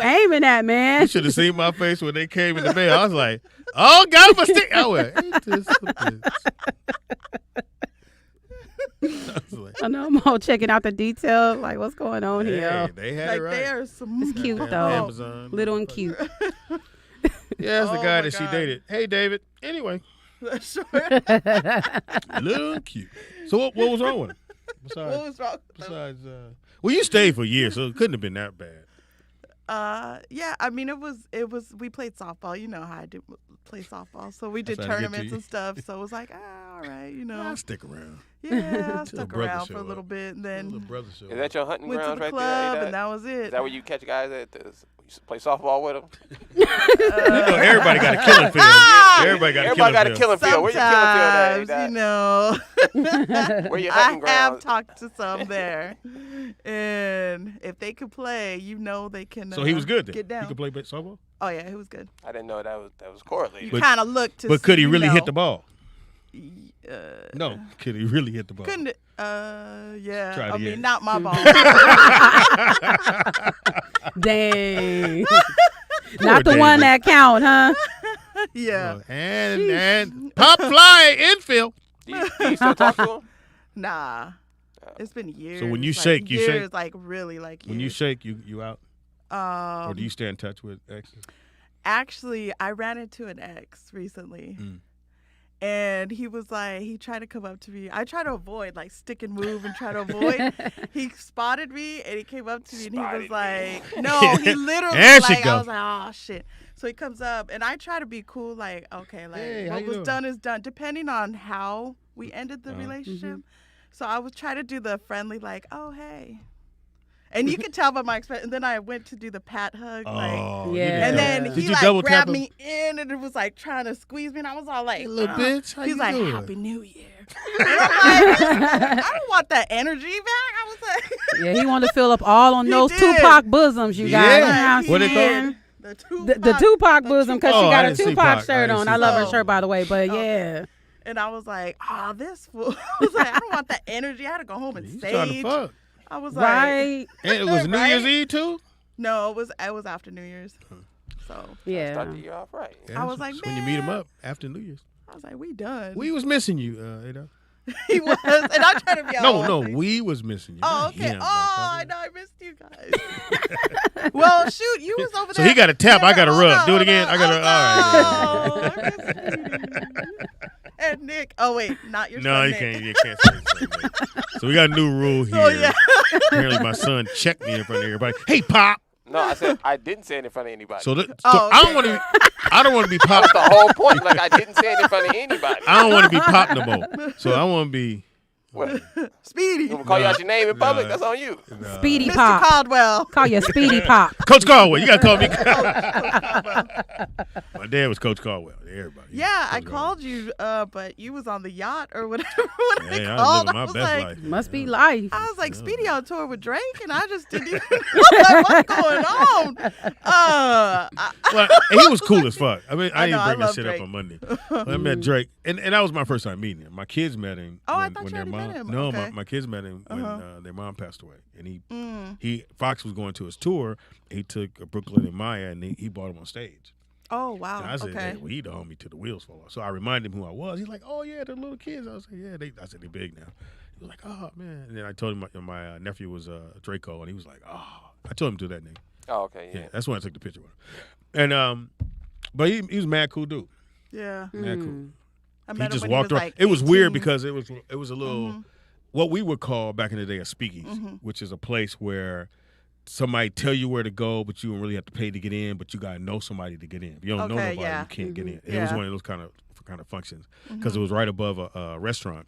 aiming at, man? You should have seen my face when they came in the mail. I was like, oh, got my stick. I went, ain't this a bitch? I know I'm all checking out the details. Like, what's going on here? They had like it right. they are some. It's cute though. Amazon. Little and cute. Yeah, that's the Oh, guy my that she God. dated. Hey, David. Anyway, Sure. little and cute. So what was wrong with him? What was wrong? Besides, well, you stayed for years, so it couldn't have been that bad. Yeah, I mean, it was. We played softball. You know how I did play softball, so we did That's how to get to tournaments you. and stuff. So it was like, all right, you know. I'll stick around. Yeah, I Till stuck brother around show for a little up. bit, and Little then brother show. Is that your hunting went to grounds the right club, there? and that was Is it. that where you catch guys at? You used to play softball with them? You know, everybody got a killing field. Everybody got a killing field. Where your killing field at? Sometimes, you know, Where your I hunting have grounds? talked to some there, and if they could play, you know, they can. So he was good then. Get down. He could play softball. Oh yeah, he was good. I didn't know that was correlated. You kind of looked to. But could he really you know, hit the ball? Uh, No. Could he really hit the ball? Couldn't. Yeah. Try it I again. mean, not my ball. Dang. Poor Not the one David. that count, huh? Yeah. And pop fly infield. Do you still talk to him? Nah. It's been years. So when you like, shake, you years, shake? like really, like years. When you shake, you out? Or do you stay in touch with exes? Actually, I ran into an ex recently. And he was like, he tried to come up to me. I try to avoid, like, stick and move and try to avoid. He spotted me, and he came up to me, and he was like, no, he literally, There she like, go. I was like, oh, shit. So he comes up, and I try to be cool, like, okay, like, Hey, how what you was doing? done is done, depending on how we ended the relationship. So I was trying to do the friendly, like, oh, hey. And you can tell by my expression. And then I went to do the pat hug, like, Oh, Yeah. and then Did he you like double tap grabbed him? me in, and it was like trying to squeeze me, and I was all like, Hey, little bitch, how He's you like, doing? Happy New Year. And I'm like, I don't want that energy back. I was like, Yeah, he wanted to fill up all on He those did. Tupac bosoms, you guys. Yeah. You know what I'm What they call saying? the Tupac, The Tupac bosom, because Oh, she I got a didn't see Tupac Pac. I shirt didn't on. see I love her Pac. shirt, by the way, but Okay. yeah. And I was like, oh, this fool. I was like, I don't want that energy. I had to go home and You trying to sage. fuck. I was like, Right? And it was New Right? Year's Eve, too? no, it was after New Year's. So Yeah. Start the year off right. Yeah, I was like, that's when you meet him man. up after New Year's. I was like, we done. We was missing you, Ada. He was, and I tried to be all No, like, we was missing you. Oh, not okay. him, Oh, I motherfucker. know. I missed you guys. Well, shoot, you was over So there. he got a tap, I got a Oh, rub. no, Do it again. no, I got to. oh, All right. no, I miss you. And Nick. Oh wait, not your No, son. you Nick. can't. You can't say something. So we got a new rule here. Oh yeah. Apparently, my son checked me in front of everybody. Hey, Pop. No, I said I didn't say it in front of anybody. So, Oh, I don't okay. want to. I don't want to be Pop. That's the whole point. Like I didn't say it in front of anybody. I don't want to be Pop no more. So I want to be. What? Speedy. You gonna call you out your name in public? Nah. That's on you. Speedy Mr. Pop. Caldwell. Call you Speedy Pop. Coach Caldwell. You got to call me. Caldwell. My dad was Coach Caldwell. Everybody. Yeah, I Coach called you, but you was on the yacht or whatever. When Caldwell. I Yeah, I called, was living I my was best like, life. Must be life. I was like, Speedy on tour with Drake, and I just didn't even know like, what's going on. Well, and he was cool as fuck. I mean, I I know, didn't I bring that love shit Drake. up on Monday. I met Drake, and that was my first time meeting him. My kids met him. Oh, I when, thought when you their already mom. met him. No, Okay. my kids met him when Uh-huh. their mom passed away, and he Fox was going to his tour. He took Brooklyn and Maya, and he brought him on stage. Oh wow. And I said, Okay. hey, well, he the homie to the wheels fall off. So I reminded him who I was. He's like, oh yeah, the little kids. I was like, yeah, I said they big now. He was like, oh man. And then I told him my nephew was Draco, and he was like, oh. I told him to that name. Oh, okay, Yeah, yeah. that's when I took the picture with him. And but he was a mad cool dude. Yeah. Mad cool. I He met him just when walked he was around. like It was weird 18. because it was a little what we would call back in the day a speakeasy, Mm-hmm. which is a place where somebody tell you where to go, but you don't really have to pay to get in, but you gotta know somebody to get in. If you don't know Okay, nobody, yeah. you can't get in. It was Yeah. one of those kind of functions because it was right above a restaurant.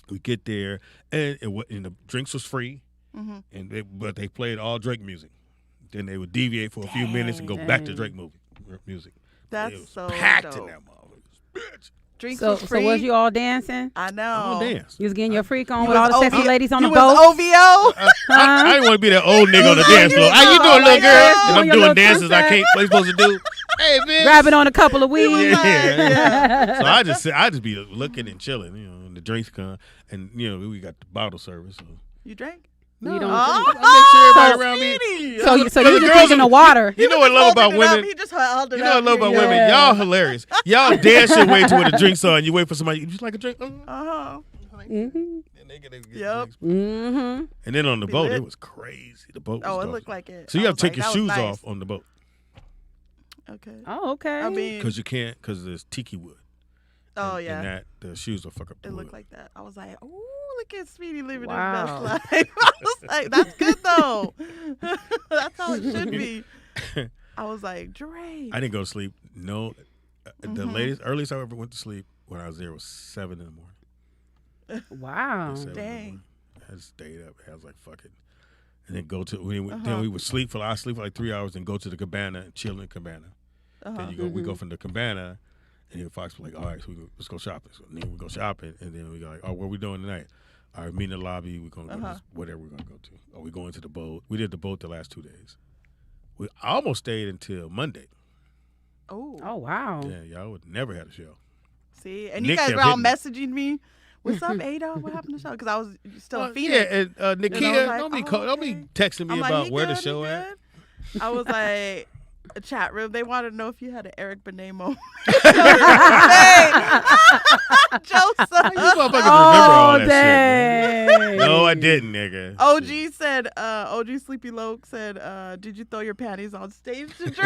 We get there, and and the drinks was free, but they played all Drake music. Then they would deviate for a few minutes and go back to Drake music. That's it was so packed dope. in that motherfucker. Bitch. Drinks So, was free. so was you all dancing? I know. I'm gonna dance. You was getting your freak on You with all was the sexy OVO ladies on the you boat? was OVO. I didn't want to be that old nigga on the dance floor. How you Oh doing, my little girl? God. And I'm Doing your doing little dances I two-step. can't. What you supposed to do? Hey, bitch. Grabbing on a couple of weeds. Yeah. So I just be looking and chilling. You know, and the drinks come, and we got the bottle service. So. You drank? No, You don't Oh, drink. I make sure everybody So- around me. Speedy. So you the just girls drinking the are- water. You know what I love about women? He just held it You know what I up. love about Yeah. women? Y'all hilarious. Y'all dance your way to where the drinks are, and you wait for somebody. Just like a drink. Uh-huh. Mm-hmm. And they get Yep. drinks. Mm-hmm. And then on the Be boat, lit. it was crazy. The boat. Oh, was it dope. looked like it. So you I have to was take your like, shoes that was off on the boat nice. Okay. Oh, okay. I mean, because you can't because there's tiki wood. oh and, yeah. And that the shoes will fuck up the It wood. looked like that. I was like, "Ooh, look at Speedy living Wow. his best life." I was like, "That's good though. That's how it should be." I was like, "Dre." I didn't go to sleep. No, the Mm-hmm. earliest I ever went to sleep when I was there was 7 in the morning. Wow. 7 in the Dang. morning. I just stayed up. I was like, fuck it. And then go to then we would sleep for I sleep for like 3 hours and go to the cabana and chill in the cabana. Then we go from the cabana, and then Fox was like, all right, so let's go shopping. So then we go shopping, and then we go like, oh, what are we doing tonight? All right, meet in the lobby. We're gonna go to this, whatever we're gonna go to. Or we going to the boat. We did the boat the last 2 days. We almost stayed until Monday. Oh. Oh, wow. Yeah, y'all would never had a show. See, and Nick you guys kept were all hitting messaging me. What's up, Ada? What happened to the show? Because I was still in Phoenix. Yeah, and Nikita, And I was like, don't be okay. texting me I'm like, about "He where the good? show He at. good?" I was like, a chat room. They wanted to know if you had an Eric Benet moment. Jokes. You motherfuckers remember all Oh, that shit, man. dang. No, I didn't, nigga. OG said, OG Sleepy Loke said, did you throw your panties on stage to Dre?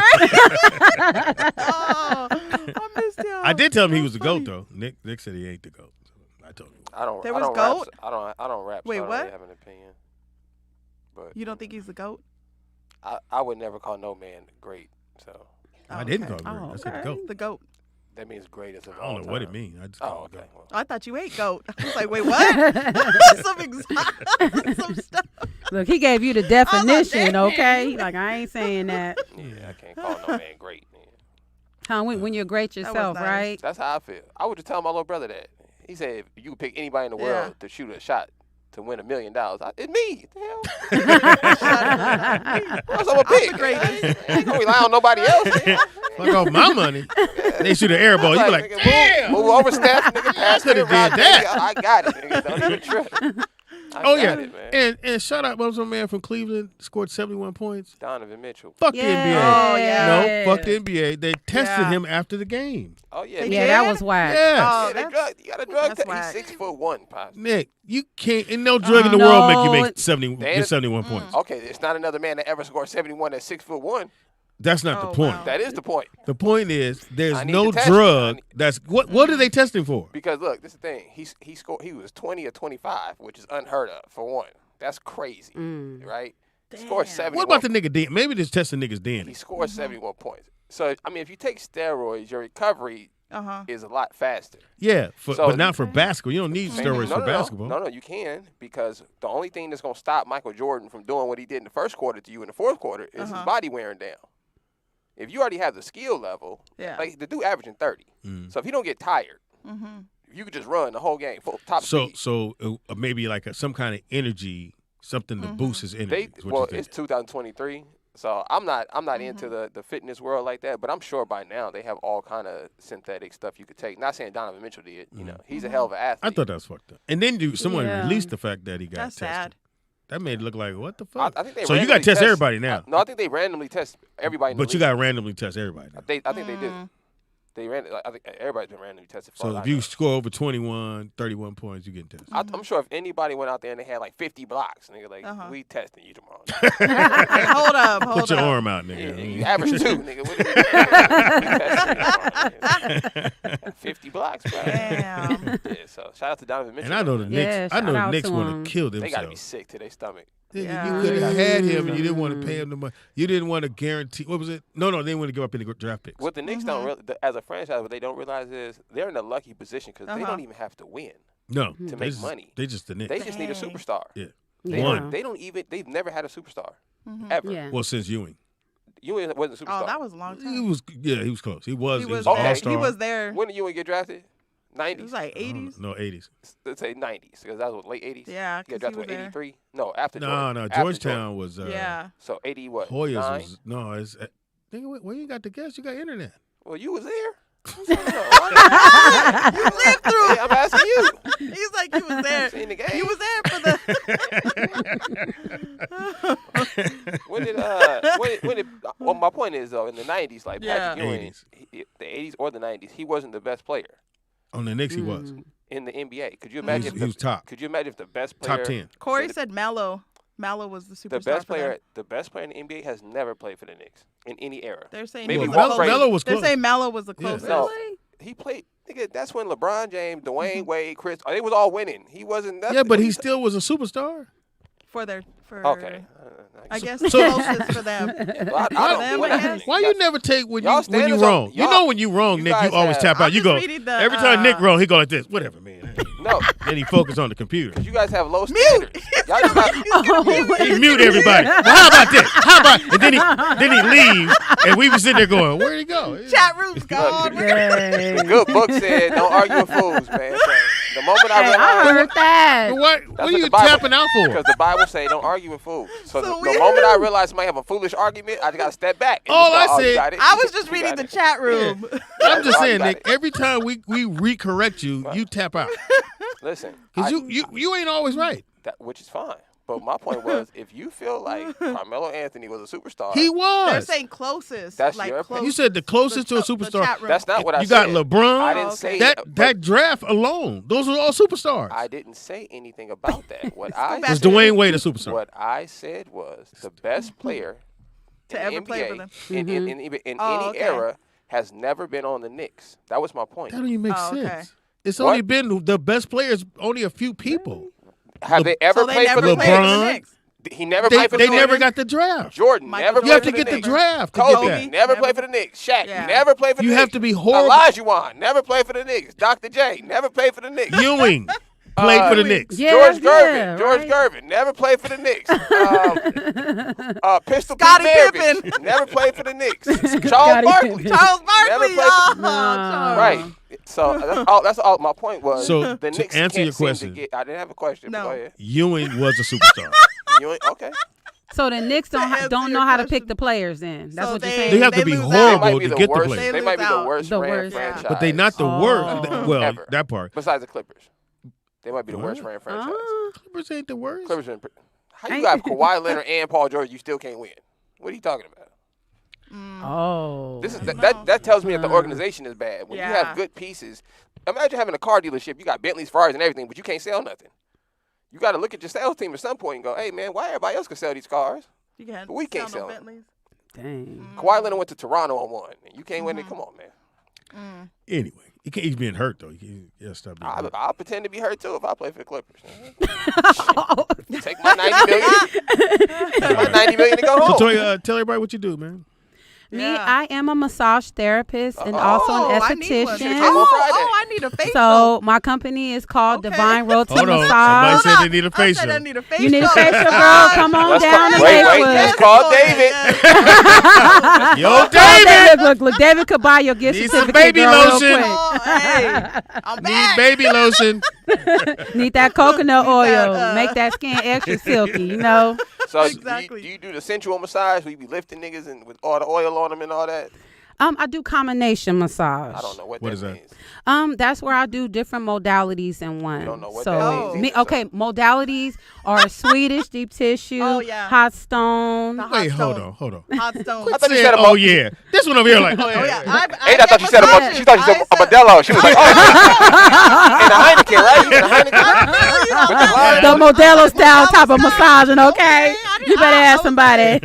Oh, I missed him. I did tell him he was That's the funny. GOAT, though. Nick said he ain't the GOAT. So I told him. I don't. There I was don't goat? rap. I don't rap. Wait, so I don't what? really have an opinion. But You don't think he's the GOAT? I would never call no man great. So I didn't okay. call him. Oh, I said okay. GOAT. The GOAT. that means greatest of I all don't know what it time. means. I just Oh, call him okay. GOAT. Well, I thought you ate goat. I was like, wait, what? some stuff. Look, he gave you the definition, dang. okay? He like, I ain't saying that. yeah, I can't call no man great. Man. Huh, when you're great was yourself, nice. right? That's how I feel. I would just tell my little brother that. He said, if you could pick anybody in the Yeah. world to shoot a shot to win $1 million, it's me. The hell? What's I'm a pick? the greatest. I ain't gonna rely on nobody else. Man. Fuck off my money. They shoot an air ball. You be like, nigga, damn. move over, Steph. Nigga, pass coulda me the rock, did that. nigga. I got it. Nigga. Don't even trip. I Oh, got yeah. it, man. And shout out, what was my man from Cleveland? Scored 71 points. Donovan Mitchell. Fuck the NBA. Oh, yeah. No, fuck the NBA. They tested Yeah. him after the game. Oh yeah. They he- Yeah, that did? was whack. Yes. Oh, yeah, they that's- drug. You got a drug that's test. whack. He's 6'1", pops. Nick, you can't, and no drug in the world make you make 71 points. Okay, it's not another man that ever scored 71 at 6'1". That's not Oh, the point. wow. That is the point. The point is, there's I need no to test drug you. that's what are they testing for? Because look, this is the thing. He scored. He was 20 or 25, which is unheard of for one. That's crazy, right? He scored Damn. 71. What about the nigga DNA? Maybe they're testing niggas He DNA. scored 71 points. So I mean, if you take steroids, your recovery is a lot faster. Yeah, So- but not for basketball. You don't need Same thing- steroids for basketball. No, you can, because the only thing that's gonna stop Michael Jordan from doing what he did in the first quarter to you in the fourth quarter is his body wearing down. If you already have the skill level, Yeah. like the dude averaging 30. So if you don't get tired, you could just run the whole game full top speed. So maybe like some kind of energy, something to boost his energy. is what you It's think. 2023, so I'm not into the fitness world like that. But I'm sure by now they have all kind of synthetic stuff you could take. Not saying Donovan Mitchell did. You know, he's a hell of an athlete. I thought that was fucked up. And then someone Yeah. released the fact that he got That's tested. sad. That made it look like, what the fuck? I think they so you got randomly to test everybody now. No, I think they randomly test everybody. In But the you league. got to randomly test everybody now. I think they did. They ran. I think everybody's been randomly tested. For So if you score over 21, 31 points, you get tested. I'm sure if anybody went out there and they had like 50 blocks, nigga, like we testing you tomorrow. Hey, hold up. Put your arm out, Yeah, nigga. you average 2, nigga. What are you doing? 50 blocks, bro. Damn. Yeah, so shout out to Donovan Mitchell. And I know the Yeah, Knicks. I know shout the out Knicks to want him. to kill they got to be themselves. sick to their stomach. Nigga, Yeah. you could have had him, and you didn't want to pay him the money. You didn't want to guarantee. What was it? No, they didn't want to give up any draft picks. What the Knicks don't really, as a franchise, what they don't realize is they're in a lucky position because they don't even have to win. No, To they make just, money. They just the Knicks. They just need a Dang. superstar. Yeah. They One. they've never had a superstar ever. Yeah. Well, since Ewing, Ewing wasn't a superstar. Oh, that was a long time. he was close. He was He was an there. all-star. He was there. When did Ewing get drafted? 90s. It was like 80s. No, 80s. Let's say 90s because that was late 80s. Yeah, He got 'cause he drafted was in there. 83. No, after No, Jordan. no. After Georgetown Jordan. was. Yeah. So 80 what? Hoyas 9? was. No, it's. Nigga, where you got the guess? You got internet. Well, you was there. You lived through it. I'm asking you. He's like, you was there. Seen the game. You was there for the. Well, my point is though, in the '90s, like Yeah. Patrick Ewing, the '80s or the '90s, he wasn't the best player On the Knicks, he was. in the NBA. Could you imagine? He was top. Could you imagine if the best player, Top 10. Corey said Melo. Melo was the superstar. the best player in the NBA has never played for the Knicks in any era. They're saying Maybe Well, Walt Frazier. Melo was They're close. saying Melo was the closest. No, Really? he played. Nigga, that's when LeBron James, Dwayne Wade, Chris, they was all winning. He wasn't. Yeah, but he still was a superstar. For Okay. I guess So- closest for them. Well, I don't Them, what I I guess. mean, Why you never take when y'all you standards wrong? on- You y'all- know when you wrong, you Nick. You guys always have- tap out. I'm You just go reading the, every time Nick wrong, he go like this. Whatever, man. No, Then he focus on the computer. you guys have low standards. Y'all just got, He mute everybody. Well, how about this? How about? And then he leaves, and we was sitting there going, "Where'd he go?" Chat room's gone. the good book said, "Don't argue with fools, man." So the moment I Hey, I realized, heard that. What That's are what you the Bible- tapping out for? because the Bible say, "Don't argue with fools." So, So the we- moment I realized somebody have a foolish argument, I just got to step back. And All just go, I "Oh, you said- got it. I was just You reading got the it." chat room. I'm just Oh, you saying, got Nick. it. Every time we recorrect you, you tap out Listen, because you ain't always right. which is fine. But my point was, if you feel like Carmelo Anthony was a superstar, He They're was. saying closest. That's like your close. opinion. You said the closest to a the superstar. chat room. that's not what I You said. got LeBron. I didn't okay. say That but draft alone, those were all superstars. I didn't say anything about that. What I back Was to- Dwayne Wade a superstar? What I said was the best player To in ever the play for NBA them. in Oh, any okay. era has never been on the Knicks. That was my point. That don't even make Oh, okay. sense. It's What? only been the best players, only a few people. Have they ever So they played for never the played for Knicks? the LeBron. Knicks. He never They played for the Knicks. never got the draft. Jordan Michael never You have played to for get the Knicks. draft to Kobe get that. never played for the Knicks. Shaq Yeah. never played for the You Knicks. have to be horrible. Olajuwon never played for the Knicks. Dr. J never played for the Knicks. Ewing played for the Knicks. Yeah, George yeah, Gervin right. never played for the Knicks. Pistol Pete Scottie Maravich Pippen. never played for the Knicks. Charles Scottie Barkley. Pippen. Charles Never Barkley. played Oh, for- Charles. Right. So that's all. My point was So, the to Knicks answer can't your seem question- to get. I didn't have a question. No. But go ahead. Ewing was a superstar. You ain't, okay. So the Knicks answer don't know your how to question. pick the players in. That's So what you're they- saying. They have to They be lose out. They horrible might be to the get the worst. players. They might be lose the out. worst The ran worst. franchise. But they not the worst. Oh. Well, Ever. that part. Besides the Clippers, they might be the worst What? ran franchise. Clippers ain't the worst. Clippers. How you got Kawhi Leonard and Paul George? You still can't win. What are you talking about? Oh. This is that tells me that the organization is bad. When you Yeah. have good pieces, imagine having a car dealership. You got Bentleys, Ferraris, and everything, but you can't sell nothing. You got to look at your sales team at some point and go, "Hey man, why everybody else can sell these cars? You can't We can't sell sell no it. Bentleys. Dang. Kawhi Leonard went to Toronto and won. And you can't win it. Come on, man. Anyway, he's being hurt though. He has to stop being hurt. I'll pretend to be hurt too if I play for the Clippers. Take my $90 million. Take my $90 million to go home. So tell everybody what you do, man. Me, Yeah. I am a massage therapist and also an I need one. Should've come on esthetician. Friday. I need a facial. So my company is called Okay. Divine Royalty Hold on. Massage. Somebody said they need a I said I facial. need a facial. You need a facial, girl? Come on Let's down call- to wait, Lakewood. let's call David. Yo, Oh, David. Look, David could buy your gift Need some certificate, baby girl, real lotion. quick. Oh, hey, I'm Need back. baby lotion. Need that coconut oil. that, Make that skin extra silky, you know? So Exactly. do you do the sensual massage where you be lifting niggas and with all the oil on them and all that? I do combination massage. I don't know what What that is that? means. That's where I do different modalities in one. don't know what so that means me, either, okay, modalities are Swedish deep tissue, Oh, yeah. hot stone. The hot Wait, stone. hold on. Hot stone. I thought you Saying, said a oh yeah, this one over here like, oh Oh, yeah. yeah. Hey, I thought you said massages. she thought you said a I Modelo. She was like, oh, in a Heineken, right? You in a Heineken? With the line The on it? Modelo style type of style. massaging, okay? Okay, I didn't- You better I ask was somebody. All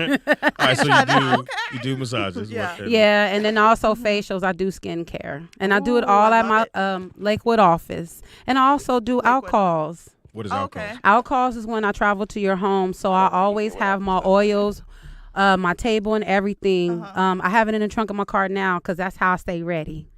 right, so try that. you do massages. Yeah. Yeah, and then also facials. I do skincare, and I do it all I at my love Lakewood office, and I also do outcalls. What is Oh, alcohol? okay. Outcalls is when I travel to your home, so I always have my oils, my table, and everything. I have it in the trunk of my car now because that's how I stay ready.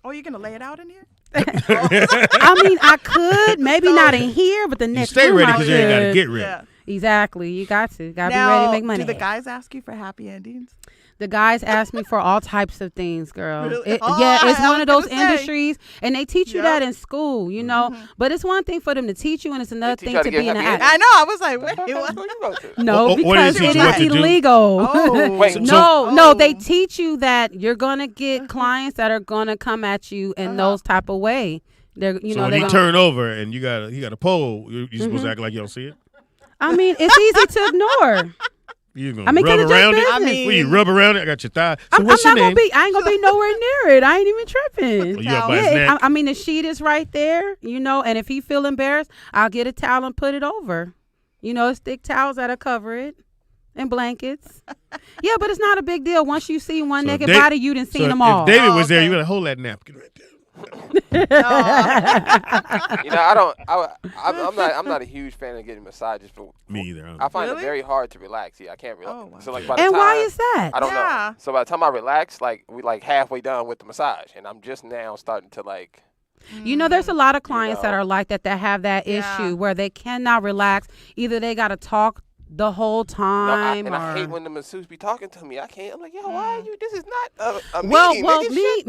Oh, you gonna lay it out in here? I mean, I could maybe not in here, but the You next stay room ready I because you ain't got to could. get ready. Yeah. Exactly. You got to. Got to be Now, ready to make money. do the guys ask you for happy endings? The guys ask me for all types of things, girl. Really? It's one I of was those gonna say. industries, and they teach you that in school, you know. But it's one thing for them to teach you, and it's another teach thing you how to to be get in an happy act. I know. I was like, wait, What what? school you go to? No, What because is it it you have is to do? illegal. Oh. Wait, No, they teach you that you're gonna get clients that are gonna come at you in those type of way. They're, you So know, when they're he gonna, turn over and you got a pole, you're supposed to act like you don't see it. I mean, it's easy to ignore. You gonna I mean, 'cause rub it's just around it? business. I mean- Well, you rub around it. I got your thigh. So I'm what's not your gonna name? be. I ain't gonna be nowhere near it. I ain't even tripping. Oh, you up by his Yeah, neck? I mean the sheet is right there, you know. And if he feel embarrassed, I'll get a towel and put it over. You know, it's thick towels that'll cover it, and blankets. Yeah, but it's not a big deal. Once you see one So naked Dave- body, you done seen So them all. If David Oh, was there, okay. you would hold that napkin right there. You know, I'm not a huge fan of getting massages. But Me either. I find Really? it very hard to relax. Yeah, I can't relax. Oh, wow. So like by the And time, why is that? I don't Yeah. know. So by the time I relax, like we like halfway done with the massage, and I'm just now starting to like. You know, there's a lot of clients that know. are like that have that Yeah. issue where they cannot relax. Either they got to talk the whole No, I time, I hate or when the masseuse be talking to me. I can't. I'm like, yo, why are you? This is not a well, meeting.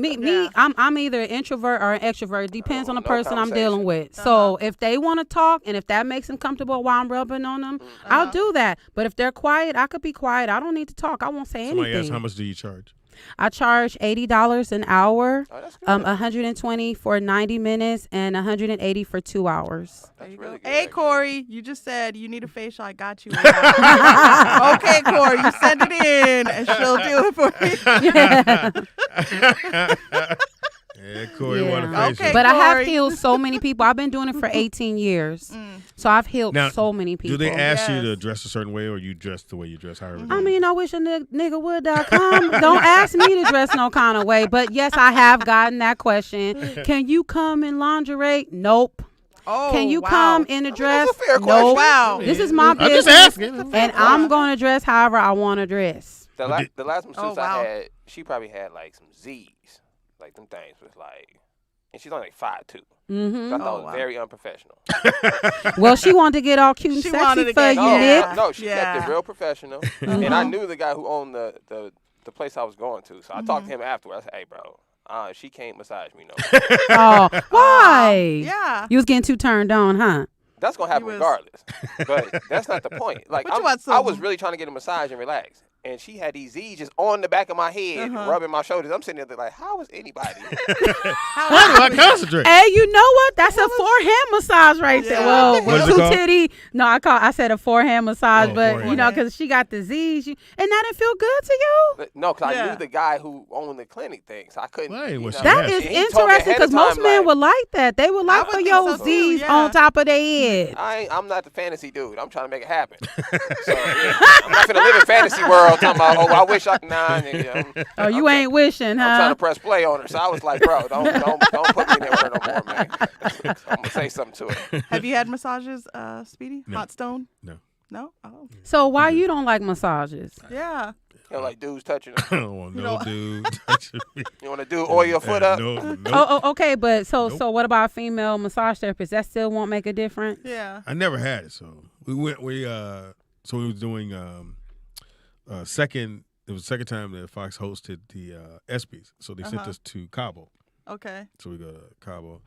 nigga. me, Yeah. I'm either an introvert or an extrovert. It depends on the No person I'm dealing conversation. with. So if they want to talk and if that makes them comfortable while I'm rubbing on them, I'll do that. But if they're quiet, I could be quiet. I don't need to talk. I won't say Somebody asked, anything. how much do you charge? I charge $80 an hour, Oh, that's good. 120 for 90 minutes, and 180 for 2 hours. There you really go. good, Hey, actually. Corey, you just said you need a facial. I got you. Okay, Corey, you send it in, and she'll do it for you. Yeah, Corey, what a Yeah. face. Okay. But I have Corey. healed so many people. I've been doing it for 18 years. So I've healed Now, so many people. Do they ask you to Yes. dress a certain way, or you dress the way you dress? However. I mean, I wish a nigga would.com. Don't ask me to dress no kind of way. But yes, I have gotten that question. Can you come in lingerie? Nope. Oh, Can you wow. come in a dress? that's a fair Nope. question. Wow. This is my I'm business. just asking. And I'm going to dress however I want to dress. The last masseuse wow. I had, she probably had like some Z's, like them things was like, and she's only like 5'2". Mm-hmm. So I thought Oh, it was wow. very unprofessional. Well, she wanted to get all cute and She wanted sexy to for get- you, No, Nick. no, she kept Yeah. it real professional. And I knew the guy who owned the place I was going to. So I talked to him afterwards. I said, hey, bro, she can't massage me no more. Oh, why? Yeah. You was getting too turned on, huh? That's going to happen was- regardless. But that's not the point. Like, But you want I was some- really trying to get a massage and relax. And she had these Z's just on the back of my head, rubbing my shoulders. I'm sitting there like, how is anybody? How do I concentrate? Hey, you know what? That's a forehand massage right there. Yeah. Well, What is it two called? titty. No, I said a forehand massage, Oh, but forehand. you know, because she got the Z's, and that didn't feel good to you. But no, because I Yeah. knew the guy who owned the clinic thing, so I couldn't. Well, I ain't you what know. she That Yeah. is And he told me interesting ahead of because most time, men like, would like that. They would like would for think your so, too, Z's yeah. on top of their head. I'm not the fantasy dude. I'm trying to make it happen. So yeah, I'm not gonna live in fantasy world talking about, oh, I wish I could. Nah, nigga, Oh, you ain't wishing, I'm trying huh? to press play on her. So I was like, bro, don't put me in there with her no more, man. I'm gonna say something to her. Have you had massages, Speedy? No. Hot Stone? No. No? Oh. So why you don't like massages? Yeah. You know, like dudes touching her. I don't want no know- dude touching me. You want to do oil your foot up? No, nope. Oh, okay, but so Nope. what about female massage therapists? That still won't make a difference. Yeah. I never had it, so we went. So we was doing second. It was the second time that Fox hosted the ESPYs, so they sent us to Cabo. Okay. So we go to Cabo,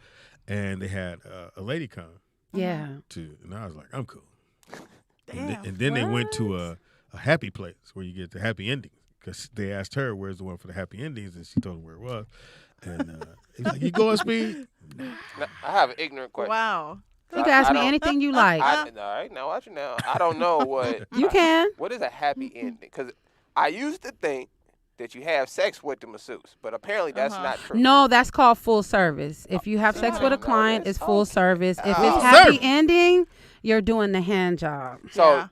and they had a lady come Yeah. to, and I was like, I'm cool. Damn. And then they went to a happy place where you get the happy endings, because they asked her where's the one for the happy endings, and she told them where it was. And he was like, you going, Speed? Now, I have an ignorant question. Wow. You can ask I me don't- anything you like. All right, now watch it now. I don't know what. You can. What is a happy ending? Because I used to think that you have sex with the masseuse, but apparently that's not true. No, that's called full service. If you have sex I with a didn't know client, this. it's full Okay. service. If Oh. it's happy Service. ending, you're doing the hand job. So, Yeah.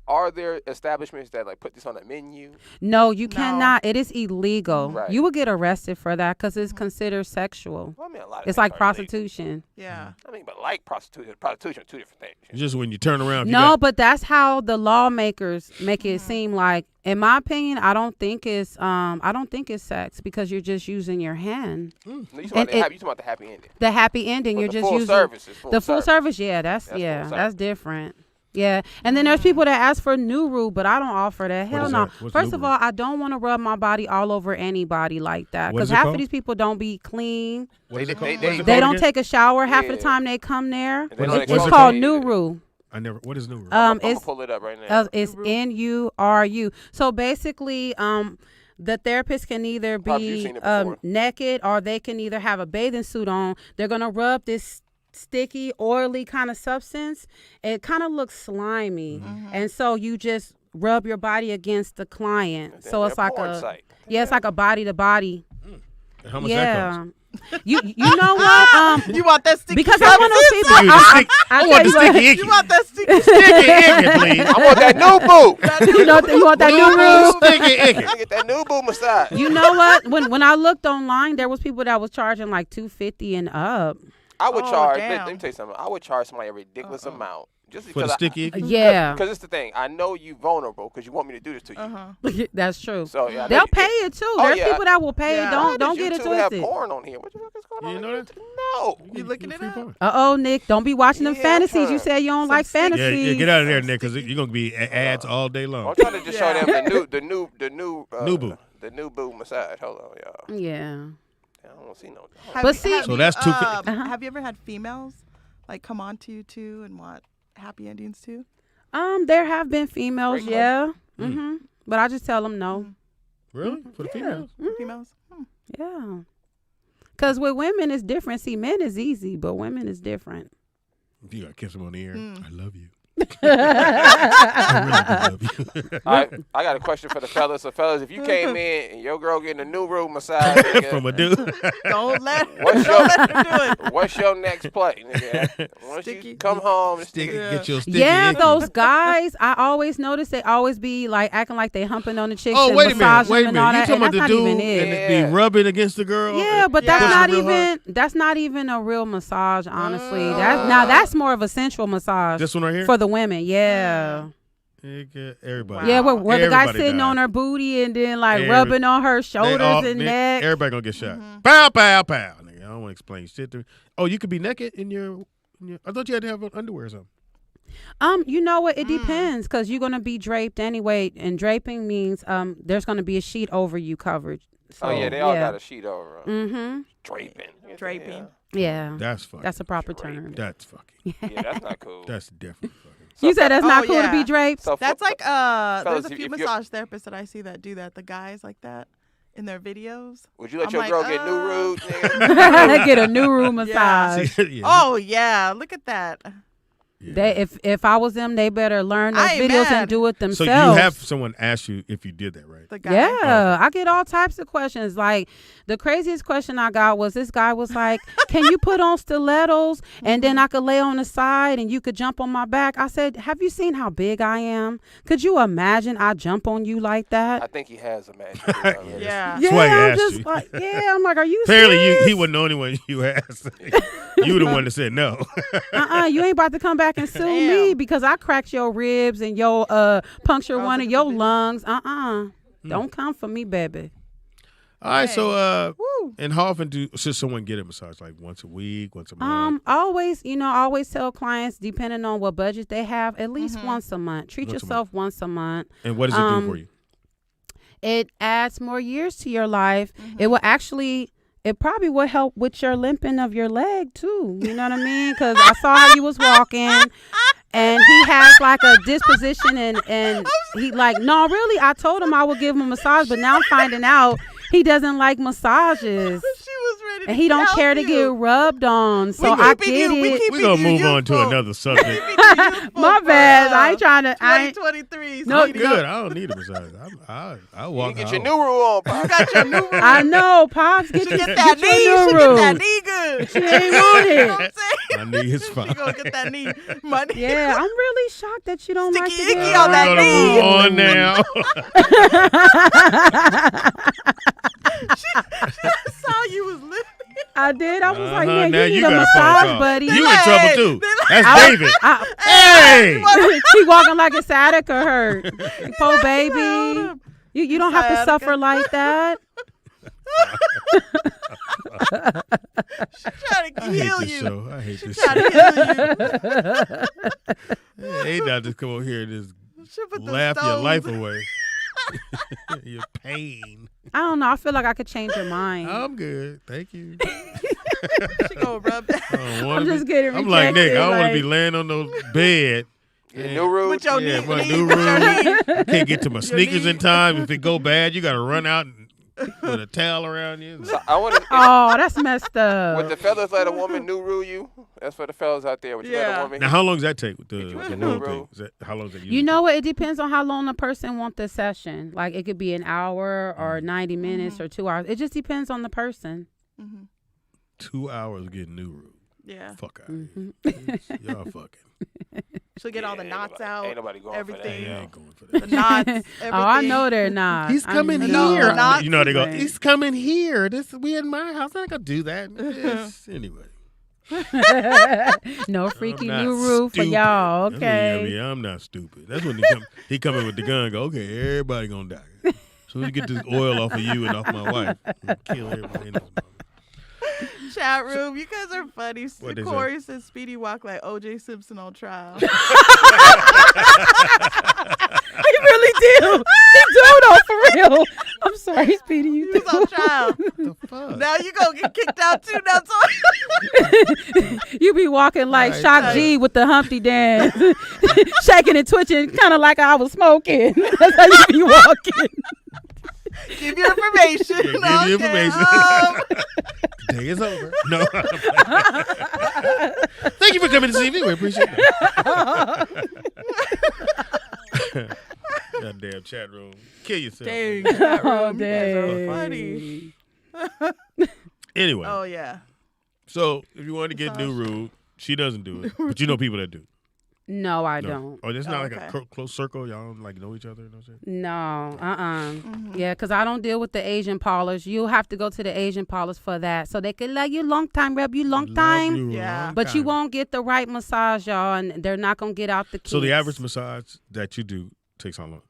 are there establishments that like put this on a menu? No, you No. cannot. It is illegal. Right. You will get arrested for that because it's considered sexual. Well, I mean, a lot of It's things like are illegal. prostitution. Yeah. I mean, but like prostitution are two different things. Just when you turn around. No, but that's how the lawmakers make it seem like. In my opinion, I don't think it's sex because you're just using your hand. No, you talking And about it- the happy ending. The happy ending, But you're the just full using service is full the full service. service. Yeah, that's That's full that's service. different. Yeah, and then there's people that ask for Nuru, but I don't offer that. Hell is no. that? What's First of Nuru? all, I don't want to rub my body all over anybody like that What because is it half called? of these people don't be clean. What is it called? They- What is it They called don't again? take a shower half of the Yeah. time they come there. They don't It's What's it called exfoliate either. Nuru. I never. What is Nuru? I'm gonna It's pull it up right now. it's Nuru. So basically, the therapist can either Pops, you've be seen it before. naked or they can either have a bathing suit on. They're gonna rub this sticky, oily kind of substance. It kind of looks slimy, and so you just rub your body against the client. Then So it's they're like porn a site. it's like a body to body. How much that cost? You know what? You want that sticky? Because I want those people. Dude, the stick- I tell want the you what, sticky icky. You want that sticky? Sticky icky, please. I want that new boo. you want that new rule? Sticky icky. I get that new boo massage. You know what? When I looked online, there was people that was charging like $250 and up. I would Oh, charge. damn. Let me tell you something. I would charge somebody a ridiculous amount just For the because. sticky icky? Yeah, Because it's the thing. I know you vulnerable because you want me to do this to you. that's true. So yeah, I know They'll you- pay it too. Oh, There's yeah. people that will pay. Yeah. Don't Does get it YouTube have twisted. porn on here. What the fuck is going on? You know on that? YouTube? No. You looking it Free up? porn. Uh-oh, Nick, don't be watching them Yeah, fantasies. I'm You said you don't Some like stick- Yeah, fantasies. yeah, get out of there, Nick, because you're gonna be ads all day I'm long. trying to just show Yeah. them the new New boo. the new boo massage. Hold on, y'all. Yeah. I don't want to see no. But see- So that's $250. Have you ever had females like come on to you too and want happy endings too? There have been females, Great yeah. But I just tell them no. Really? For the females? Females? Yeah. Because with women, it's different. See, men is easy, but women is different. You gotta kiss them on the ear. I love you. I I really do love you. All right, I got a question for the fellas. So, fellas, if you came in and your girl getting a new room massage, nigga, From a dude. Don't let What's don't your- let her do it. what's your next play, nigga? Once you Sticky. come home, Stick, Yeah. Get your sticky Yeah, icky. those guys, I always notice they always be like acting like they humping on the chicks Oh, and wait a minute. massaging Wait a them and all minute. You that. talking And about that's the not dude even it. and Yeah. be rubbing against the girl? Yeah, but Yeah. that's not Pushing real hard? even a real massage, honestly. That's more of a sensual massage This one right here? for the women. Yeah. Everybody. Yeah, where the guy's Everybody sitting died. on her booty and then like Every- rubbing on her They shoulders all- and they- neck. Everybody gonna get shot. Pow, pow, pow. Nigga, I don't want to explain shit to me. Oh, you could be naked in your I thought you had to have underwear or something. You know what? It depends because you're gonna be draped anyway, and draping means there's gonna be a sheet over you covered. So, oh yeah, they all got a sheet over 'em. Mm-hmm. Draping. Draping. Yeah. That's fucking. That's a proper Draping. term. That's fucking. Yeah, that's not cool. That's definitely fucking. So, You said that's not Oh, cool to yeah. be draped. so That's like fellas, there's a if few you're- massage therapists that I see that do that. The guys like that in their videos. Would you let I'm your like, girl get new rude, nigga? Get a new room massage. Yeah. Oh yeah, look at that. Yeah. They, if I was them, they better learn those I ain't videos mad. and do it So themselves. you have someone ask you if you did that, right? The guy. Yeah, I get all types of questions. Like the craziest question I got was this guy was like, "Can you put on stilettos and then I could lay on the side and you could jump on my back?" I said, "Have you seen how big I am? Could you imagine I jump on you like I that?" think he has a magic. already. Yeah. That's why he I'm asked just you. like, I'm like, are you Apparently, serious? he wasn't the only one you asked. You the one that said no. You ain't about to come back and sue Damn. me because I cracked your ribs and your puncture one of your lungs. Don't come for me, baby. All right, so Woo. and how often should someone get a massage? Like once a week, once a month? I always tell clients, depending on what budget they have, at least once a month. Treat Once a yourself once a month. And what does it do for you? It adds more years to your life. It probably will help with your limping of your leg too. You know what I mean? Because I saw how you was walking, and he has like a disposition, and he like, no, really. I told him I would give him a massage, but now I'm finding out he doesn't like massages. She was ready. And he don't help care to you. get rubbed on. So We I keeping get you- we it. keep- We're going to keeping move you on to youthful. another subject. My bad. I ain't trying to. I ain't, 2023. No, I'm good. I don't need a massage. I'll You walk get out. your new rule on, Pop. You got your new room. I know, Pops. Get, She your, get that knee. get your She new get that room. knee good. She ain't want You know it. what I'm saying? My knee is fine. She gonna get that knee. My knee. Yeah, I'm really shocked that you don't like to Sticky get icky on that We're knee. gonna move on now. I saw you was living. I did. I was like, man, now you need got a phone massage, call. buddy. You in like, trouble hey, too. they like- That's David. Hey. He walking like his sciatica hurt. Poor baby. You don't have to Sciatica. suffer like that. She's trying to I heal hate this you. show. I hate this Trying show. to heal you. Ain't not just come over here and just She put the laugh your stones. life away. Your pain. I don't know. I feel like I could change your mind. I'm good. Thank you. She gonna rub that I don't wanna I'm just be- getting I'm like Nick. I don't want to rejected, be laying on no bed. Yeah, new rude. with your Yeah, knee. my knee- new with your rule. knee. I can't get to my sneakers knee. in time. If it go bad, you got to run out and put a towel around you. So I want to. Oh, that's messed Would up. the fellas let a woman new rule you? That's for the fellas out there. Would you let Yeah. a woman? Now, how long does that take with the, Get you with the the new new thing? rule. Is that, how long does that You usually know what? It depends on how long the person wants the session. Like it could be an hour or 90 minutes or 2 hours. It just depends on the person. Mhm. take? 2 hours getting new rule. Yeah. Fuck out. Mhm. Y'all fucking. She'll get all the ain't knots nobody- out. Ain't nobody going everything. Yeah, I for ain't going for The that. knots. Everything. Oh, I know they're not. He's I coming know. here. Not You know they go. right. He's coming here. We in my house. I'm not gonna do that. Yes. Anyway. No freaky I'm not new rule for stupid. y'all. That's when he got Okay. me, I'm not stupid. That's when he come in with the gun. Go, okay, everybody gonna die. As soon as you get this oil off of you and off my wife, I'm kill everybody in this mother. Chat room. You guys are funny. What they say? Corey says Speedy walk like O.J. Simpson on trial. He really do. He do though, for real. I'm sorry, Speedy. He You was do. on trial. The fuck? Now you gonna get kicked out too. That's all. You be walking like Right. Shock G with the Humpty dance, shaking and twitching, kind of like I was smoking. That's how you be walking. Give your information. Yeah, give your Okay, information. Day is over. No. Thank you for coming to see me. We appreciate it. Goddamn chat room. Kill yourself. Dang, man. chat Oh, room. You guys are dang. funny. Anyway, Oh yeah. so if you want to get new rule, she doesn't do it. But you know people that do. No, I No. don't. Oh, it's not like okay. a close circle. Y'all don't like know each other. You know what I'm saying? No, Yeah, because I don't deal with the Asian parlors. You'll have to go to the Asian parlors for that. So they can let you long time, rub you long Love time. you a Yeah. long But you time. won't get the right massage, y'all, and they're not going to get out the kinks. So the average massage that you do takes how long?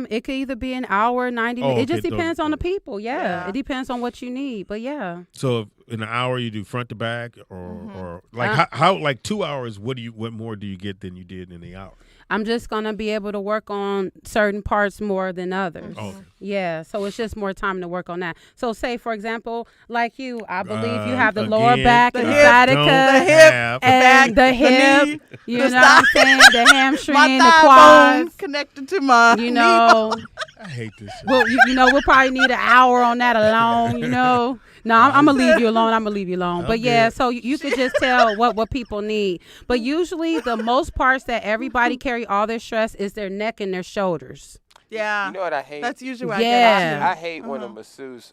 It could either be an hour, 90 Oh, minutes. It just okay, those- depends on the people. Yeah. Yeah. It depends on what you need. But yeah. So if in an hour you do front to back, or like Uh, how like 2 hours? What more do you get than you did in the hour? I'm just going to be able to work on certain parts more than others. Oh, okay. Yeah, so it's just more time to work on that. So say, for example, like you, I believe you have the lower Again, back The and hip, sciatica. the hip, have- and back, the the hip, knee, you the know what I'm saying? The my hamstring, the thigh bone quads, connected to my you knee know. bone. I hate this shit. Well, you know, we'll probably need an hour on that alone, you know. No, I'm going to leave you alone. I'm going to leave you alone. But I'm yeah, good. so you could just tell what people need. But usually the most parts that everybody carry all their stress is their neck and their shoulders. Yeah. You know what I hate? That's usually what Yeah. I I hate when a masseuse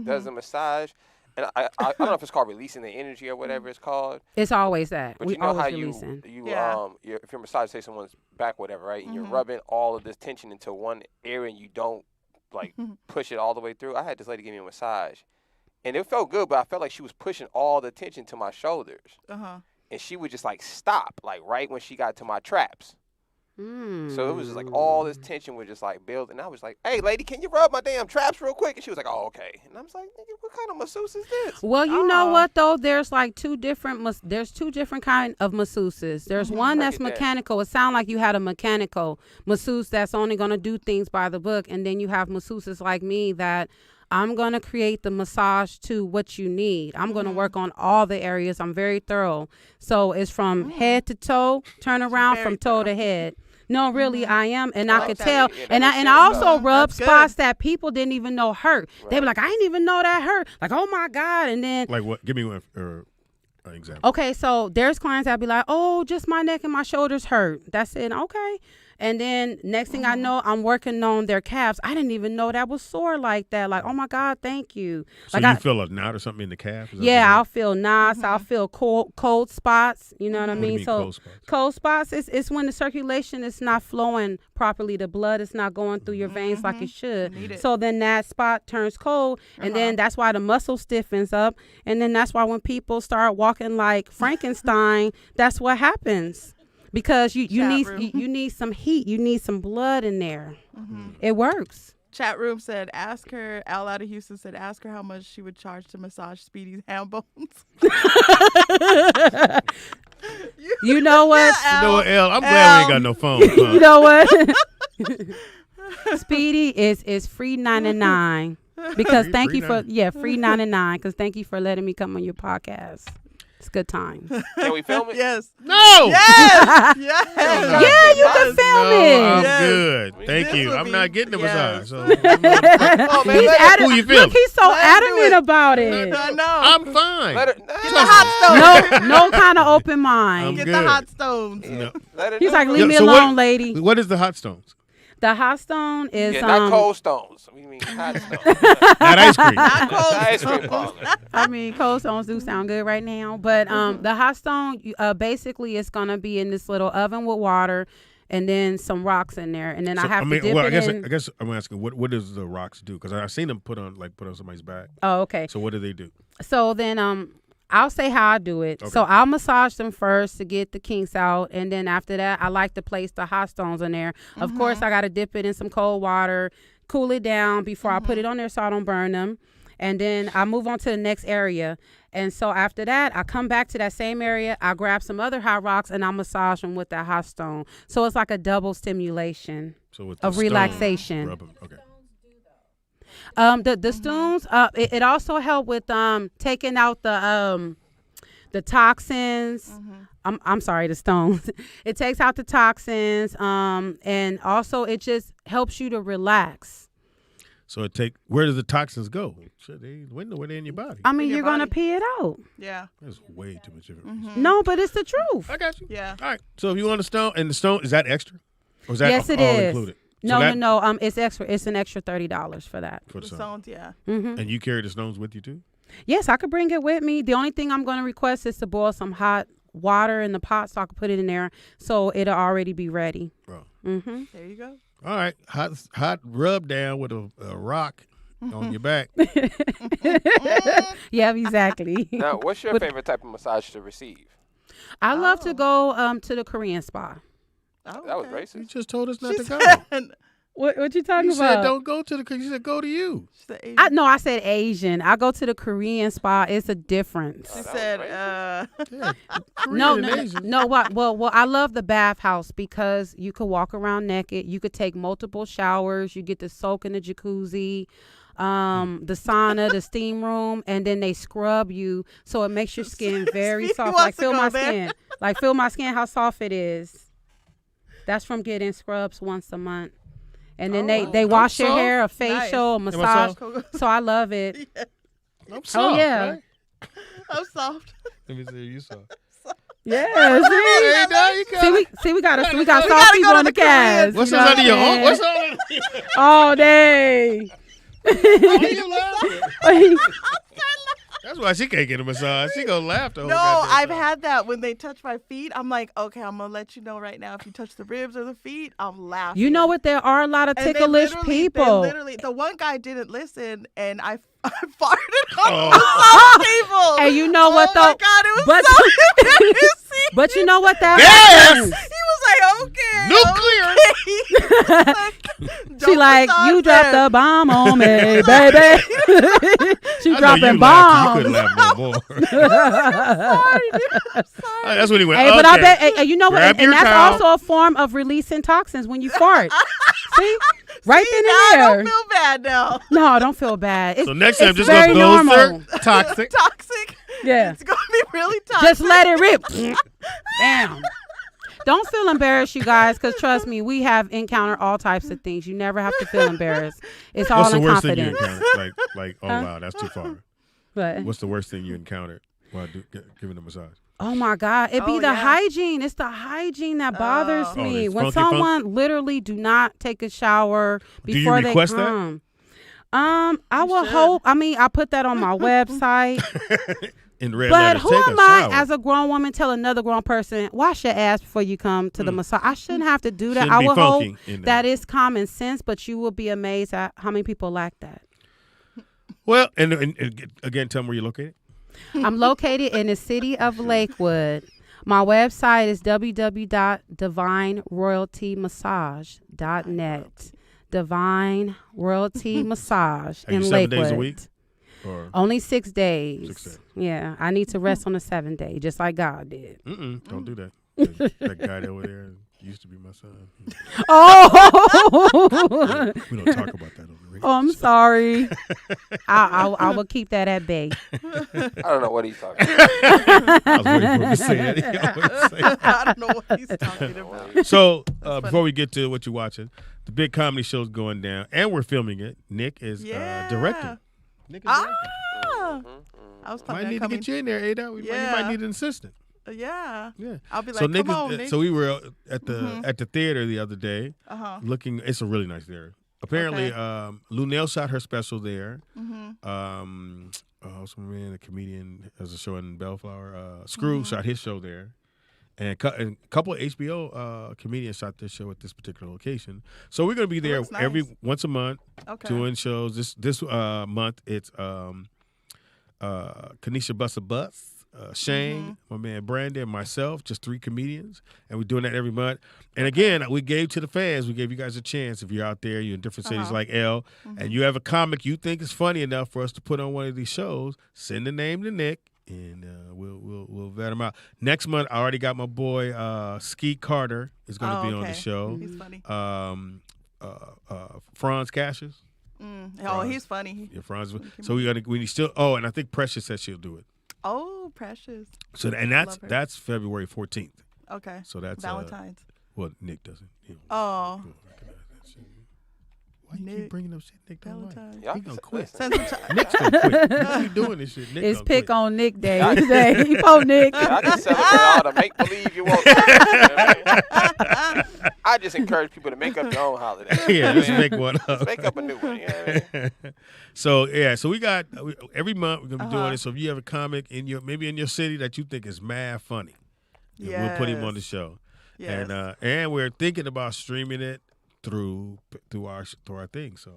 does a massage, and I don't know if it's called releasing the energy or whatever it's called. It's always that. But We you know how always releasing. you Yeah. if you're massage, say someone's back, whatever, right, and you're rubbing all of this tension into one area, and you don't like push it all the way through. I had this lady give me a massage, and it felt good, but I felt like she was pushing all the tension to my shoulders, and she would just like stop, like right when she got to my traps. So it was just like all this tension would just like build, and I was like, "Hey, lady, can you rub my damn traps real quick?" And she was like, "Oh, okay." And I was like, "Nigga, what kind of masseuse is this?" Well, you know Oh. what though? There's like two different kind of masseuses. There's one Break that's it down. mechanical. It sounds like you had a mechanical masseuse that's only gonna do things by the book, and then you have masseuses like me that I'm gonna create the massage to what you need. I'm gonna work on all the areas. I'm very thorough. So it's from head to toe, turn around Very from toe to head. No, really, I am, and I like could that. tell. Yeah, that and makes I sense, also though. rub That's good. spots that people didn't even know hurt. They be Right. like, I didn't even know that hurt. Like, oh my God. And then Like what? Give me one example. okay, so there's clients that be like, oh, just my neck and my shoulders hurt. That's it. Okay. And then next thing I know, I'm working on their calves. I didn't even know that was sore like that. Like, oh my God, thank you. So Like you I, feel a knot or something in the calf? Is that yeah, I'll what feel knots. I'll feel cold spots. You know what I you mean? mean? What do you mean So cold spots? cold spots it's when the circulation is not flowing properly. The blood is not going through your veins like it should. Need it. So then that spot turns cold, and then that's why the muscle stiffens up, and then that's why when people start walking like Frankenstein, that's what happens. Because you Chat need room. you need some heat, you need some blood in there. It works. Chat room said, ask her. Al out of Houston said, ask her how much she would charge to massage Speedy's ham bones. You know what? Yeah, You know what, L? I'm glad we ain't got no phone. You know what? Speedy is free 99 because Free- thank free you for 99. free 99 because thank you for letting me come on your podcast. It's good times. Can we film it? Yes. No. Yes. Yes. Yeah, you can film No, I'm it. Yes. good. Thank This you. would I'm be- not getting the massage. yes. So Oh, man, He's let her- adamant. Who you feeling? Look, he's so Let her do adamant it. about it. I know. I'm fine. Let her. Get the hot stone. No kind of open mind. Get good. the hot stones. No. Let her He's do like, it. leave me so alone, lady. What is the hot stones? The hot stone is Yeah, not cold stones. We mean hot stones. Not ice cream. Not cold Ice cream stones. parlor. I mean, cold stones do sound good right now, but the hot stone, basically, it's gonna be in this little oven with water, and then some rocks in there, and then I have to dip well, it in. I guess I'm asking, what does the rocks do? Because I've seen them put on somebody's back. Oh, okay. So what do they do? So then, I'll say how I do it. Okay. So I'll massage them first to get the kinks out, and then after that, I like to place the hot stones in there. Of course, I got to dip it in some cold water, cool it down before I put it on there so I don't burn them. And then I move on to the next area. And so after that, I come back to that same area. I grab some other hot rocks and I massage them with that hot stone. So it's like a double stimulation So with of the stone, relaxation. rub 'em. Okay. The stones, it also help with taking out the toxins. I'm sorry, the stones. It takes out the toxins, and also it just helps you to relax. So where does the toxins go? Shit, they where they in your body. I mean, your you're gonna body. pee it out. Yeah. That's way too much information. No, but it's the truth. I got you. Yeah. All right. So if you want a stone, and the stone is that extra, or is that Yes, it all is. included? No, So that- no. It's extra. It's an extra $30 for that. For the The stone. stones, yeah. And you carry the stones with you too? Yes, I could bring it with me. The only thing I'm gonna request is to boil some hot water in the pot so I can put it in there so it'll already be ready. Bro. Mm-hmm. There you go. All right. Hot rub down with a rock on your back. Yeah, exactly. Now, what's your favorite type of massage to receive? I love to go to the Korean spa. Oh, That was okay. You racist. just told us not She to go. said, What you talking You about? said don't go to the. You said go to you. she said Asian. I said Asian. I go to the Korean spa. It's a difference. She that was said, Yeah. No, Korean and no, Asian. no. What? Well, I love the bathhouse because you could walk around naked. You could take multiple showers. You get to soak in the jacuzzi, the sauna, the steam room, and then they scrub you so it makes your skin very Speedy soft. wants Like to feel go my there. skin. Like feel my skin. How soft it is. That's from getting scrubs once a month. And then Oh, they wash your soft. hair, a facial, a Am I massage. soft? So I love it. I'm soft, yeah. right? I'm soft. Let me see you soft. Yeah. Hey, now you got- See, we got soft gotta people go on to the the cast. What's you know under your what I'm arm? What's saying? on? All day. Why you laughing? That's why she can't get a massage. She gonna laugh the whole No, goddamn I've time. had that when they touch my feet. I'm like, okay, I'm gonna let you know right now. If you touch the ribs or the feet, I'm laughing. You know what? There are a lot of And they ticklish literally- people. They literally, the one guy didn't listen, and I farted on Oh. some people. And you know what, Oh my though? God, it was But- so embarrassing. But you know what that Yes! happens. He was like, okay. Nuclear. Okay. She like, you dropped the bomb on me, baby. She I know dropping you laughed. You bombs. couldn't laugh no more. That's when he went. Hey, okay. but I bet, hey, you know what? Grab And your that's towel. also a form of releasing toxins when you fart. See? Right See, then now I and there. don't feel bad now. No, don't feel bad. It's, So next time, it's just very go, those normal. are toxic. Toxic. Yeah. It's gonna be really toxic. Just let it rip. Damn. Don't feel embarrassed, you guys, because trust me, we have encountered all types of things. You never have to feel embarrassed. It's all What's the in worst thing you confidence. encountered? Like, oh wow, that's too far. But What's the worst thing you encountered while giving a massage? oh my God, it be Oh, the yeah. hygiene. It's the hygiene that bothers Oh. me. this When funky funk? someone literally do not take a shower Do you before they request that? come. I You will should. hope. I mean, I put that on my website. In red But letters, who take am a I, shower. as a grown woman, tell another grown person, wash your ass before you come to the massage? I shouldn't have to do that. Shouldn't I be will funky hope in there. that is common sense, but you will be amazed at how many people lack that. Well, and again, tell me where you're located. I'm located in the city of Lakewood. My website is www.divineroyaltymassage.net. Divine Royalty Massage Are you in 7 Lakewood. days a week? Or Only 6 days. 6 days. Yeah, I need to rest on the 7th day, just like God did. don't do that. That guy over there used to be my son. Oh, We don't talk about that on the radio. oh, I'm sorry. I will keep that at bay. I don't know what he's talking about. I was waiting for him to say it. He always say it. I don't know what he's talking about. So before we get to what you're watching, the big comedy show's going down, and we're filming it. Nick is directing. Nick is directing. I was Might talking need to get you in there, Ada. You might need an assistant. Yeah. Yeah. I'll be like, So Nick come on, Nick. So we were at the theater the other day, looking. It's a really nice theater. Apparently, Lunel shot her special there. What's my man, a comedian, has a show in Bellflower. Screw shot his show there, and a couple of HBO comedians shot their show at this particular location. So we're gonna be there once a month doing shows. This month it's Kanisha Busta Butts. Shane, my man Brandon, and myself, just 3 comedians, and we're doing that every month. And again, we gave to the fans, we gave you guys a chance. If you're out there, you're in different cities like L, and you have a comic you think is funny enough for us to put on one of these shows, send the name to Nick, and we'll vet him out. Next month, I already got my boy Skeet Carter is going to be on the show. He's funny. Franz Cassius. He's funny. Yeah, Franz. So we still. Oh, and I think Precious said she'll do it. Oh, Precious. So and that's February 14th. Okay. So that's Valentine's. Well, Nick doesn't. He don't recognize that shit. Why you keep bringing up shit Nick don't like? Valentine's. He gonna quit. Listen. Nick's gonna quit. You keep doing this shit. Nick It's gonna pick quit. on Nick Day today. Poor Nick. I can celebrate all the make believe you want. You know what I mean? I just encourage people to make up their own holiday. Yeah, let's make one up. Let's make up a new one. You know what I mean? So we got every month we're gonna be doing it. So if you have a comic in your city that you think is mad funny, we'll put him on the show. Yes. And we're thinking about streaming it through our thing. So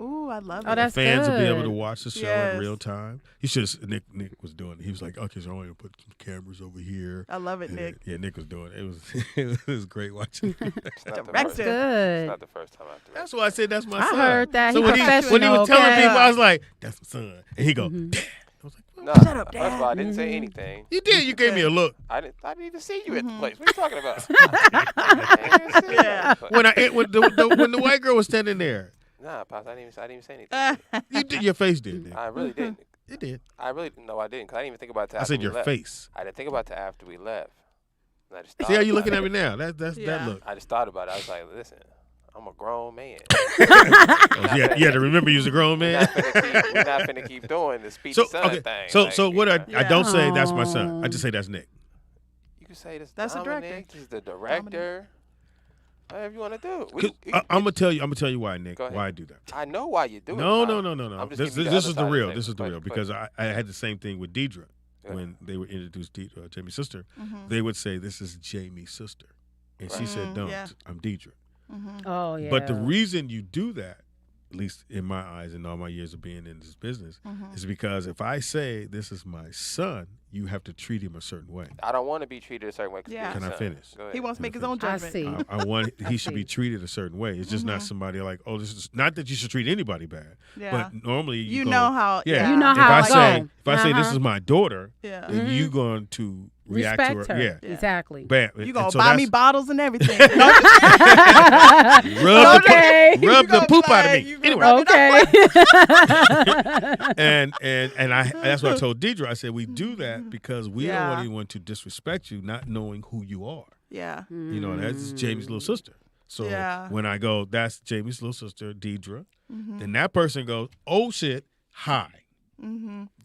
Ooh, I love Oh, it. that's fans will be able good. to watch the show in real time. You should have. Nick was doing it. He was like, okay, so I'm gonna put some cameras over here. I love it, And Nick. yeah, Nick was doing it. It was great watching. It's not the Director. first- Good. It's not the first time I've directed. That's why I said that's my I son. heard that. So He when he professional, was telling okay? people, I was like, that's my son. And he go, Dad. I was like, what? No, Shut up, first of all, I didn't say Mm-hmm. anything. You did. You gave me a look. I didn't even see you at the place. What are you talking about? I didn't even see you at the place. When the white girl was standing there, Nah, Pops, I didn't even say anything. you did. Your face did. Nick. I really didn't. It did. I really no, I didn't. Cause I didn't even think about that. I said your face. I didn't think about that after we left. And I just See how you thought looking about at me it. now? That Yeah. look. I just thought about it. I was like, listen, I'm a grown man. Oh, you had to remember you was a grown We're man. not finna keep doing the speech So son okay. thing. So Like, so what I Yeah. don't say that's my son. I just say that's Nick. You can say this. That's the Dominic, director. this is the director. Whatever you want to do. 'Cause I'm gonna tell you why, Nick. Go ahead. Why I do that. I know why you do it. No. Pop. I'm just This giving you the is other the side of real. things. This is the But- real but- because I had the same thing with Deidre Yeah. when they were introduced Jamie's sister. They would say this is Jamie's sister, and she said, "Don't. Yeah. I'm Deidre." Oh yeah. But the reason you do that, at least in my eyes and all my years of being in this business, is because if I say this is my son, you have to treat him a certain way. I don't want to be treated a certain way. 'Cause Yeah. you're Can I son. finish? Go ahead. He wants to make his own I judgment. see. I want he should see. be treated a certain way. It's just not somebody like, oh, this is not that you should treat anybody bad, Yeah. but normally You go, know how. Yeah, You know if how I it say go. if I say this Uh-huh. is my daughter, Yeah. then you going to react respect to her. her. Yeah, Exactly. bam. You And gonna so buy me that's- bottles and everything. rub Okay. the, rub You the gonna poop be out of like, me. you gonna Anyway, rub Okay. and that's what I told Deidre. I said we do that because we don't Yeah. want anyone to disrespect you, not knowing who you are. Yeah. You know, that's Jamie's little sister. So Yeah. when I go, that's Jamie's little sister, Deidre, then that person goes, oh shit, hi.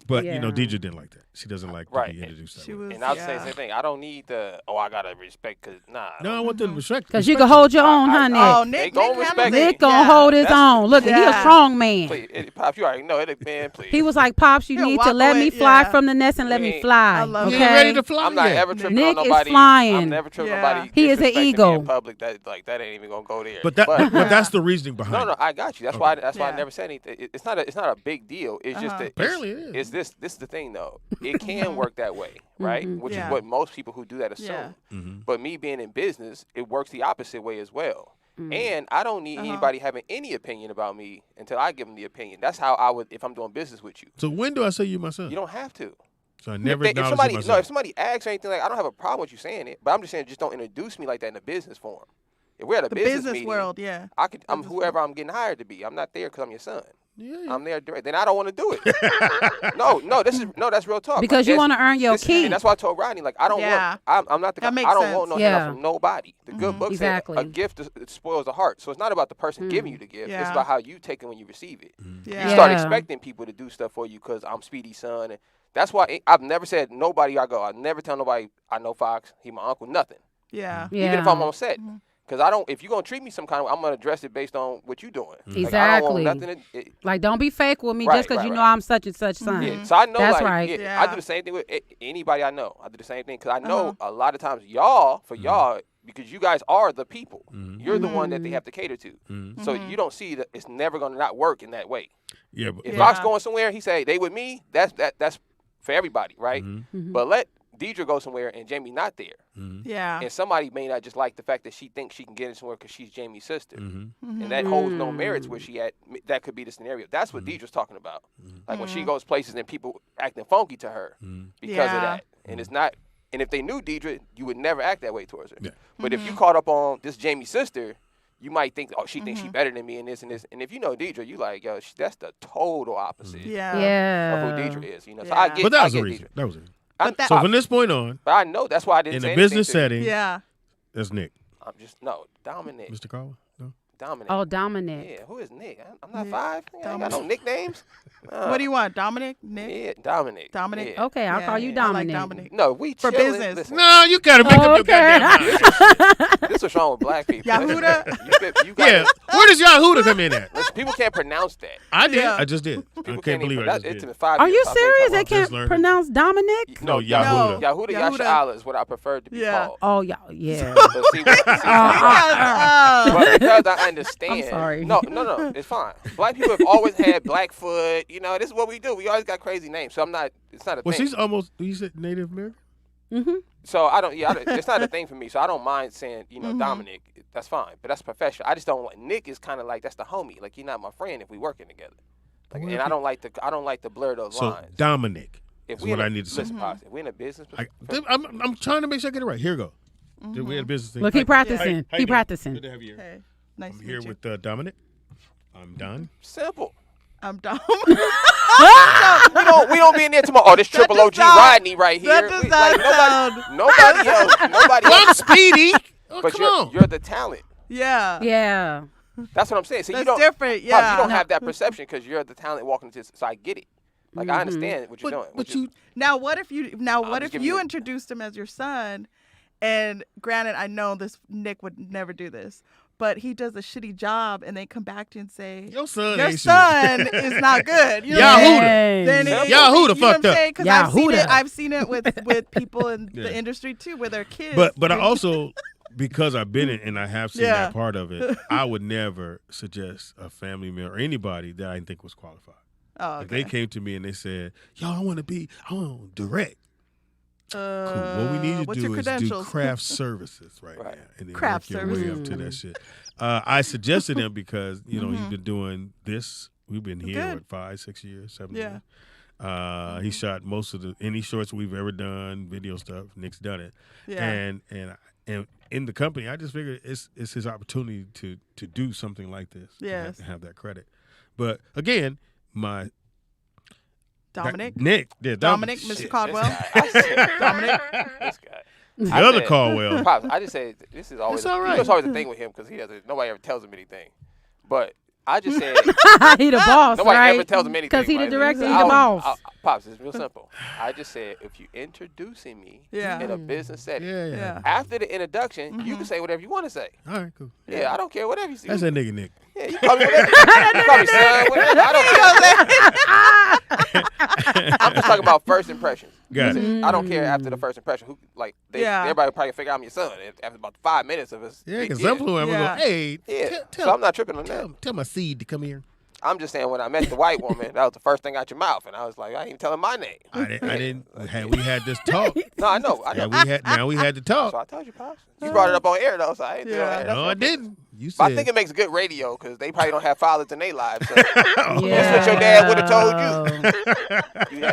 But you know, Yeah. Deidre didn't like that. She doesn't like to Right. be introduced that She way. was. And I'll say the yeah. same thing. I don't need the, I got to respect because, nah. No, I want them to respect. Because you can hold your own, I- honey. Oh, They Nick. gon' Nick respect handles me. it. Nick gonna Yeah. hold his That's- own. Look, he a Yeah. strong man. Please, Pops, you already know it, man, please. He was like, Pops, you He'll need to walk let me away, fly yeah. from the nest and let me Yeah. fly. I love You okay? ain't ready to fly I'm not yet. ever tripping Nick on is nobody. flying. I'm never tripping Yeah. on nobody. He is an disrespecting me eagle. in public. That ain't even gonna go there. But that's the reasoning behind No, it. I got you. That's why. That's why I Yeah. never said anything. It's not a big deal. It's just that. Apparently it is. It's this. This is the thing, though. It can work that way, right? Which Yeah. is what most people who do that assume. Yeah. But me being in business, it works the opposite way as well. And I don't need anybody having any opinion about me until I give them the opinion. That's how I would if I'm doing business with you. So when do I say you my son? You don't have to. So I never if acknowledge somebody, you my son. if somebody asks or anything, like I don't have a problem with you saying it, but I'm just saying just don't introduce me like that in a business forum. If we're at a The business business meeting, world, yeah. I'm whoever I'm getting hired to be. I'm not there because I'm your son. Yeah. I'm there direct. Then I don't want to do it. That's real talk. Because Like, you want to earn your keep. And that's why I told Rodney, like, I don't want. I'm not the guy. That makes I don't sense. want no handout from nobody. The good book Exactly. said a gift it spoils the heart. So it's not about the person giving you the gift. Yeah. It's about how you take it when you receive it. Yeah. You start Yeah. expecting people to do stuff for you because I'm Speedy's son. And that's why I've never said nobody I go. I never tell nobody I know Fox. He my uncle. Nothing. Yeah. Yeah. Even if I'm on set. Because I don't. If you're gonna treat me some kind of way, I'm gonna address it based on what you're doing. Like, I don't Exactly. want nothing. Like, don't be fake with me Right, just because right, you know right. I'm such and such son. Yeah, so I know, That's like, right. Yeah. I do the same thing with anybody I know. I do the same thing because I know a lot of times y'all, because you guys are the people. You're the one that they have to cater to. So you don't see that it's never gonna not work in that way. Yeah, but If Fox going somewhere, he say they with me. That's for everybody, right? But let Deidre go somewhere and Jamie not there. Yeah. And somebody may not just like the fact that she thinks she can get in somewhere because she's Jamie's sister. And that holds no merits where she at. That could be the scenario. That's what Deidre's talking about. Like when she goes places and people acting funky to her because of that. And it's not. And if they knew Deidre, you would never act that way towards her. Yeah. But if you caught up on this Jamie's sister, you might think, oh, she thinks she's better than me and this and this. And if you know Deidre, you like, yo, that's the total opposite Yeah. of who Deidre is. You know, so I get. But that was I the get reason. Deidre. That was it. But So from this point on, But I know that's why I didn't in say a anything business to you. setting, Yeah. that's Nick. I'm just Dominic. Mr. Carver? No. Dominic. Oh, Dominic. Yeah, who is Nick? I'm not five. I ain't got no nicknames. What do you want? Dominic? Nick? Yeah, Dominic. Dominic? Yeah. Okay, I'll call you Dominic. I like Dominic. No, we For chilling. business. Listen, No, you gotta make up your Okay. goddamn mind. this is what's wrong with black people. Yahuda? You Yeah, gotta, where does Yahuda come in at? listen, people can't pronounce that. I did. Yeah. I just did. I People can't believe even I just pronounce it. did. It's been 5 Are years. you so I can't serious? talk They about Just can't learned it. pronounce Dominic? it. No, Yahuda. Yahuda Yahuda. Yasha'Allah is what I prefer to be Yeah. called. Oh, yeah. So see, but because I understand. I'm sorry. No, it's fine. Black people have always had Blackfoot. You know, this is what we do. We always got crazy names. So it's not a Well, thing. she's almost, you said Native American? So it's not a thing for me. So I don't mind saying, Dominic. That's fine, but that's professional. I just don't like Nick is kind of like that's the homie. Like you're not my friend if we working together. Like, and I don't like to blur those So lines. Dominic If is we what in a- I need to say. listen, Pops, if we in a business, I'm trying to make sure I get it right. Here we go. We had a business thing. Look, he Hi- practicing. how He you doing? practicing. Good to have you here. Hey, nice I'm to here meet you. with Dominic. I'm Don. simple. I'm Dom. We don't be in there tomorrow. Oh, this triple does OG not- Rodney right here. that does We- not like, nobody else. I'm Speedy. Oh, But come on. you're the talent. Yeah. Yeah. That's what I'm saying. So That's you don't different. Pops, Yeah. you don't have that perception because you're the talent walking into. So I get it. Like I understand what you're doing. But you, Now what if you just giving you you- introduced him as your son, and granted I know this Nick would never do this, but he does a shitty job and they come back to you and say your son your ain't son shit. is not good. You know what I'm saying? Hey. Then Yahuda you know what I'm fucked up. saying? 'Cause I've seen Yahuda. it. I've seen it with people in Yeah. the industry too, where their kids. But I also, because I've been in and I have seen Yeah. that part of it, I would never suggest a family member or anybody that I didn't think was qualified. oh, If they okay. came to me and they said, "Yo, I want to direct." Cool. What we need to what's do your is do craedentials? craft services right, Right. now, and then Craft work your way up to that shit. I suggested him because he's been doing this. We've been here Good. what 5, 6 years, 7 Yeah. years. He shot most of any shorts we've ever done, video stuff. Nick's done it, Yeah. and in the company, I just figured it's his opportunity to do something like this. Yes. to have that credit. But again, my Dominic. Nick, yeah, Dominic, shit. Mr. Caldwell. Dominic. This guy. the I other said- Caldwell. Pops, I just say this is always It's all right. it's always a thing with him because he doesn't. Nobody ever tells him anything. But I just said He the boss, nobody right? ever tells him anything. Because he the right? director, he I the always- boss. Pops, it's real simple. I just said if you introducing me Yeah. in a business setting, Yeah. Yeah. after the introduction, you can say whatever you want to say. All right, cool. Yeah, I don't care whatever you see. That's that nigga Nick. Yeah, you call me whatever. You call me son, whatever. I don't care. I'm just talking about first impressions. Got it. I don't care after the first impression. Who like Yeah. everybody probably figure I'm your son after about 5 minutes of us. Yeah, because some people Yeah. go, hey, Yeah, tell, so I'm not tripping on that. tell my seed to come here. I'm just saying when I met the white woman, that was the first thing out your mouth, and I was like, I ain't even telling my name. I didn't. We had this talk. No, I know. Yeah, we had to talk. So I told you, Pops. You brought it up on air though, so I ain't doing Yeah. that. No, I didn't. You But said. I think it makes good radio because they probably don't have fathers in their lives. So Yeah. that's what your dad would have told you. You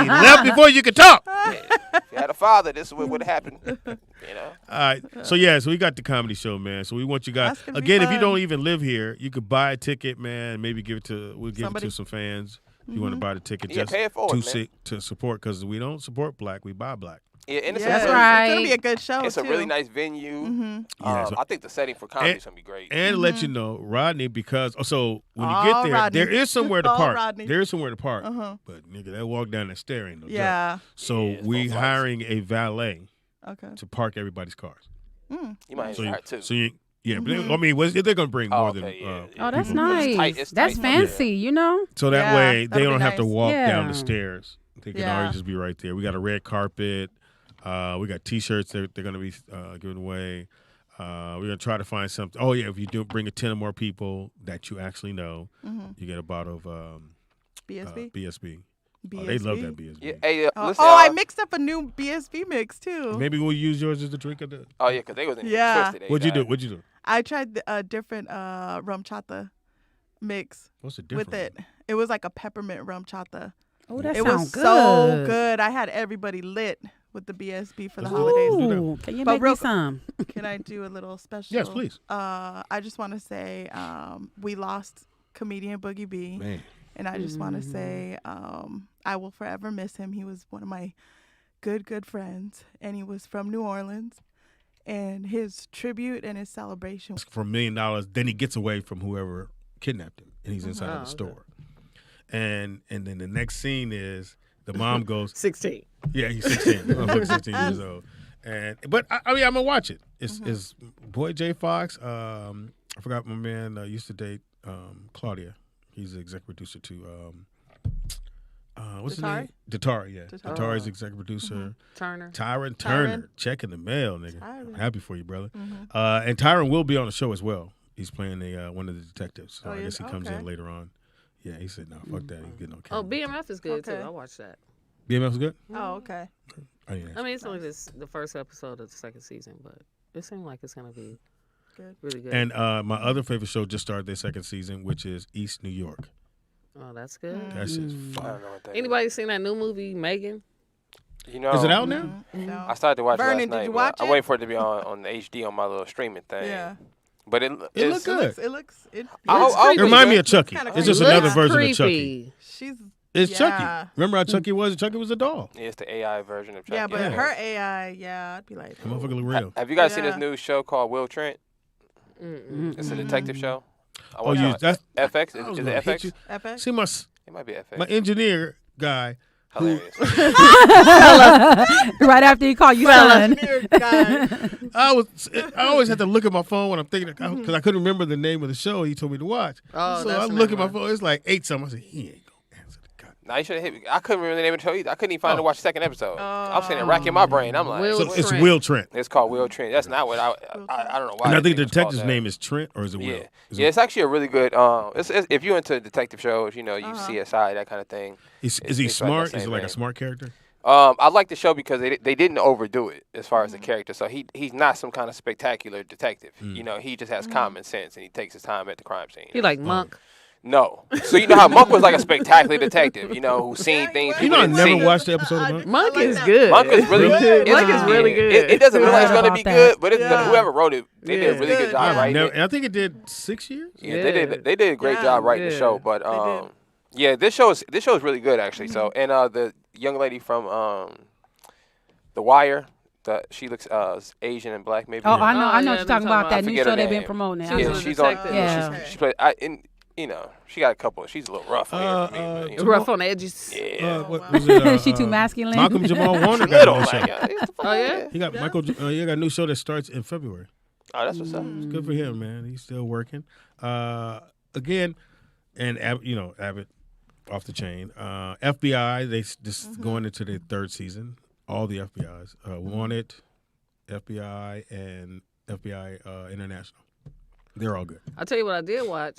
he left before you could talk. if you had a father, this is what would have happened. You know. All right. So we got the comedy show, man. So we want you guys That's gonna be again. If you fun. don't even live here, you could buy a ticket, man. And maybe give it to it to Somebody. some fans. If you want to buy the ticket, Yeah, just pay it forward, man. to support because we don't support black, we buy black. Yeah, and it's Yeah, a really, right. It's gonna be a good show. It's a too. really nice venue. Yeah, so- I think the setting for comedy is gonna be great. And to let you know, Rodney, because so when you Oh, get there, Rodney. there is somewhere to Oh, park. Rodney. There is somewhere to park. Uh-huh. But nigga, that walk down that stair ain't no joke. Yeah. So Yeah, it's we both sides. hiring a valet Okay. to park everybody's cars. You might So start too. so you, yeah, but I mean, they're gonna bring more than. okay, yeah. Oh, that's people. nice. It's That's tight. fancy, you know? So that Yeah, way they that'll don't be have to nice. walk down Yeah. the stairs. They can Yeah. always just be right there. We got a red carpet. We got T-shirts they're going to be giving away. We're going to try to find something. Oh, yeah, if you do bring a 10 or more people that you actually know, you get a bottle of BSB. BSB. BSB. Oh, they love that BSB. Yeah, hey, Oh, listen, I mixed up a new BSB mix too. Maybe we'll use yours as the drink of the. Oh yeah, because they was in Yeah. twisted. What'd you do? What'd you do? I tried a different rum chata mix What's the difference? with it. It was like a peppermint rum chata. Oh, that It sounds was good. so good. I had everybody lit with the BSB for the holidays. Ooh, can you But make me real- some? Can I do a little special? Yes, please. I just want to say we lost comedian Boogie B. Man. And I just want to say I will forever miss him. He was one of my good friends. And he was from New Orleans. And his tribute and his celebration. For $1 million, then he gets away from whoever kidnapped him, and he's inside of the store. And then the next scene is the mom goes, 16. yeah, he's 16, motherfucker's 16 years old. But I mean, I'm gonna watch it. It's boy Jay Fox. I forgot my man used to date Claudia. He's the executive producer to what's his name? Datari, yeah. Datari. Datari's executive producer. Turner. Tyron Turner, check in the mail, nigga. Tyron. Happy for you, brother. And Tyron will be on the show as well. He's playing one of the detectives. So Oh, I yeah? guess he comes Okay. in later on. Yeah, he said, "No, fuck that. He's getting on Oh, camera." BMF is good too. Okay. I watched that. BMF was good. Oh, okay. Oh yeah. I mean, it's only the first episode of the second season, but it seemed like it's gonna be Good. really good. And my other favorite show just started their second season, which is East New York. oh, that's good. That shit's I fun. don't know what that Anybody seen that new movie, Megan? is. You know, Is it out now? No. I started to watch Vernon, it did last night. you but watch I'm it? waiting for it to be on the HD on my little streaming thing. Yeah. But it look it's, good. It looks. It I'll It be remind me good. of Chucky. Kinda It's just creepy. another Looks version of Chucky. She's. It's Yeah. Chucky. Remember how Chucky was? Chucky was a doll. Yeah, it's the AI version of Chucky. Yeah, but Yeah. her AI, I'd be like. That motherfucker look real. Have you guys seen this Yeah. new show called Will Trent? Mm-mm. It's a detective show. I Oh, watch it you on that's FX? I was Is gonna it hit FX? you. Epic. See my It might be FX. my engineer guy. Hilarious. Right after he called you son. I always had to look at my phone when I'm thinking because I couldn't remember the name of the show he told me to watch. Oh, so that's I'm looking at my another phone. It's like 8 something. I said he ain't gonna answer the god. Nah, you should have hit me. I couldn't remember the name of the show either. I couldn't even find it to Oh. watch the second episode. I'm sitting there racking my brain. I'm like, Will So what- it's Trent. Will Trent. it's called Will Trent. That's not what I don't know why. And I they think the it was called detective's that. name is Trent or is it Will? Yeah, Is yeah, it, it's actually a really good. It's if you're into detective shows, you know, you CSI, that kind of thing. is it's he like that smart? Is same he like a vein. smart character? I like the show because they didn't overdo it as far as the character. So he's not some kind of spectacular detective. You know, he just has common sense and he takes his time at the crime scene. He like Monk. No, so you know how Monk was like a spectacular detective. You know, who's seen things. You people know, I didn't never see. watched the episode of Monk. Monk like is that. good. Monk is really good. Monk is really good. It doesn't look like it's gonna be about good, that. but it's Yeah. whoever wrote it, they did a really good Good, job yeah. writing Never, it. and I think it did 6 years. Yeah, they did a great Yeah, job writing the yeah. show. But did. yeah, this show is really good actually. So and the young lady from The Wire, she looks Asian and black maybe. Oh, I know Oh, what yeah, you're talking about. I That new forget show her they've been name. promoting. She I was know. a she's on. detective. Yeah. She played. You know, she got a couple. She's a little rough. On here for me, but, you It's know. rough on the edges. Yeah. What was it? She too masculine. Malcolm Jamal Warner got Little a new show. like, what the fuck Oh, is yeah? that? He got Michael. He got a new show that starts in February. Oh, that's what's up. It's good for him, man. He's still working. Again, and Abbott off the chain. FBI, they just going into their third season. All the FBI's, Wanted, FBI, and FBI International. They're all good. I'll tell you what I did watch.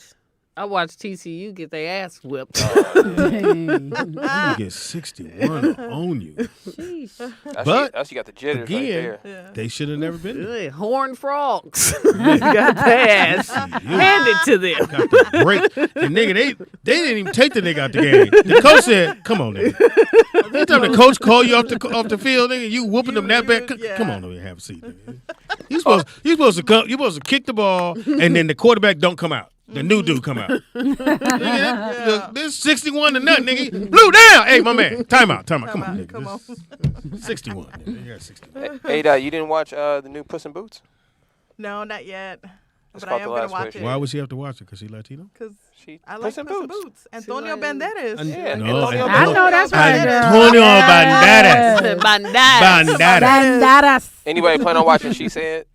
I watched TCU get their ass whipped. You get 61 on you. Sheesh. That's you got the jitters Again, right there. Yeah. they should have never been there. Ugh, horned frogs. Got their ass handed to them. Got the break. The nigga, they didn't even take the nigga out the game. The coach said, "Come on, nigga." Every time the coach call you off the field, nigga, you whooping them that bad. Come on, nigga, have a seat. Nigga. You supposed to come. You supposed to kick the ball, and then the quarterback don't come out. The new dude come out. Nigga, this 61 to nothing, nigga. Blue down. Hey, my man. Time out. Come on, nigga. Come on. This 61. Nigga. You got 61. Hey, you didn't watch the new Puss in Boots? No, not yet. It's But I called am The gonna Last watch Wish. it. Why would she have to watch it? Because she Latino? Because She I like Puss in Puss in Boots. Boots. Antonio like- Banderas. Yeah, No, Antonio I know that's right, girl. Antonio Banderas. Bandadas. Banderas. Bandadas. Anybody plan on watching She Said?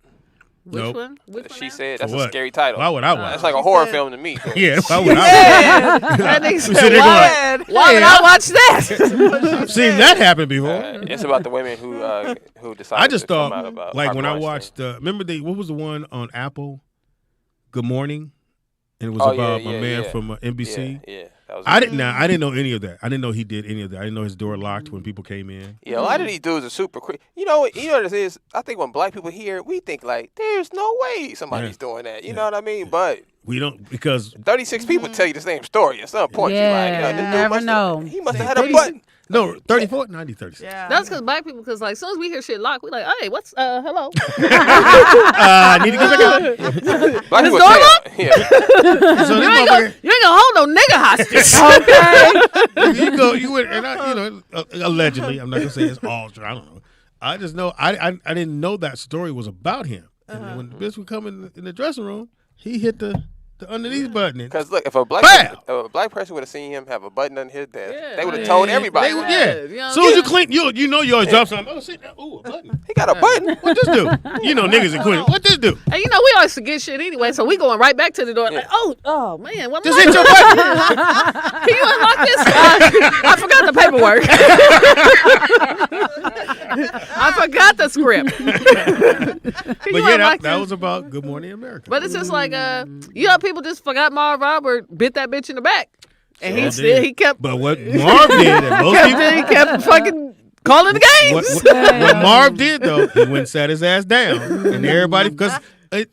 Which Nope. one? Which one? She Said. For That's a what? scary title. Why would I watch That's it? like a She horror Said. film to me. Yeah, why would I watch That nigga it? said, Sitting there why? going, Why would I watch that? I've seen that happen before. It's about the women who decided I just to come thought, out about like, when I Harvey watched, remember what was the one on Apple? Good Morning? And it was Oh, about yeah, my man yeah. from NBC. Yeah. That was I didn't know any of that. I didn't know he did any of that. I didn't know his door locked when people came in. Yeah, a lot of these dudes are super crazy. You know what this is? I think when black people hear it, we think like, there's no way somebody's doing that. You know what I mean? But We don't, because 36 people tell you the same story at some point. Yeah, you like, you this dude never must know. He must have had a button. no, 34, 90, 36. Yeah. That's because black people, because like, as soon as we hear shit locked, we like, hey, what's, hello? I need to go back out. Black people door tell. locked? Yeah. So You this ain't motherfucker, gonna hold no nigga hostage. you went, and allegedly, I'm not gonna say it's all true. I don't know. I just know I didn't know that story was about him. And when the bitch would come in the dressing room, he hit the underneath button. And Because look, if a black person would have seen him have a button on his desk, Yeah, they would have told everybody. They would, Yeah, yeah. you know As soon as you what clean, you know you always drop something. Oh shit! Ooh, a button. He got a button. What this do? You know niggas in Queens. What this do? And you know, we always forget shit anyway, so we going right back to the door. Like, oh man, what Just hit your button. Can you unlock this? I forgot the paperwork. I forgot the script. Can But you yeah, unlock that this? was about Good Morning America. But it's just like, you know, people just forgot Marv Albert bit that bitch in the back, and he kept. But what Marv did, and most people, He kept fucking calling the games. what Marv did though, he went and sat his ass down, and everybody, because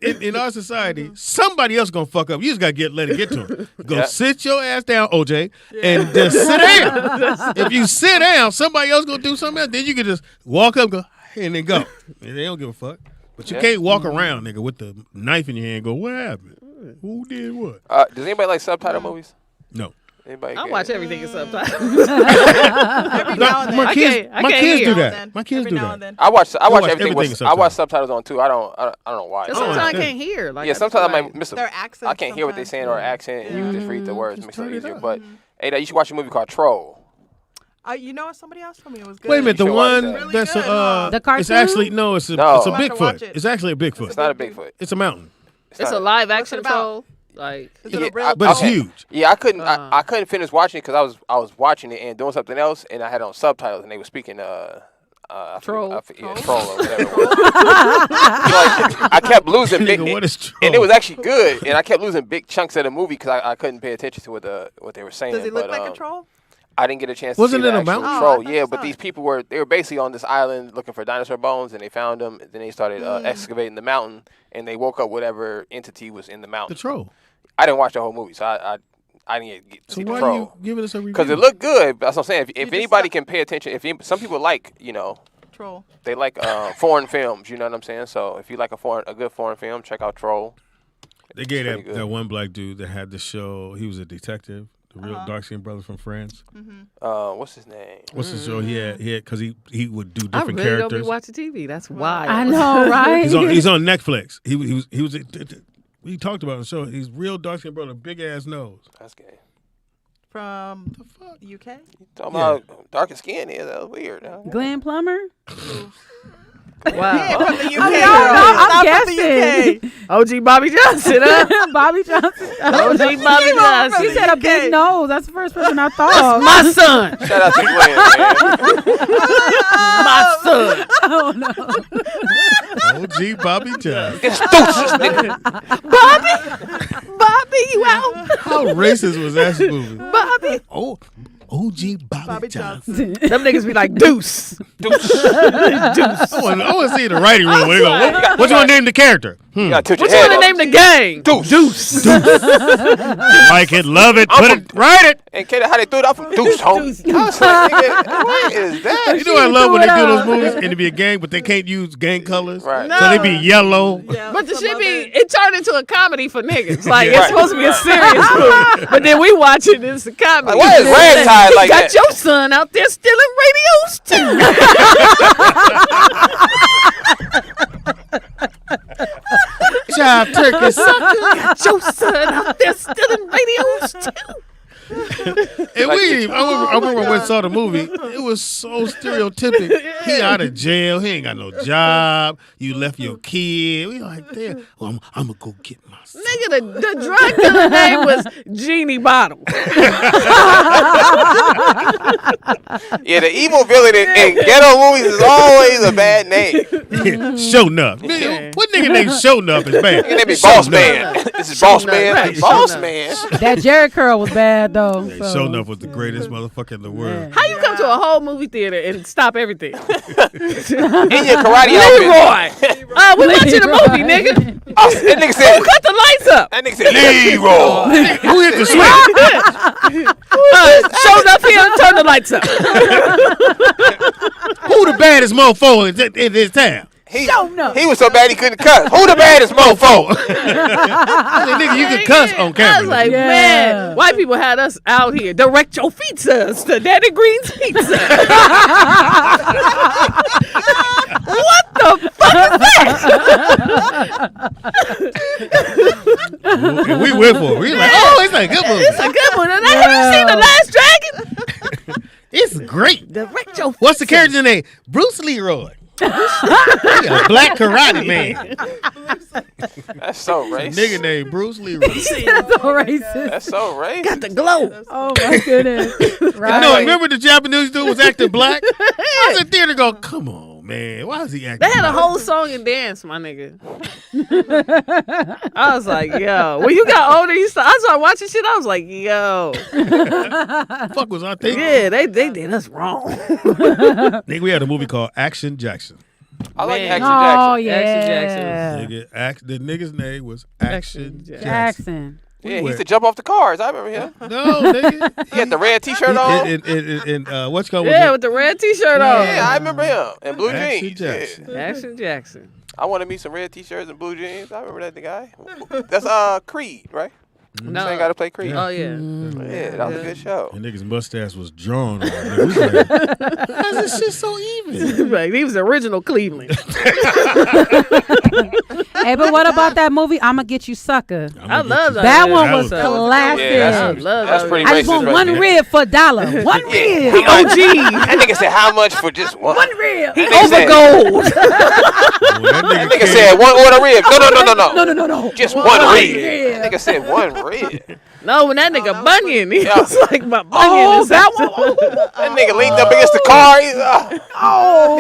in our society, somebody else gonna fuck up. You just gotta let it get to him. Go sit your ass down, OJ, and just sit down. If you sit down, somebody else gonna do something else. Then you can just walk up, go, and then go. And they don't give a fuck. But you can't walk around, nigga, with the knife in your hand and go, what happened? Who did what? Does anybody like subtitle movies? No. Anybody? I get watch it? everything in subtitles. Every now and then. My kids, I my can't kids hear. do Every now that. and My then. kids Every do now that. and then. I watch watch everything. everything in I watch subtitles. subtitles on too. I don't know why. Because sometimes I yeah. can't hear. Like, Yeah, I sometimes I just might miss them. Their accents. I can't hear what they're saying or accent, and you just read the words. Just Makes it turn it easier. up. But hey, you should watch a movie called Troll. You know what? Somebody else told me it was good. Wait a minute, the should watch one that. Really that's good, huh? The it's cartoon? actually no, it's a No. it's a I'm gonna watch Bigfoot. it. It's actually a Bigfoot. It's not a Bigfoot. It's a mountain. It's a live action it about? troll. Like, Is it Yeah, a real But it's Okay. huge. Yeah, I couldn't. I couldn't finish watching it because I was watching it and doing something else, and I had on subtitles, and they were speaking. Troll. Troll or whatever. It was. I kept losing big, Nigga, what is troll? and it was actually good, and I kept losing big chunks of the movie because I couldn't pay attention to what they were saying. Does he look but, like a troll? I didn't get a chance. Wasn't to see it the a actual mountain? Oh, I troll. thought Yeah, you but saw these it. people were basically on this island looking for dinosaur bones, and they found them. Then they started excavating the mountain, and they woke up whatever entity was in the The mountain. troll. I didn't watch the whole movie, so I didn't get to So see the why are troll. you giving us a review? Because it looked good. That's what I'm saying. If just anybody suck. can pay attention, some people like, Troll. they like foreign films. You know what I'm saying? So if you like a good foreign film, check out Troll. They gave pretty good. that one black dude that had the show. He was a detective, the real dark skinned brother from France. What's his name? What's the show? He had because he would do I different really don't characters. be watching TV. That's why. I know, right? He's on Netflix. He was we talked about the show. He's real dark skinned brother, big ass nose. That's gay. From The fuck? UK? Talking about darker skin is that was weird. Huh? Glenn Plummer? Wow. From the UK. I mean, I don't know. I'm Not from the guessing. UK. OG Bobby Johnson, huh? Bobby Johnson. OG Bobby Johnson. She said a big nose. That's the first person I thought. My son. Shout out to Glenn, man. My son. Oh no. OG Bobby Johnson. It's deuces, nigga. Bobby, you out? How racist was that movie? Bobby. Oh, OG Bobby Johnson. Them niggas be like, deuce. Deuce. I want to see the writing room. Where they go, what you want to name the character? You gotta tilt What your you head want to up. name the gang? Deuce. Like it, love it, put it, write it. And Kato, how they threw it out from Deuce, homie. I was like, nigga, what is that? You know what I love when they do those movies and it be a gang, but they can't use gang colors. Right. So they be yellow. But the shit be, it turned into a comedy for niggas. Like, Yeah. it's supposed to be a serious movie. But then we watch it, it's a comedy. Like, why is ragtide like Got that? your son out there stealing radios, too. Child turkey sucker. Got your son out there stealing radios, too. And I remember when I saw the movie, it was so stereotypic. He out of jail, he ain't got no job. You left your kid. We like, damn, well, I'm gonna go get my son. Nigga, the drug dealer name was Genie Bottle. Yeah, the evil villain in ghetto movies is always a bad name. Show enough. What nigga named Show enough is bad? Nigga, they be Show Boss Nuff. Man. This is Boss Man. right, Boss Show Man. That Jerry curl was bad though. Yeah, so. Show Enough was the greatest motherfucker in the world. How you come to a whole movie theater and stop everything? In your karate Leroy! outfit. We watching a movie, nigga. Oh, that nigga said, Cut the lights up. that nigga said, Leroy. Who hit the switch? Show enough here, turn the lights up. Who the baddest mofo in this town? He was so bad he couldn't cuss. Who the baddest mofo? I said, nigga, you can cuss on camera. I was like, Yeah. man, white people had us out here. Direct your pizzas to Daddy Green's Pizza. What the fuck is that? And we went for it. We like, oh, it's a good movie. It's a good one. And have you seen The Last Dragon? It's great. Direct your What's the character's name? Bruce Leroy. He a black karate man. That's so racist. Nigga named Bruce Leroy. That's so racist. That's so racist. Got the glow. Oh my goodness. Right. No, remember the Japanese dude was acting black? I was in theater go, come on, man. Why is he acting They had a black? whole song and dance, my nigga. I was like, yo. When you got older, I started watching shit. I was like, yo. Fuck was I thinking? Yeah, they did us wrong. Nigga, we had a movie called Action Jackson. I like Man. Action Oh Jackson. yeah. Nigga, the nigga's name was Action Jackson. Jackson. Yeah, he used to jump off the cars. I remember him. No, nigga. He had the red T-shirt on. And what's called? Yeah, with the red T-shirt on. Yeah, I remember him. And blue Action jeans. Jackson. Yeah. Action Jackson. I wanted me some red T-shirts and blue jeans. I remember that the guy. That's Creed, right? No. Same guy to play Creed. Oh yeah. Yeah, that was a good show. And nigga's mustache was drawn on him. We was like, how's this shit so even? Right, he was the original Cleveland. Hey, but what about that movie? I'ma Get You Sucker. I love That one That was was- classic. Yeah, that's pretty I just racist want right one there. rib for $1. One Yeah. rib. OG. That nigga said how much for just one? One rib. He That nigga said- overgold. That nigga said one order rib. No. No. Just one rib. That nigga said one rib. No, when that nigga Bunyan, he Yeah. was like my Bunyan is that one. That nigga leaned up against the car.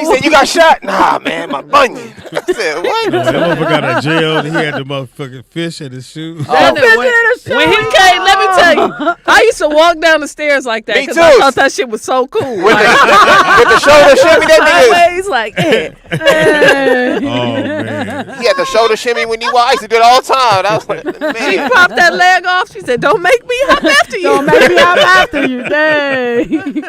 He said, "You got shot?" Nah, man, my bunion. I said, "What?" That motherfucker got out of jail and he had the motherfucking fish in his shoes. That nigga, when he came, let me tell you, I used to walk down the stairs like that Me because too. I thought that shit was so cool. With Like, the shoulder shimmy, that sideways, like, yeah. Oh, man. nigga, he had the shoulder shimmy when he walked. I used to do it all the time. I was like, She man. popped that leg off. She said, "Don't make me hop after you." Don't make me out after you. Dang.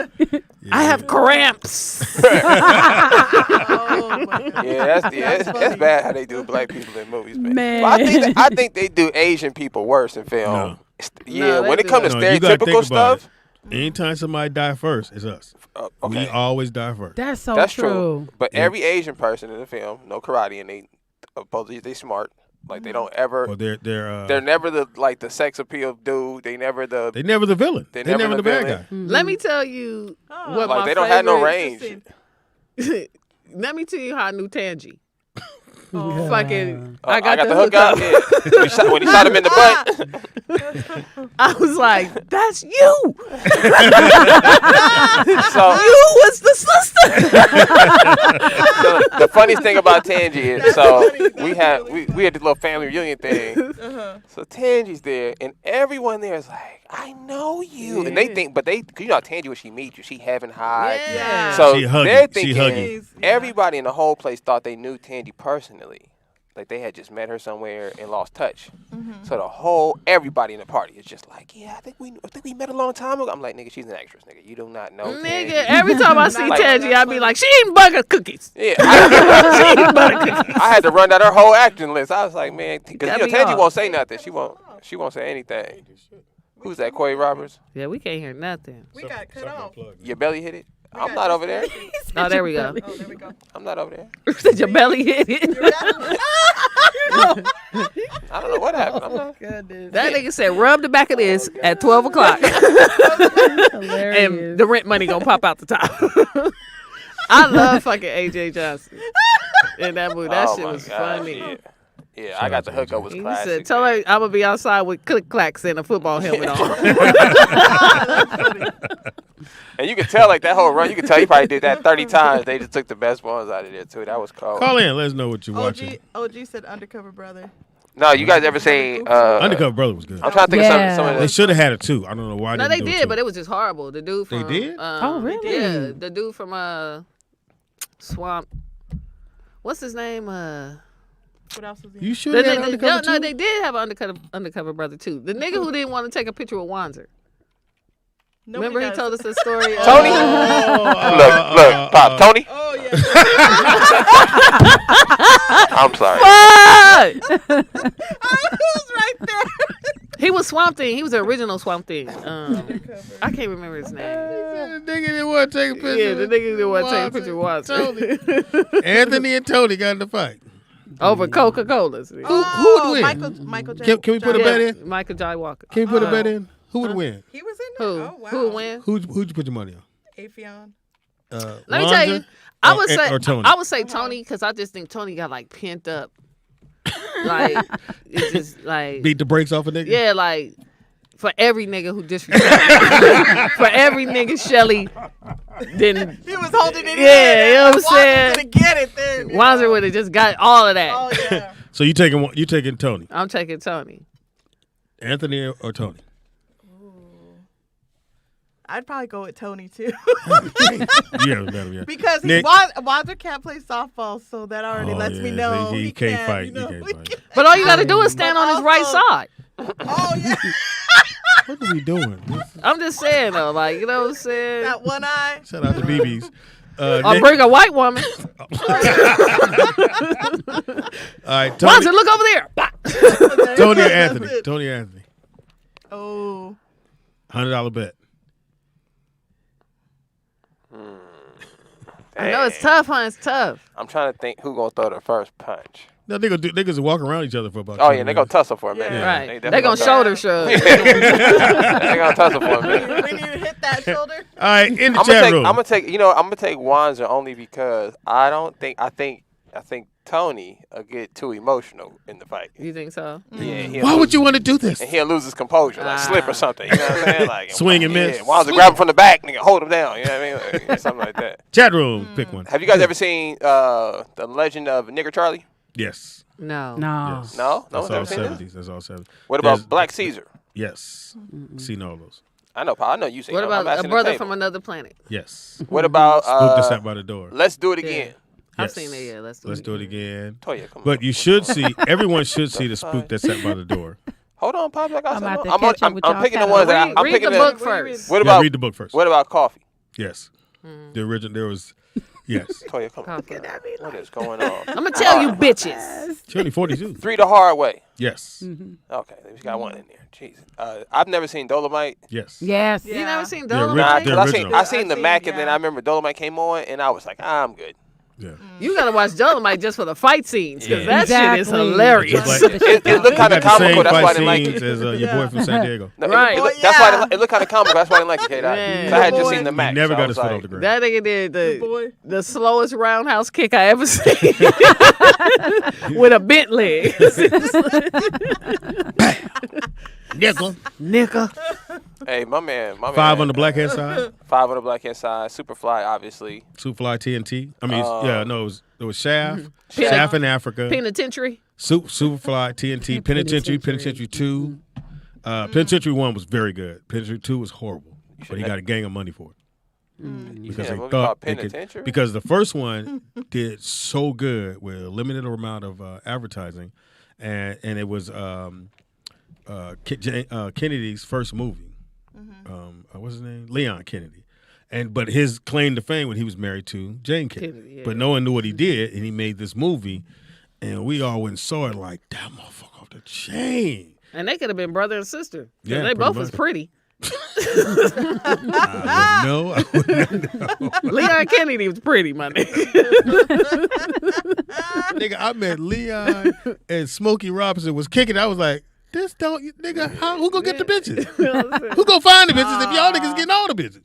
I have cramps. Oh my God. Yeah, that's bad how they do black people in movies, man. Man. Well, I think they do Asian people worse in film. No. Yeah, No, they when it do comes to No, you gotta stereotypical think about stuff. Anytime somebody die first, it's us. Okay, We always die first. That's so that's true. true. But every Asian person in the film know karate, and they supposedly they smart. Like they don't ever. Or They're never the sex appeal dude. They never the. they never the villain. They They never never the the bad villain. guy. Let me tell you what Like my they don't have no favorite- range. let me tell you how I knew Tangy. Oh. Fucking, I got the hook up. Yeah. When he shot him in the butt. I was like, "That's you." So You was the sister. the funniest thing about Tangy is, so funny. we had this little family reunion thing. Uh-huh. So Tangy's there, and everyone there is like, "I know you," and they think, but cause you know how Tangy when she meets you, she heaven high. Yeah. So She huggy. they're She thinking huggy. everybody in the whole place thought they knew Tangy personally. Like they had just met her somewhere and lost touch. So everybody in the party is just like, yeah, I think we met a long time ago. I'm like, nigga, she's an actress, nigga. You do not know Tangy. Nigga, every time I see Like- Tangy, I be like, "She eating butter cookies." Yeah, I had to run down her whole acting list. I was like, man, because That be Tangy all. won't say nothing. She won't say anything. Who's that? Corey Roberts? Yeah, we can't hear nothing. We got cut off. Your belly hit it? We I'm got not over there. Oh, there we go. Oh, there we go. I'm not over there. Said your belly hit it. I don't know what happened. I'm not. That nigga said, "Rub the back of this at 12 o'clock, and the rent money gonna pop out the top." I love fucking AJ Johnson in that movie. That Oh shit my was gosh, funny. Yeah, I got the hookup was He classic. said, "Tell her I'm gonna be outside with click clacks and a football helmet on." And you could tell, like, that whole run, you could tell he probably did that 30 times. They just took the best ones out of there, too. That was cold. Call in. Let us know what you're watching. OG said Undercover Brother. No, you guys ever seen... Undercover Brother was good. I'm trying to think Yeah. of some of They the... should have had it too. I don't know why. No, they didn't do did, it but too. it was just horrible. The dude They from did? Oh, really? Yeah, the dude from Swamp. What's his name? What else was he? You should have had Undercover no, too? they did have an undercover brother too. The nigga who didn't want to take a picture with Wanzer. Remember he told us the story. Tony? Look, Pop, Tony? Oh, yeah. I'm sorry. Who's right there? He was Swamp Thing. He was the original Swamp Thing. I can't remember his name. The nigga didn't want to take a picture. Yeah, the nigga didn't want to take a picture with Wanzer. Anthony and Tony got in the fight. Over Coca-Colas. Who would win? Michael J. Can we put a bet in? Michael J. Walker. Can we put a bet in? Who would win? He was in Who? there? Oh, wow. Who would win? Who'd you put your money on? Afion. Let me tell you. Lonzo I would say or Tony. I would say Tony because I just think Tony got like pent up. Like it's just like Beat the brakes off a nigga? yeah, like for every nigga who disrespected for every nigga Shelly didn't He was holding it in. Yeah, you know what I'm saying? To get it there. Wanzer would have just got all of that. Oh, yeah. So you taking Tony. I'm taking Tony. Anthony or Tony? I'd probably go with Tony, too. Yeah, better, yeah. Because Nick? Wanzer can't play softball, so that already Oh, lets me yeah, know so he can't fight. He can't fight. But all you got to do is stand But on his right also- side. Oh, yeah. What are we doing? I'm just saying though, like you know what I'm saying. That one eye. Shout out to BB's. Or bring a white woman. All right, Tony, Wanzer, look over there. Bah. Tony or That's Anthony? it. Tony or Anthony? Oh. $100 bet. I know it's tough, huh? It's tough. I'm trying to think who gonna throw the first punch. No, niggas will walk around each other for about Oh, 20 yeah, they gonna minutes. tussle for a minute. Yeah. Right. They They're gonna shoulder shrug. They gonna tussle for a minute. We need to hit that shoulder. All right, in the I'm chat gonna room. take Wanzer only because I think Tony will get too emotional in the fight. You think so? Yeah. Why would you want to do this? And he'll lose his composure, like slip or something. You know what I'm saying? Like Swing and miss. Yeah, Wanzer grab him from the back, nigga, hold him down. You know what I mean? Like, something like that. Chat room, pick one. Have you guys ever seen The Legend of Nigger Charlie? Yes. No. No. Yes. No? No That's one's all ever seen that? 70s. That's all 70s. What about There's- Black Caesar? Yes. Seen all those. I know, Paul. I know you seen. What them. about I'm a asking the brother table. from another planet? Yes. What about Spook that sat by the door. Let's Do It Again? I've Yes. seen it. Yeah, let's do it again. Toya, come on. But you should see, everyone should see the spook that sat by the door. Hold on, Pop. I got I'm something. about to catch up with I'm y'all picking the catalog. ones that I'm read picking the book first. What Yeah, about read the book first. What about Coffee? Yes. The original, there was, yes. Toya, come on. Coffee. What is going on? I'm gonna tell you, bitches. She only 42. 3 the Hard Way. Yes. Okay, we got one in there. Jesus. I've never seen Dolomite. Yes. Yes. You never seen The Dolomite? Nah, The 'cause original. I seen the I've Mac, seen, and then yeah. I remember Dolomite came on, and I was like, I'm good. Yeah. You gotta watch Dolomite just for the fight scenes because Yeah. that shit is Exactly. hilarious. Just like- It looked kind You of got the same comical. That's why I fight didn't like scenes it. as your boy from San Diego. No, Right. That's why it looked kind of comical. That's why I didn't like it, K-Dot. Yeah. So I had just Boy. seen the He match. never so I got was his foot like, off the ground. That nigga did boy. the slowest roundhouse kick I ever seen with a bent leg. Nickel. Hey, my man. 5 on the blackhead side. 5 on the blackhead side. Superfly, obviously. Superfly TNT. I mean, no, it was Shaft. Penny- Shaft in Africa. Penitentiary. Superfly TNT. Penitentiary 2. Penitentiary 1 was very good. Penitentiary 2 was horrible, but he got a gang of money for it. You Because seen they that movie thought called they could, Penitentiary? because the first one did so good with a limited amount of advertising, and it was Kennedy's first movie. What's his name? Leon Kennedy, but his claim to fame when he was married to Jane Kennedy. Kennedy, yeah. But no one knew what he did, and he made this movie, and we all went and saw it like that motherfucker off the chain. And they could have been brother and sister. 'Cause Yeah, they pretty both much. was pretty. I wouldn't know. Leon Kennedy was pretty, my nigga. Nigga, I met Leon and Smokey Robinson was kicking. I was like, this don't, nigga, who gonna get the bitches? Who gonna find the bitches if y'all niggas getting all the bitches?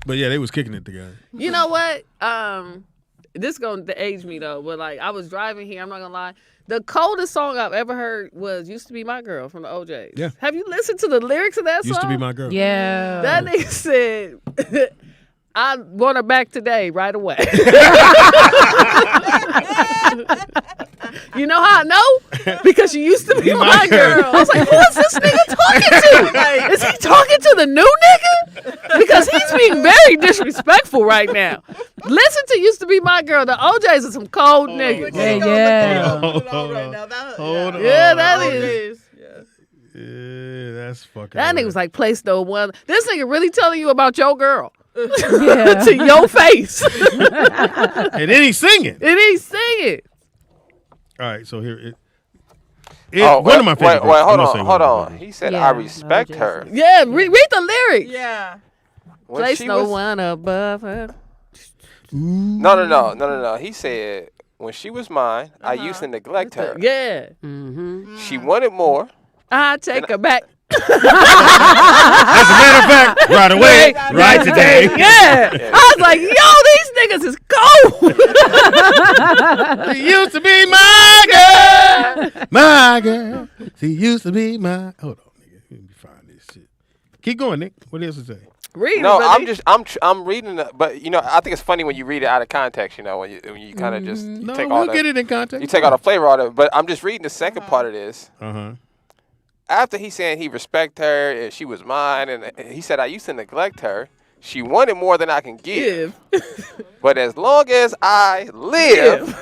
But yeah, they was kicking it together. You know what? This gonna age me though, but like I was driving here, I'm not gonna lie. The coldest song I've ever heard was "Used to Be My Girl" from the OJs. Yeah. Have you listened to the lyrics of that song? Used to be my girl. Yeah. That nigga said, "I want her back today, right away." You know how I know? Because she used to be my girl. I was like, who is this nigga talking to? Like, is he talking to the new nigga? Because he's being very disrespectful right now. Listen to "Used to Be My Girl." The OJs are some cold niggas. Yeah. Hold on. Hold on. Yeah, that is. Yeah, that's fucking. That nigga hilarious. was like, place no one. This nigga really telling you about your girl Yeah. to your face. And then he's singing. And he's singing. All right, so here One of my favorite. Wait, hold I'm gonna say on, one hold of my on. favorites. He said, Yeah, "I respect no, her." Yeah, read the lyrics. Yeah. When Place she no was- one above her. No. He said, "When she was mine, I used to neglect her. Yeah. Mm-hmm. She wanted more. I take her back. As a matter of fact, right away, right today. Yeah. I was like, yo, these niggas is cold. She used to be my girl. She used to be my. Hold on, nigga. Let me find this shit. Keep going, Nick. What else to say? Read No, it, I'm reading it, but I think it's funny when you read it out of context. When you kind of just No, take all we'll get it in context. you take all the flavor out of it. But I'm just reading the second part of this. After he saying he respect her and she was mine, and he said I used to neglect her. She wanted more than I can give. But as long as I live,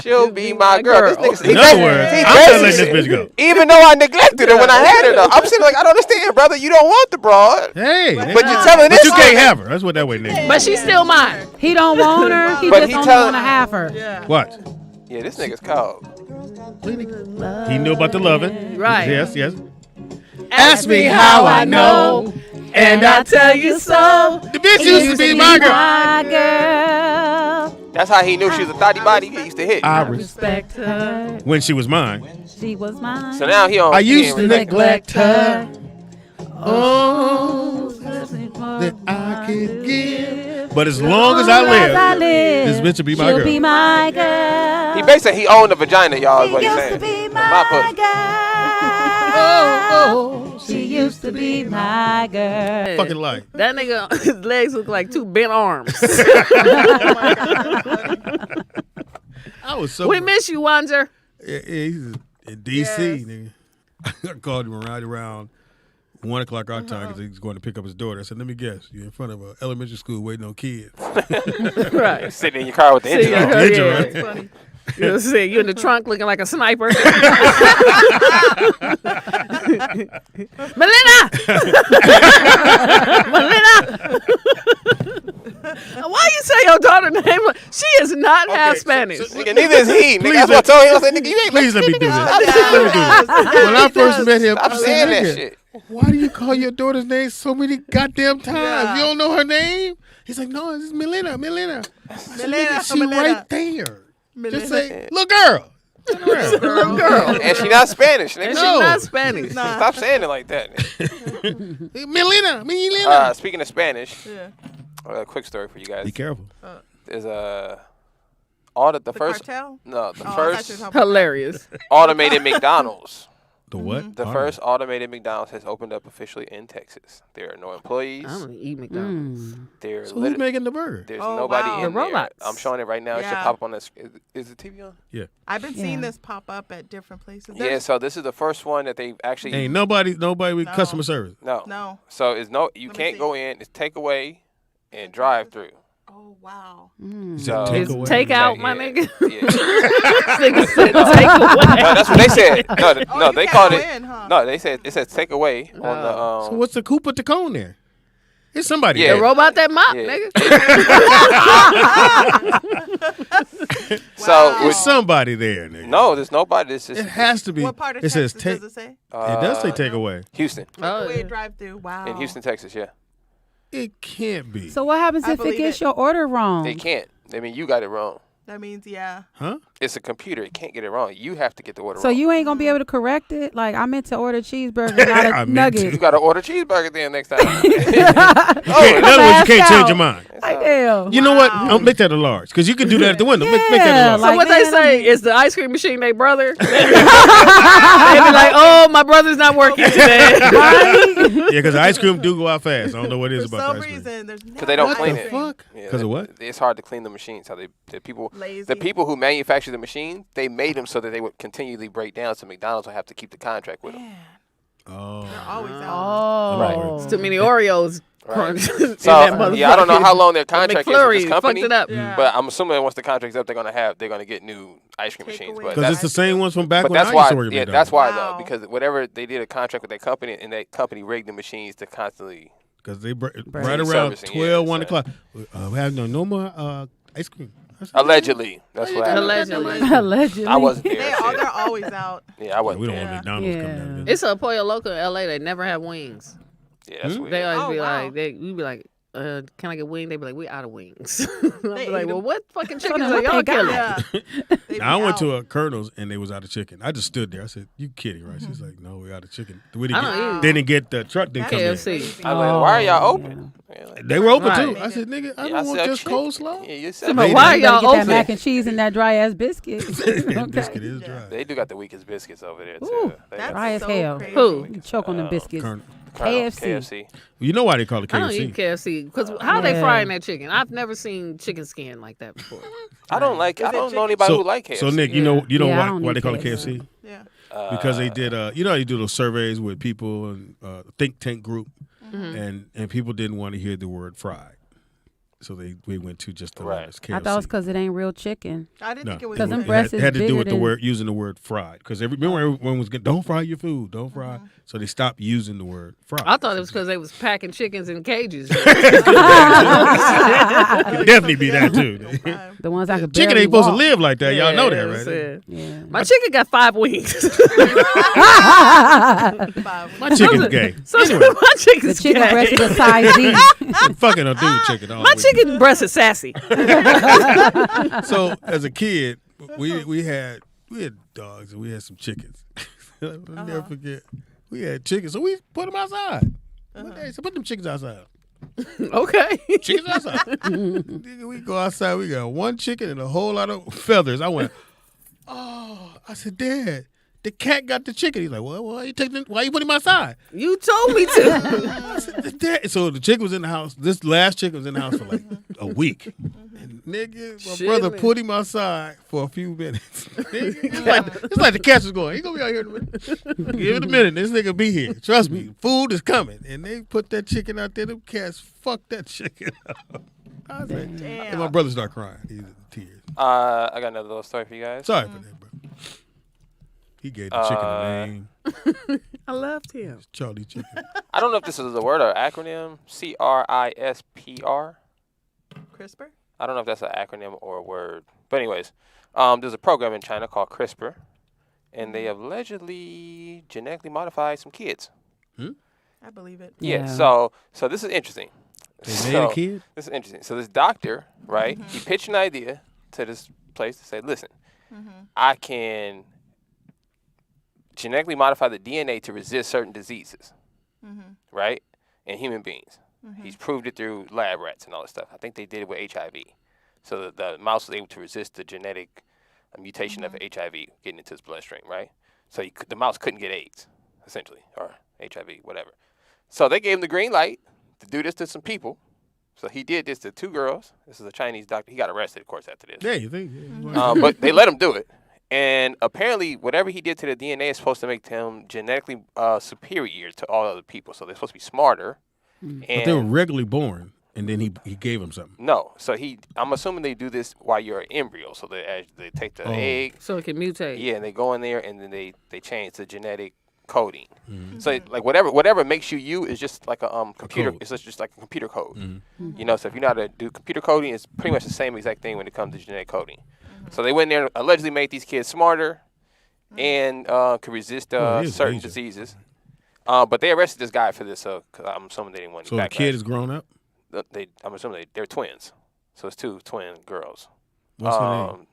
she'll be my girl. This nigga, In other words, I'm gonna let this bitch go. even though I neglected her when I had her, though. I'm sitting like, I don't understand, brother. You don't want the broad. Hey, But you're telling but this you can't nigga- have her. That's what that way, nigga. But she's still mine. He don't want her. He But just he don't tell- want to have her. Yeah. What? Yeah, this nigga's cold. He knew about the loving. Right. Yes. Ask me how I know, and I tell you so. The bitch used to be my girl. My girl. That's how he knew she was a thotty body. He used to hit. I Respect her. when she was mine. She was mine. So now he on. I he used ain't to really- neglect her Oh, that I could give. But as long as I live, this bitch will be my she'll girl. be my girl. He basically he owned the vagina, y'all. Is what he's used saying. to be My my pussy. girl. She used to be my girl. Fucking like. That nigga, his legs look like two bent arms. I was so. We miss you, Wander. Yeah, he's in D.C. Nigga. I called him right around 1 o'clock our time because he's going to pick up his daughter. I said, "Let me guess, you're in front of an elementary school waiting on kids." Right. Sitting in your car with the engine Yeah. on. Ninja, Yeah. right? Funny. You know what I'm saying? You in the trunk looking like a sniper. Melina! Melina! Why you say your daughter name? She is not half Spanish. Nigga, neither is he. Nigga, Please that's what I told him. I said, nigga, you ain't Please let me do this. Yeah. Let me do this. When I first met him, Stop I saying that said, shit. "Why do you call your daughter's name so many goddamn times? Yeah. You don't know her name?" He's like, no, this is Milena. Milena, She right there. Milena. Just say, little girl. Little girl. And she not Spanish. And Nigga. she's No. not Spanish. Nah. Stop saying it like that. Milena. Speaking of Spanish, Yeah. a quick story for you guys. Be careful. There's the The first cartel? no the Oh, I thought first you were talking Hilarious. automated McDonald's. The what? The first automated McDonald's has opened up officially in Texas. There are no employees. I don't eat McDonald's. There's So who's making the burger? there's Oh, nobody wow. in The there. ROLLOUts. I'm showing it right now. It should Yeah. pop up on this. Is the TV on? I've been seeing Yeah. this pop up at different places. Yeah. So this is the first one that they've actually. Ain't nobody with No. customer service. No. No. So it's no. You Let me can't see. go in. It's takeaway and drive through. Oh, wow. You So- said It's takeaway. takeout, my Yeah. nigga. Yeah. Nigga said takeaway. No, that's what they said. No, no, you they can't called go it. in, huh? No, they said it says takeaway on the. So what's who put the cone there? It's somebody. Yeah. The robot that mop, Yeah. nigga. So Wow. There's somebody there, nigga. no, there's nobody. This is It has to be. What part of it Texas says take. does it say? It does say takeaway. Houston. Oh, Takeaway yeah. drive through. Wow. In Houston, Texas. Yeah, It can't be. So what happens I if it believe gets it. your order wrong? they can't. I mean, you got it wrong. That means, yeah. Huh? It's a computer. It can't get it wrong. You have to get the order So wrong. you ain't gonna be able to correct it? Like I meant to order cheeseburger, not I a meant You nugget. got to order cheeseburger then next time. In other words, you can't change your mind. Like damn. You know what? Wow. Don't make that a large because you can do that at the window. Make that Yeah, a large. So like, what they man, say is the ice cream machine they brother. They be like, oh, my brother's not working today. Yeah, because the ice cream do go out fast. I don't know what it is For about some the ice cream. reason, there's Because they don't What clean the it. fuck? Yeah, Because of what? It's hard to clean the machines. How the people Lazy. the people who manufacture the machine, they made them so that they would continually break down. So McDonald's would have to keep the contract with them. Man, Oh. they're always out. Oh, It's too many Oreos. Right. Crunch in that So yeah, I don't know how long their motherfucking contract is with McFlurry this company, fucked it up. Yeah. but I'm assuming once the contract's up, they're gonna get new ice cream machines. Takeaway. But Because that's it's the same ones from back but when I that's used why to work at yeah, McDonald's. that's why Wow. though, because whatever they did a contract with that company, and that company rigged the machines to constantly. Because they right Right. around Servicing, 12, yeah, 1 so- o'clock. We have no more ice cream. I said, Allegedly, that's what happened. Allegedly. allegedly. I wasn't there. They're always out. Yeah, I wasn't We don't there. want McDonald's coming Yeah. down there. It's a Pollo Loco in LA. They never have wings. Yeah, that's weird. They always Oh, be wow. like, we be like, can I get wing? They be like, we out of wings. I be They like, eat well, 'em. what fucking So chickens then are what y'all they got? killing? Yeah. They Now, I be went out. to a Colonel's and they was out of chicken. I just stood there. I said, "You kidding, right?" She's like, "No, we out of chicken." We didn't I don't get, eat. they didn't get the truck. Didn't That's come in. KFC. crazy. I was like, why are y'all Oh, open? Yeah, like, They were open Right. too. I said, "Nigga, I yeah, don't want said just chicken. coleslaw." Yeah, you said But They why You better y'all get that open? mac and cheese and that dry ass biscuit. Biscuit is dry. They do got the weakest biscuits over there too. Ooh, They That's got dry as so hell. crazy. Who? You choke on them biscuits. Colonel. KFC. You know why they call it I don't eat KFC? KFC because how they Yeah. frying that chicken? I've never seen chicken skin like that before. I don't like. Is I it don't know chicken? anybody who like KFC. So Nick, you know Yeah, I why, don't why eat they call it KFC. KFC? Yeah. Because they did you know how you do those surveys with people and think tank group, Mm-hmm. and people didn't want to hear the word fried, so we went to just the Right. letters KFC. I thought it was because it ain't real chicken. I didn't think it was. 'Cause them even- breasts it is had to do bigger with the than- word using the word fried. Because remember everyone was getting, don't fry your food, don't fry. So they stopped using the word fried. I thought it was because they was packing chickens in cages. It could definitely be that too. The ones I could Chicken barely ain't supposed to walk. live like that. Y'all know that, that's right? it. Yeah. My chicken got 5 wings. My chicken's gay. So Anyway, my The chicken's chicken gay. breast is a size D. I'm fucking a dude chicken. all My week. chicken breast is sassy. So as a kid, we had dogs and we had some chickens. I'll never forget. We had chickens, so we put them outside. One day, so put them chickens outside. Okay. Chickens outside. Nigga, we go outside. We got one chicken and a whole lot of feathers. I went, oh, I said, Dad, the cat got the chicken. He's like, well, why you put him outside? You told me to. I said, Dad. So the chicken was in the house. This last chicken was in the house for like a week. And nigga, my brother Chilling. put him outside for a few minutes. Nigga, it's like the cat was going, he gonna be out here in a minute. Give it a minute. This nigga be here. Trust me. Food is coming. And they put that chicken out there. Them cats fucked that chicken up. I was like, and my brother started crying. He's in tears. I got another little story for you guys. Sorry for that, bro. He gave the chicken a name. I loved him. Charlie Chicken. I don't know if this is a word or acronym. CRISPR. CRISPR. I don't know if that's an acronym or a word. But anyways, there's a program in China called CRISPR, and they have allegedly genetically modified some kids. I believe it. Yeah. Yeah. So this is interesting. They made a kid? This is interesting. So this doctor, right, he pitched an idea to this place to say, listen, I can genetically modify the DNA to resist certain diseases, right, in human beings. He's proved it through lab rats and all this stuff. I think they did it with HIV. So the mouse was able to resist the genetic mutation of HIV getting into his bloodstream, right? So the mouse couldn't get AIDS, essentially, or HIV, whatever. So they gave him the green light to do this to some people. So he did this to 2 girls. This is a Chinese doctor. He got arrested, of course, after this. Yeah, you think? Yeah. But they let him do it. And apparently, whatever he did to the DNA is supposed to make them genetically superior to all other people. So they're supposed to be smarter. But they were regularly born, and then he gave them something. No. So I'm assuming they do this while you're an embryo. So they take the egg. So it can mutate. Yeah, and they go in there, and then they change the genetic coding. So like whatever makes you is just like a computer. It's just like a computer code. You know, so if you know how to do computer coding, it's pretty much the same exact thing when it comes to genetic coding. So they went there and allegedly made these kids smarter and could resist certain diseases. But they arrested this guy for this because I'm assuming they didn't want to. So the kid is grown up? I'm assuming they're twins. So it's 2 twin girls. What's her name?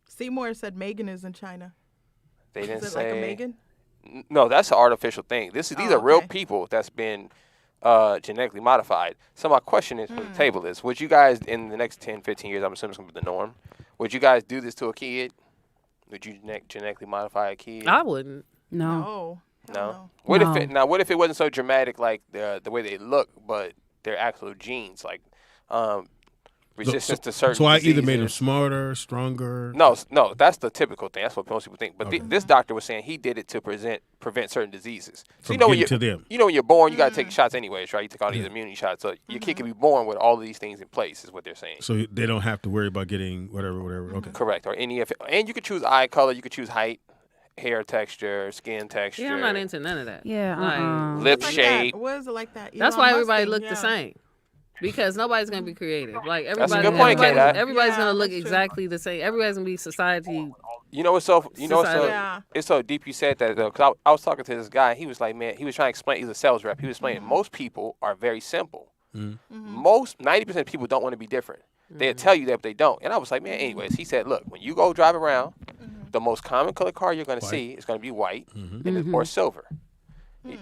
Seymour said Megan is in China. They didn't Is it say. like a Megan? No, that's an artificial thing. These are real people that's been genetically modified. So my question is for the table is, would you guys, in the next 10, 15 years, I'm assuming it's going to be the norm, would you guys do this to a kid? Would you genetically modify a kid? I wouldn't. No. No. What if it wasn't so dramatic, like the way they look, but their actual genes, like resistance to certain So I diseases? either made them smarter, stronger. No, that's the typical thing. That's what most people think. But this doctor was saying he did it to prevent certain diseases. So From getting to them. You know, when you're born, you got to take shots anyways, right? You take all these immunity shots. So your kid can be born with all of these things in place, is what they're saying. So they don't have to worry about getting whatever. Okay. Correct. Or any of it. And you could choose eye color. You could choose height, hair texture, skin texture. Yeah, I'm not into none of that. Yeah. Like, lip Like shape. that. What is it like that? that's Elon why Musk everybody thing, look the yeah. same. Because nobody's gonna be creative. Like That's a everybody, good point, Kate. everybody's Yeah, gonna look that's true. exactly the same. Everybody's gonna be society. You know what's so Yeah. it's so deep you said that though, because I was talking to this guy. He was like, man, he was trying to explain. He's a sales rep. He was explaining most people are very simple. Most 90% of people don't want to be different. They'll tell you that, but they don't. And I was like, man, anyways. He said, look, when you go drive around, the most common color car you're going to see is going to be white or silver.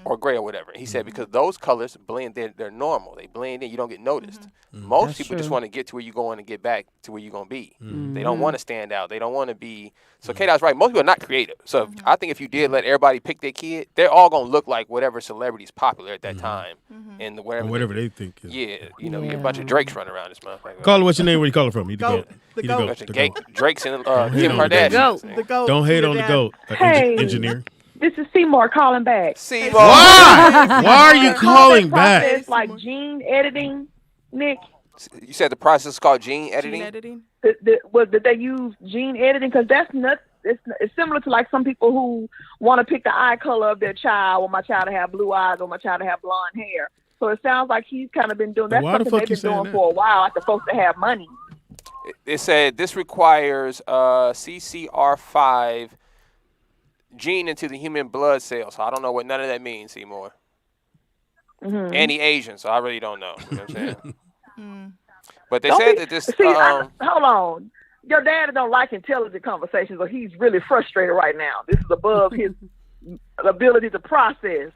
Or gray or whatever. He said because those colors blend, they're normal. They blend in. You don't get noticed. Most That's people just true. want to get to where you're going and get back to where you're going to be. They don't want to stand out. They don't want to be. So Kate, I was right. Most people are not creative. So I think if you did let everybody pick their kid, they're all going to look like whatever celebrity is popular at that time. And whatever they think. Is. Yeah, you know, you get a bunch of Drakes running around this motherfucker. Caller, what's your name? Where you calling from? You Goat. The You goat. the Bunch of the gay goat. Drakes and Don't hate Kim on the goat. Kardashian. The goat. Don't hate the on the dad. goat. Hey. Engineer. This is Seymour calling back. Seymour. Why? Why are you calling back? It's like gene editing, Nick. You said the process is called gene editing? Gene editing. Did they use gene editing? Because that's not. It's similar to like some people who want to pick the eye color of their child, or my child to have blue eyes, or my child to have blonde hair. So it sounds like he's kind of been doing that's Why the something fuck they've you been saying doing that? for a while after folks that have money. It said this requires CCR5 gene into the human blood cells. So I don't know what none of that means, Seymour. And he Asian, so I really don't know. You know what I'm saying? But they said that this. See, hold on. Your daddy don't like intelligent conversations, or he's really frustrated right now. This is above his ability to process.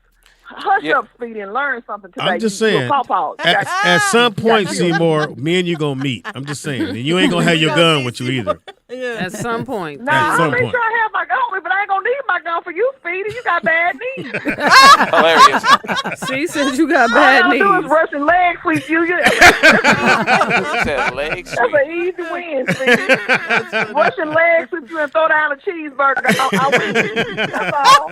Hush up, Speedy, and learn something today. I'm just You saying. pawpaw. At some point, Seymour, me and you gonna meet. I'm just saying, and you ain't gonna have your gun with you either. Yeah. At some point. Nah, At I'll some be point. trying to have my gun with me, but I ain't gonna need my gun for you, Speedy. You got bad knees. Hilarious. See, since you got All bad I do is knees. Russian leg sweep you. He said leg That's sweep. an easy win, Speedy. Russian leg sweep you and throw down a cheeseburger. I win. That's all.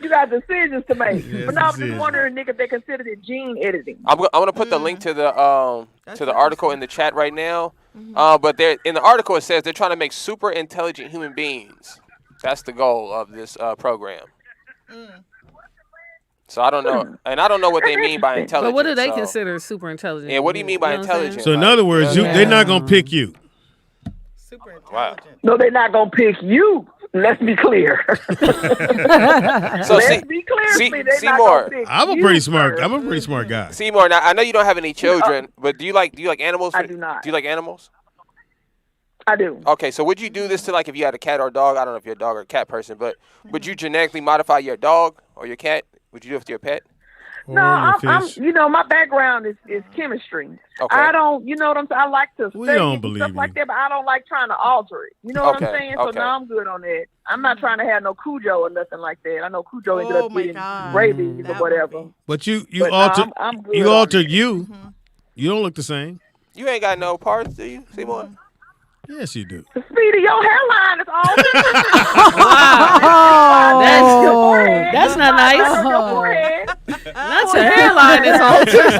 You got decisions to make. Yes, But now I'm decisions. just wondering, Nick, if they consider it gene editing. I'm gonna put the link to the That's article in the chat right now. But in the article it says they're trying to make super intelligent human beings. That's the goal of this program. So I don't know, and I don't know what they mean by intelligent. But what do they so- consider super intelligent? Yeah, what do you mean by know what I'm saying? intelligent? So in other words, Yeah. they're not gonna pick you. Super Wow. intelligent. No, they're not gonna pick you. Let's be clear. So Let's be clear, see- Speedy. They not Seymour, gonna pick I'm a you pretty smart. first. I'm a pretty smart guy. Seymour, now I know you don't have any children, but do you like animals? I do not. Do you like animals? I do. Okay, so would you do this to like if you had a cat or a dog? I don't know if you're a dog or a cat person, but would you genetically modify your dog or your cat? Would you do it with your pet? No, I'm my background is chemistry. Okay. I don't, you know what I'm saying? I like to We study don't and believe stuff you. like that, but I don't like trying to alter it. You know what Okay, I'm saying? So okay. now I'm good on that. I'm not trying to have no Cujo or nothing like that. I know Cujo ended Oh up my getting God. rabies or That whatever. movie. But you But no, altered I'm good you on altered it. you. You don't look the same. You ain't got no parts, do you, Seymour? Yes, you do. Speedy, your hairline is all different. That's not nice. Your forehead. That's a hairline that's altered.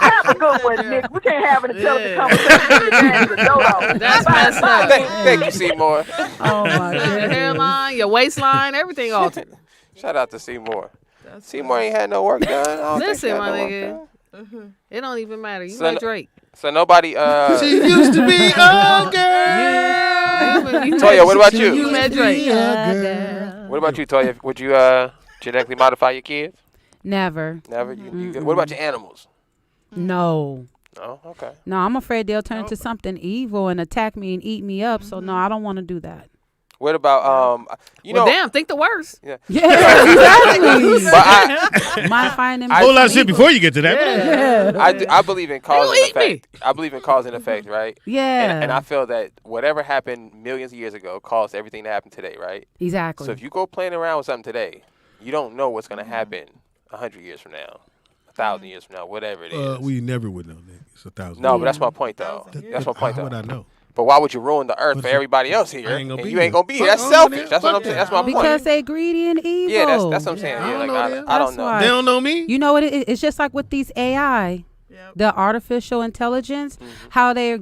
Have a good one, Nick. We can't have an intelligent conversation. That's messed up. Thank you, Seymour. Oh my Your goodness. hairline, your waistline, everything altered. Shout out to Seymour. Seymour ain't had no work done. I don't think Listen, he had my no work nigga. done. It don't even matter. You So like no- Drake. So nobody. She used to be a girl. Toya, what about you? You met Drake. What about you, Toya? Would you genetically modify your kids? Never. Never. You good? What about your animals? No. Oh, okay. No, I'm afraid they'll turn into something evil and attack me and eat me up. So no, I don't want to do that. What about you Well, know? damn, think the worst. Yeah, exactly. But Modifying them. A whole lot of shit before you get to that. I believe in cause and eat me. effect. I believe in cause and effect, right? Yeah. And I feel that whatever happened millions of years ago caused everything to happen today, right? Exactly. So if you go playing around with something today, you don't know what's going to happen 100 years from now, 1,000 years from now, whatever it is. We never would know, Nick. It's 1,000. No, but that's my point, though. That's my point, How would though. I know? But why would you ruin the earth for everybody else here? I ain't gonna And be you ain't here. going to be here. Fuck That's on selfish. there. That's what I'm Fuck saying. that. That's my point. because they greedy and evil. Yeah, that's what I'm saying. I Yeah, don't like know I them. don't That's know. why. They don't know me. You know what? It's just like with these AI, Yep. the artificial intelligence, how they're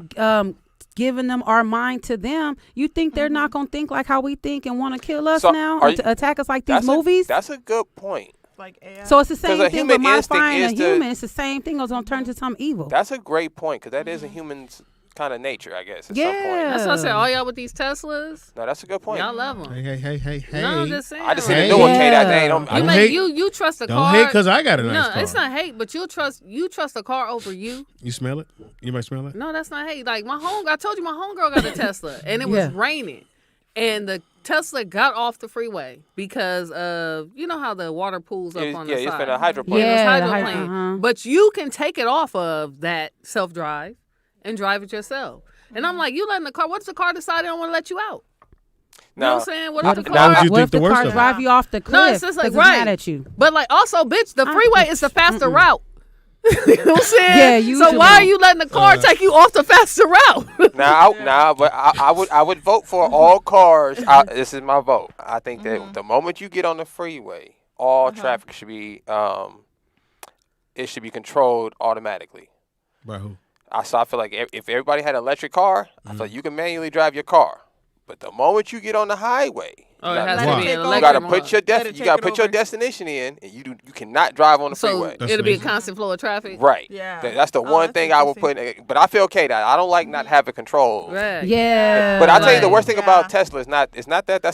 giving them our mind to them. You think they're not going to think like how we think and want to kill us So, now are and you- to attack us like these movies? That's a good point. Like AI. So it's the 'Cause same a thing with human instinct modifying a is to- human. It's the same thing. It's going to turn into something evil. That's a great point because that is a human's kind of nature, I guess, at some Yeah. point. That's what I said. All y'all with these Teslas, No, that's a good point. y'all love them. Hey. No, I'm just saying. I just seen like, a new one came out. Yeah. They don't. You Don't make hate- you trust a Don't car. hate because I got a nice No, car. it's not hate, but you trust a car over you. You smell it? You might smell it? No, that's not hate. Like I told you, my homegirl got a Tesla, and it was Yeah. raining, and the Tesla got off the freeway because of how the water pools up on the it's side. been a hydroplane. Yeah, it was Yeah, the hydroplane. hydro- But you can take it off of that self-drive and drive it yourself. And I'm like, you letting the car? What's the car decide they don't want to let you out? You know what I'm saying? What What if if the Why would car? you what think if the the worst car of it? drive you off the cliff? No, it's just like 'cause right. mad at you. But like also, bitch, the freeway is the faster route. You know what I'm saying? Yeah, So usually. why are you letting the car take you off the faster route? But I would vote for all cars. This is my vote. I think that the moment you get on the freeway, all traffic should be it should be controlled automatically. By who? So I feel like if everybody had an electric car, I feel like you can manually drive your car. But the moment you get on the highway, Oh, it you has Why? to be an You you electric gotta one. put your Let it you take gotta it put your over. destination in, and you cannot drive on the So freeway. That's it'll be a amazing. constant flow of traffic. Right. Yeah. That's the Oh, one that's thing I would put. But I feel okay that I don't like not having control. Right. Yeah. But I tell you, the Like- worst thing Yeah. about Tesla is that's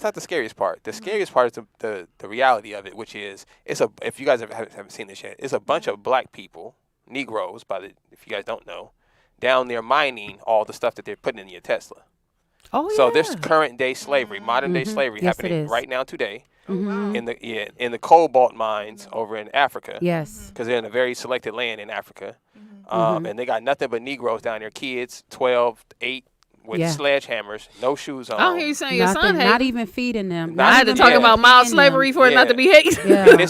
not the scariest part. The scariest part is the reality of it, which is if you guys haven't seen this yet, it's a bunch of black people, Negroes, if you guys don't know, down there mining all the stuff that they're putting in your Tesla. Oh, yeah. So there's current day slavery, modern day slavery Yes, it happening is. right now today Mhm. in the cobalt mines over in Africa. Yes. Because they're in a very selected land in Africa. And they got nothing but Negroes down there, kids, 12, 8, with Yeah. sledgehammers, no shoes on. I don't hear you saying your son Nothing, hate. not even feeding them. Not I had to even talk yeah. about mild feeding slavery them. for it not to be hate. Yeah. And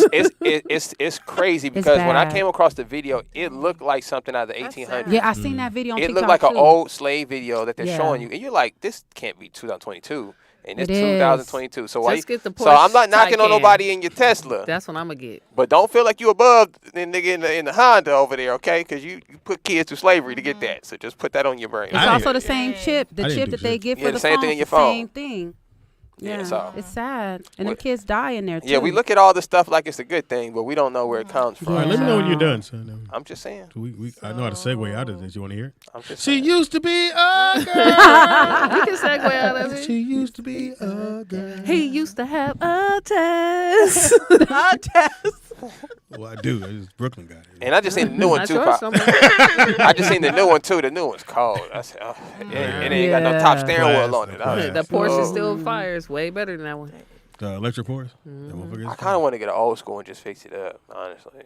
it's crazy because when I bad. came across the video, it looked like something out of the 1800s. Yeah, I seen that video on It TikTok looked like an too. old slave video that they're Yeah. showing you, and you're like, this can't be 2022, and it's It is. 2022. So why? Just get the So I'm not Porsche knocking on Taycan. nobody in your Tesla, That's what I'm gonna get. but don't feel like you above the nigga in the Honda over there, okay? Because you put kids through slavery to get that. So just put that on your brain. It's I also didn't- the same chip. The I didn't chip do that they shit. get Yeah, for the the same phone. thing in your the same phone. thing. Yeah, so it's sad, and the What- kids die in there too. yeah, we look at all this stuff like it's a good thing, but we don't know where it comes from. All right, let me know when you're Yeah. done, son. I'm just saying. So I know how to segue out of this. You want to hear it? I'm just She saying. used to be a girl. You can segue out of it. She used to be a girl. He used to have a test. Well, I do. It's Brooklyn guy. And I just seen the new one Not too. yours, Pop. somewhere. I just seen the new one too. The new one's cold. I said, oh, it ain't got no top Yeah. steering wheel on it. I was Blast. The like, Porsche oh. still fires way better than that one. The electric Porsche. That motherfucker is I kind of want to get an old school and just fix it up. Honestly,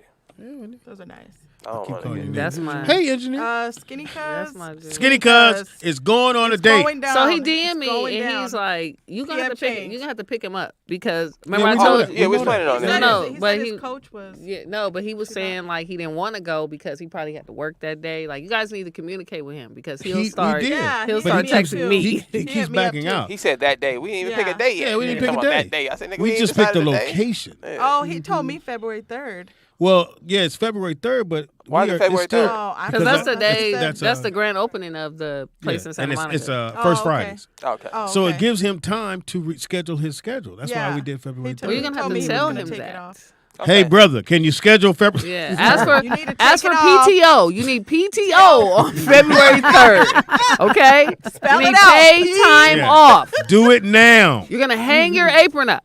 Those are nice. I don't Keep want to calling get. you That's nigga. mine. Hey, engineer. Skinny Cuz. That's my dude. Skinny Cuz is going on a date. Going down. So he DM'd me It's going and down. he's like, "You gonna He have to have pick. changed. You gonna have to pick him up because remember Yeah, I we know told that. you." Yeah, we was know planning that. on He that. said No, his- he but said he- his coach was. Yeah, no, but he was saying like he didn't want to go because he probably had to work that day. Like you guys need to communicate with him because he'll We start. did. Yeah, He'll he start hit me up texting too. me. He He keeps hit me up backing too. out. He said that day. We didn't even pick Yeah. a date yet. Yeah, we didn't pick a Talking about date. that day. I said, nigga, We ain't just picked the decided day. location. Yeah. Oh, he told me February 3rd. Well, yeah, it's February 3rd, but Why we is it are- February it's still- 3rd? Oh, I Because that's the thought day. that's, That's, uh, the grand opening of the place in Santa and Monica. it's First Oh, okay. Fridays. Okay. Oh, So okay. it gives him time to reschedule his schedule. That's why Yeah. we did February He 3rd. told Well, you're gonna have told to me he tell was gonna him take it that. off. Hey, Okay. brother, can you schedule February? Yeah, ask for You need to ask take for it off. PTO. You need PTO on February 3rd. Okay, Spell you it need out. paid time Yeah. off. Do it now. You're gonna hang your apron up.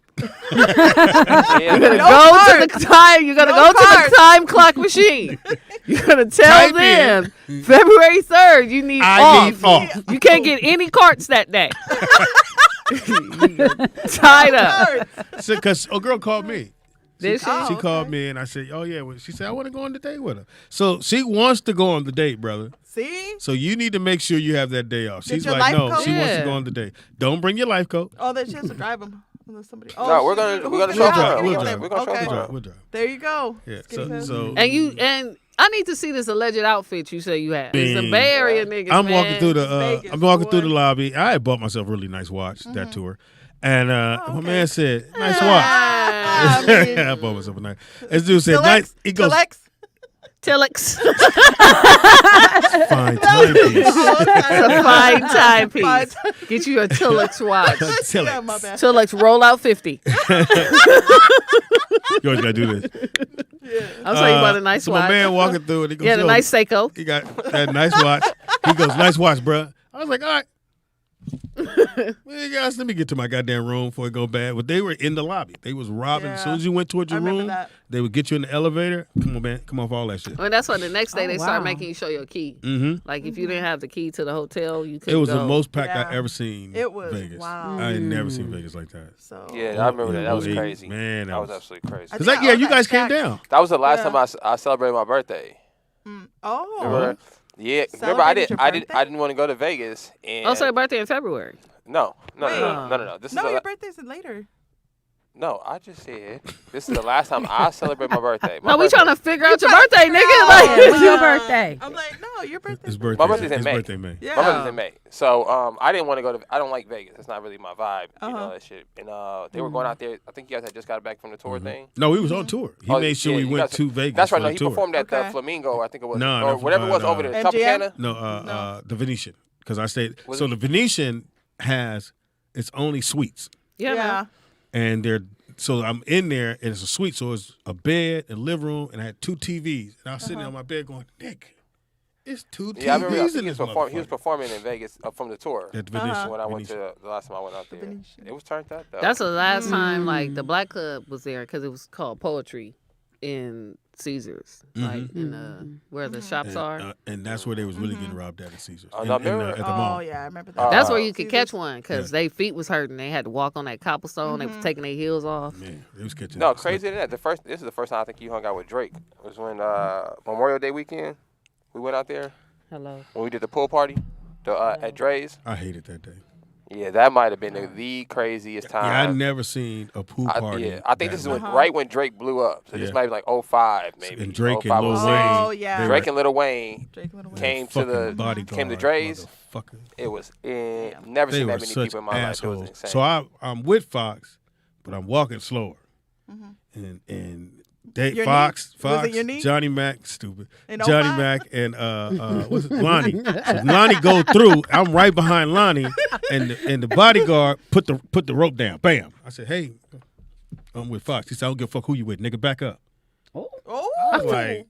You're Yeah. gonna No go card. to the time. You're gonna No go to card. the time clock machine. You're gonna tell Type them February 3rd. You need I off. need off. You can't get any carts that day. Tied up. Because a girl called me. Did she? Oh, She okay. called me and I said, "Oh yeah." Well, she said, "I want to go on the date with her." So she wants to go on the date, brother. See? So you need to make sure you have that day off. Get She's your like, life "No, coat? she wants to Yeah. go on the date. Don't bring your life coat." Oh, that she has to drive him. Unless somebody. Oh, No, we're shit. gonna- Who's we're gonna We'll drive? drive. Skinny We'll Cuz? drive. We're gonna show Okay. you. We'll drive. There you go. Yeah. Skinny Cuz. So And I need to see this alleged outfit you say you have. It's Man. some Bay Area niggas. I'm man. walking through the Vegas, I'm walking through boy. the lobby. I had bought myself a really nice watch that tour, and my okay. man said, "Nice watch." Ah, I mean, I bought myself a nice. This dude said, Telex? "Nice." He goes, Telex? Tillix. "Fine timepiece." It's a fine timepiece. Fine Get you a Tillix watch. Telex. Yeah, my bad. Tillix rollout 50. You always gotta do this. I'm saying you bought a nice so watch. my man walking through it. He goes, Yeah, the "Yo, nice Seiko. He got that nice watch. He goes, "Nice watch, bruh." I was like, "All right." Well, guys, let me get to my goddamn room before it go bad. But they were in the lobby. They was robbing. As soon as you went towards I your remember room, that. they would get you in the elevator. Come on, man. Come off all that shit. Well, that's why the next day Oh, they start wow. making you show your key. Mm-hmm. Like if you didn't have the key to the hotel, you It couldn't was go. the most packed I Yeah. ever seen. It was, Vegas. wow. I had never seen Vegas like that. So. Yeah, I remember that. That was Yeah, crazy. man, that that was was- absolutely crazy. I Cause think like, yeah, was you at guys came Shaq's. down. That was the last Yeah. time I celebrated my birthday. Oh. Remember? Yeah, remember I Celebrated your I birthday? didn't want to go to Vegas and Oh, so your birthday in February. no. Wait. This No, is your birthday's later. no. I just said this is the last time I celebrate my birthday. My No, we birthday- trying to figure out your trying to birthday, figure nigga. out. Like, When's your birthday? I'm like, no, your birthday. His birthday. My birthday's in his May. birthday May. Yeah. My birthday's in May, so I didn't want to go to. I don't like Vegas. It's not really my vibe. You know Uh-huh. that shit. And they were going out there. I think you guys had just got back from the tour thing. No, he was on tour. He Oh, made sure yeah, we you went guys- to Vegas. That's right. for No, the he tour. performed at the Okay. Flamingo. I think it was, No, or no, whatever it was no. over there, MGM? Tropicana. No, the Venetian. Because I stayed. Was So it- the Venetian has its only suites, yeah, man. and they're so I'm in there, and it's a suite. So it's a bed, a living room, and I had two TVs, and I was sitting there on my bed going, "Nick, it's two TVs Yeah, I remember. I in think this he was motherfucker." performing in Vegas from the tour. At the Venetian. When I went Venetian. to the last time I went out there, Venetian. it was turned up though. That's the last time like the Black Club was there because it was called Poetry in Caesars, like in where the shops are. And that's where they was really getting robbed at Caesars. Oh, no, I remember- at the Oh, mall. yeah, I remember that. That's where you could Caesars. catch one because their feet was hurting. They had to walk on that cobblestone. They was taking their heels off. Man, they was catching. No, up. crazier than that. This is the first time I think you hung out with Drake. It was when Memorial Day weekend. We went out there Hello. when we did the pool party at Dre's. I hated that day. Yeah, that might have been the craziest time. Yeah, I never seen a pool party. Yeah, I think this is that when, night. right when Drake blew up. So this Yeah. might be like 05 maybe. And Drake 05 and Lil was Wayne. Oh, yeah. they Drake were and Lil Wayne Drake Little Wayne. came to fucking the bodyguard, came to Dre's. motherfucker. It was never They seen were that many such people in my life. It assholes. was insane. So I'm with Fox, but I'm walking slower, and Your Fox, knee? Was it your knee? Johnny Mac, stupid. And Johnny 05? Mac and what's it, Lonnie. So Lonnie go through. I'm right behind Lonnie, and the bodyguard put the rope down. Bam. I said, hey, I'm with Fox. He said, I don't give a fuck who you with, nigga. Back up. Oh. I was like,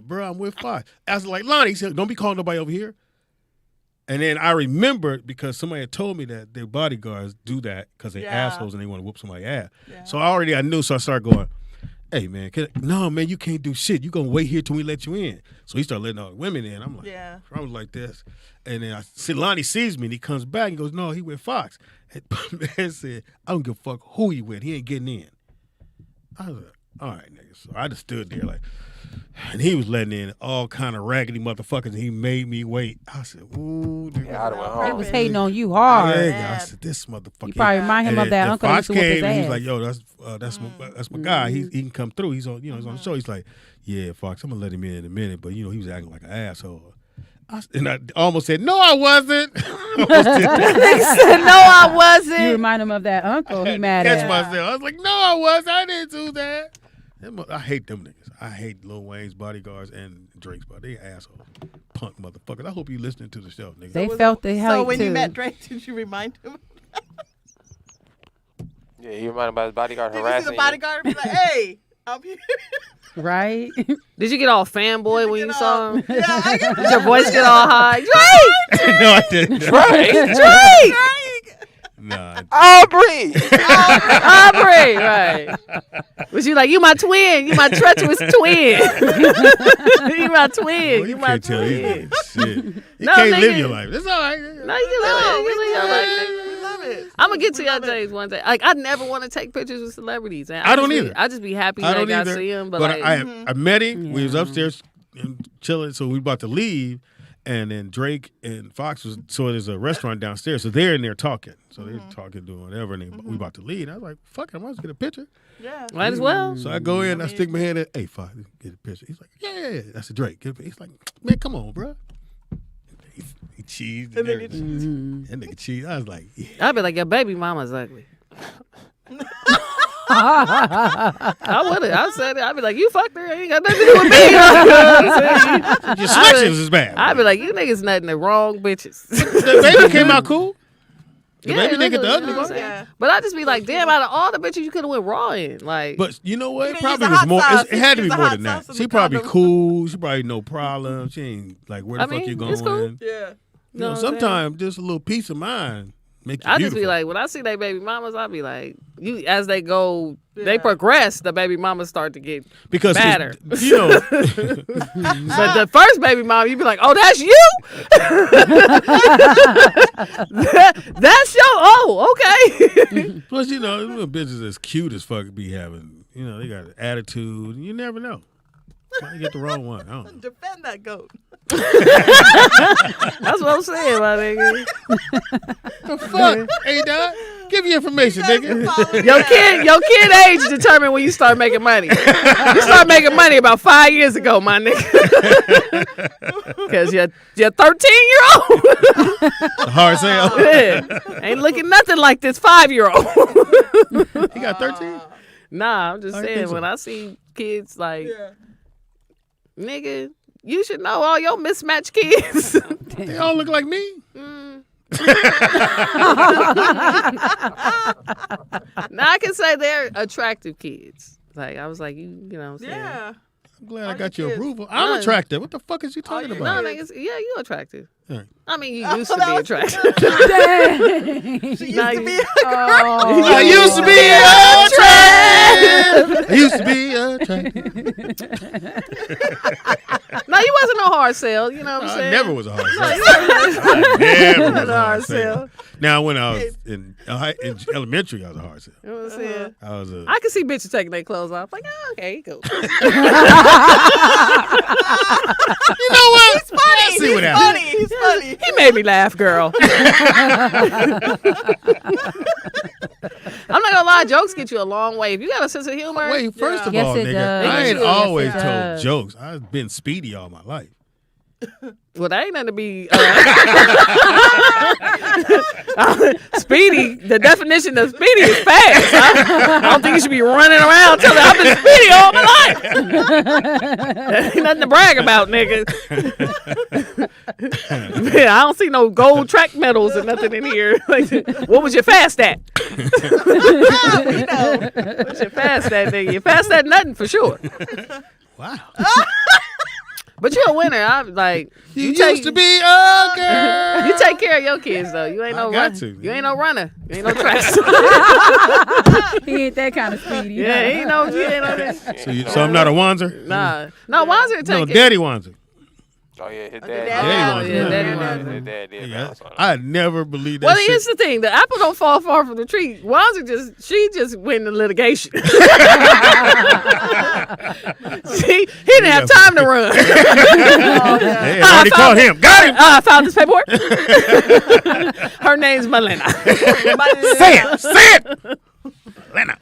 bro, I'm with Fox. I was like, Lonnie. He said, don't be calling nobody over here. And then I remembered because somebody had told me that their bodyguards do that because they're assholes and they want to whoop somebody's ass. Yeah. So I knew. So I started going, hey, man, no, man, you can't do shit. You going to wait here till we let you in. So he started letting all the women in. I'm like, I was like this. And then Lonnie sees me and he comes back and goes, no, he with Fox. And man said, I don't give a fuck who he with. He ain't getting in. I was like, all right, nigga. So I just stood there like, and he was letting in all kind of raggedy motherfuckers, and he made me wait. I said, ooh, nigga. Yeah, I'd have went home. He was hating on you hard. Yeah, I said, this motherfucker. You probably remind him of that uncle that used Fox to whoop his came and ass. he's like, yo, that's my guy. He can come through. He's on, he's on the show. He's like, yeah, Fox, I'm gonna let him in a minute, but he was acting like an asshole. I almost said, no, I wasn't. They said, no, I wasn't. You remind him of that uncle. He mad catch at. myself. I was like, no, I wasn't. I didn't do that. I hate them niggas. I hate Lil Wayne's bodyguards and Drake's body. They assholes, punk motherfuckers. I hope you listening to the show, nigga. They felt the hate So when too. you met Drake, did you remind him? Yeah, you remind him about his bodyguard Did you see harassing the bodyguard be like, hey, I'm here? Right? Did you get all fanboy when you saw him? Yeah, I get Did your voice get all high? Drake! No, I didn't. Drake! Nah. Aubrey! Aubrey, right. Was you like, you my twin. You my treacherous twin. You my twin. Well, you my can't tell these twin. niggas shit. You No, can't nigga. live your life. It's all right. No, you can live it. You can live your life, nigga. We love it. I'm gonna get to y'all days one day. Like I never want to take pictures with celebrities. And I don't just either. I just be happy I that don't I either. see him. But like, I met him. We was Yeah. upstairs and chilling, so we about to leave. And then Drake and Fox was, so there's a restaurant downstairs. So they're in there talking. So they're talking, doing whatever. And we about to leave. And I was like, fuck it, I might as well get a picture. Yeah. might as well. So I go in, I stick my hand in, hey, Fox, get a picture. He's like, yeah. I said, Drake, get a picture. He's like, man, come on, bro. He cheesed and everything. That nigga cheesed. I was like, yeah. I'd be like, your baby mama's ugly. I would have. I said it. I'd be like, you fucked her. Ain't got nothing to do with me. Your selections is bad. I'd be like, you niggas nothing the wrong bitches. The baby came out cool. The baby didn't get the ugly you know what I'm one. saying? Yeah. But I just be like, damn, out of all the bitches you could have went raw in. Like, But you know what? You It didn't probably use the was hot more. sauce. It had to You be used more the than hot that. sauce in She the probably condom. cool. She probably no problem. She ain't like, where the I fuck mean, you going? it's cool. Yeah. You know, what I'm saying? sometimes just a little peace of mind make you I beautiful. just be like, when I see they baby mamas, I be like, you as they go, Yeah. they progress. The baby mamas start to get because it's- better. you know, But the first baby mom, you be like, oh, that's you? That's your, oh, okay. plus you know, them little bitches as cute as fuck be having. You know, they got an attitude. You never know. Might get the wrong one. I don't know. Defend that goat. That's what I'm saying, my nigga. The fuck? Hey, dog, give your information, nigga. Your kid age determined when you start making money. You start making money about 5 years ago, my nigga. Because you're 13-year-old. A hard sale. Yeah. Ain't looking nothing like this 5-year-old. He got 13. Nah, I'm just I think saying, so. when I see kids like, Yeah. nigga, you should know all your mismatched kids. They all look like me. Now I can say they're attractive kids. Like I was like, you know what I'm saying? Yeah. I'm glad I All got your your kids. approval. I'm None. attractive. What the fuck is you talking your about? No, niggas, yeah, you attractive. All right. I mean, you used to that be was- attractive. She used Now to you- be a Oh. I used to be attractive. I used to be attractive. No, you wasn't no hard sell. You know what I'm I saying? never was a hard sale. You Never was a a hard hard sale. sell. Now, when I was in elementary, I was a hard sale. know what I'm saying? I was a. I can see bitches taking their clothes off. Like, oh, okay, cool. You know what? He's funny. Let's see what happens. He's funny. He made me laugh, girl. I'm not gonna lie, jokes get you a long way. If you got a sense of humor, Wait, first of Yes, all, it nigga, does. I ain't Yes, it always does. told jokes. I've been Speedy all my life. Well, that ain't nothing to be. Speedy. The definition of speedy is fast. I don't think you should be running around telling I've been speedy all my life. That ain't nothing to brag about, nigga. Man, I don't see no gold track medals or nothing in here. Like, what was your fast at? What's your fast at, nigga? You fast at nothing for sure. Wow. But you're a winner. I'm like You used to be a girl. You take care of your kids though. You ain't no got runner. to. You ain't no runner. You ain't no track star. He ain't that kind of speedy. Yeah, he ain't no. You ain't no that. So I'm not a Wanzer? Nah, no. Wanzer take No, it. Daddy Wanzer. Oh yeah, his the dad. dad. Yeah, Daddy His Wanzer. dad did. Yeah, bounce on him. I never believed that Well, shit. here's the thing: the apple don't fall far from the tree. Wanzer she just went into litigation. He didn't have time to run. Hey, I already caught him. Got him. I found this paperwork. Her name's Melena. Say it. Lena.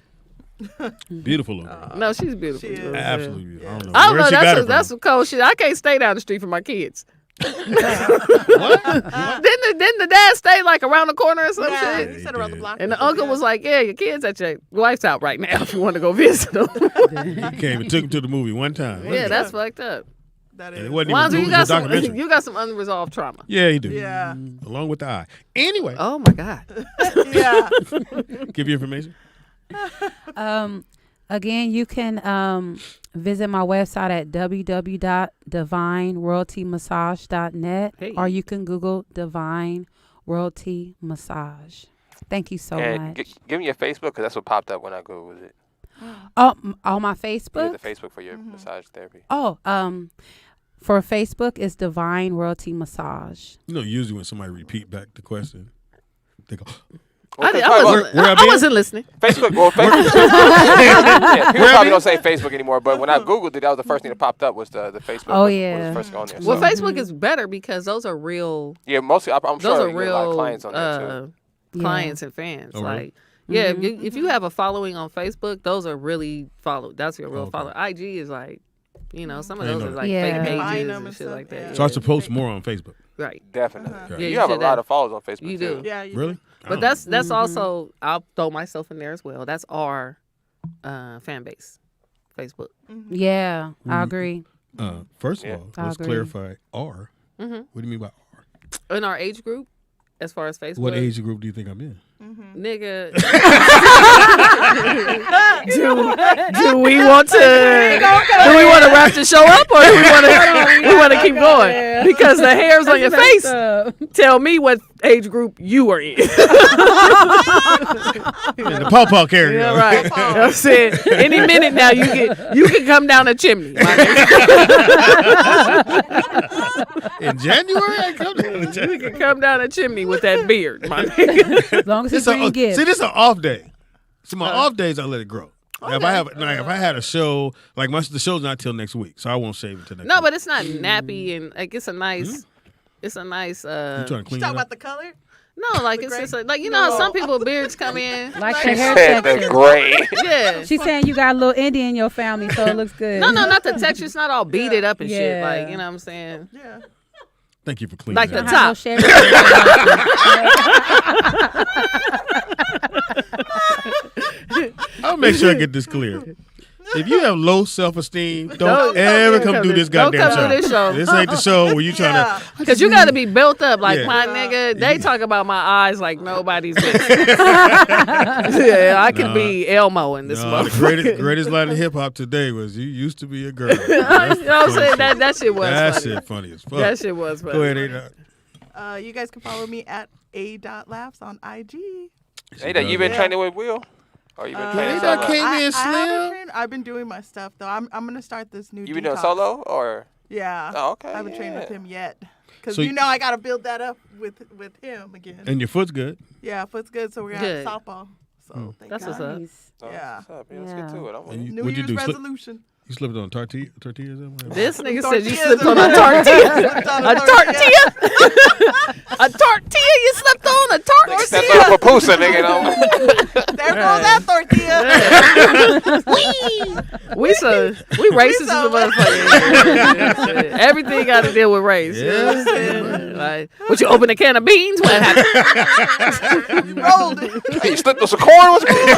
Beautiful looking. No, she's beautiful. She is. Absolutely beautiful. I don't know. I don't where know. she got it That's from. some cold shit. I can't stay down the street for my kids. What? Didn't the dad stay like around the corner or some Yeah, shit? he said around the block. And the uncle was like, "Yeah, your kids at your wife's out right now. If you want to go visit them." He came and took him to the movie one time. Yeah, that's fucked up. That And it is. wasn't even Wanzer, a movie, you it got was a some. documentary. You got some unresolved trauma. Yeah, he do. Yeah. Along with the eye. Anyway, Oh my god. Yeah. give you information. Again, you can visit my website at www.divineroyaltymassage.net Hey. or you can Google Divine Royalty Massage. Thank you so And much. give me your Facebook because that's what popped up when I googled it. Oh, on my You Facebook? have the Facebook for your massage therapy. Oh, for Facebook, it's Divine Royalty Massage. You know, usually when somebody repeat back the question, they go, I Where I been? wasn't listening. Facebook. Well, Facebook. Yeah, people probably don't say Facebook anymore, but when I googled it, that was the first thing that popped up was the Facebook. Oh, was yeah. the first thing on there. Well, So, Facebook is better because those are real. yeah, mostly I'm Those sure are you get a real lot of clients on there too. clients and fans. Oh, really? Like, yeah, if you have a following on Facebook, those are really followed. That's your real Okay. follower. IG is like, some of I those know are that. like Yeah. fake pages Buying and them and shit stuff, like that. yeah. so I should post more on Facebook. Right. Definitely. Uh-huh. Yeah, you you have a should lot have- of followers on Facebook You too. do. Yeah. You Really? But that's also, I'll throw myself in there as well. That's our fan base, Facebook. Yeah, I agree. First of Yeah. all, I let's agree. clarify R. Mm-hmm. What do you mean by R? In our age group, as far as Facebook. What age group do you think I'm in? Nigga. do we want to wrap the show up or do we want to keep going? Because the hairs on your face tell me what age group you are in. In the pawpaw carrier. Yeah, right. You know what I'm saying? Any minute now you can come down a chimney. My nigga. In January, I come down to You January. can come down a chimney with that beard, my nigga. As long as it's bring See, gifts. this is an off day. So my off days, I let it grow. Now, if I had a show, like the show's not till next week, so I won't shave it till next No, week. but it's not nappy and like it's a nice. It's a nice. You trying to You clean talk it about up? the color? No, like it's just like you know how some people beards come in. like Like the she hair Said the texture. gray. Yeah. She's saying you got a little Indian in your family, so it looks good. No, not the texture. It's not all beaded up and shit. Yeah. Like you know what I'm saying. Yeah. Thank you for cleaning Like it the up. I have no top. share. I'll make sure I get this clear. If you have low self-esteem, don't Don't ever come do this don't goddamn come show. do this show. This ain't the show where you trying Yeah. to. Because you got to be built up. Like Yeah. my nigga, they talk about my eyes like nobody's business. Yeah, I could be Elmo in this No, the motherfucker. greatest line of hip hop today was "You used to be a girl." You know what I'm saying? That shit was That funny. shit funny as fuck. That shit was funny. Go ahead, Ada. You guys can follow me at a.laughs on IG. Hey, that you been Yeah. training with Will? Or you been training Ada solo? came in I haven't slim. trained. I've been doing my stuff though. I'm gonna start this new. You been doing detox. solo or? Yeah. Oh, okay. I haven't trained with yeah. him yet. Because So you know I gotta build that up with him again. And your foot's good. Yeah, foot's good. So we're gonna Good. have softball. So thank That's God. what's up. Nice. Oh, Yeah. What's up? Yeah, let's get Yeah. to it. I'm with And you. New what'd you Year's do? resolution. You slipped on tortillas? This nigga said you Tortillas slipped and on a rice. tortilla. Slipped on A tortilla? A tortilla? You slipped on a tortilla? Step on a papusa, nigga. Don't- There goes that tortilla. We racist as a motherfucker. Everything got to deal with race. You know what I'm saying? Like, would you open a can of beans? What happened? You rolled it. Hey, you slipped us a corn? What's going on?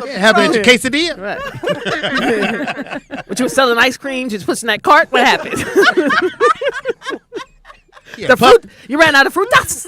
Happened at your quesadilla? Right. But you were selling ice cream, just pushing that cart. What happened? The fruit. You ran out of frutas.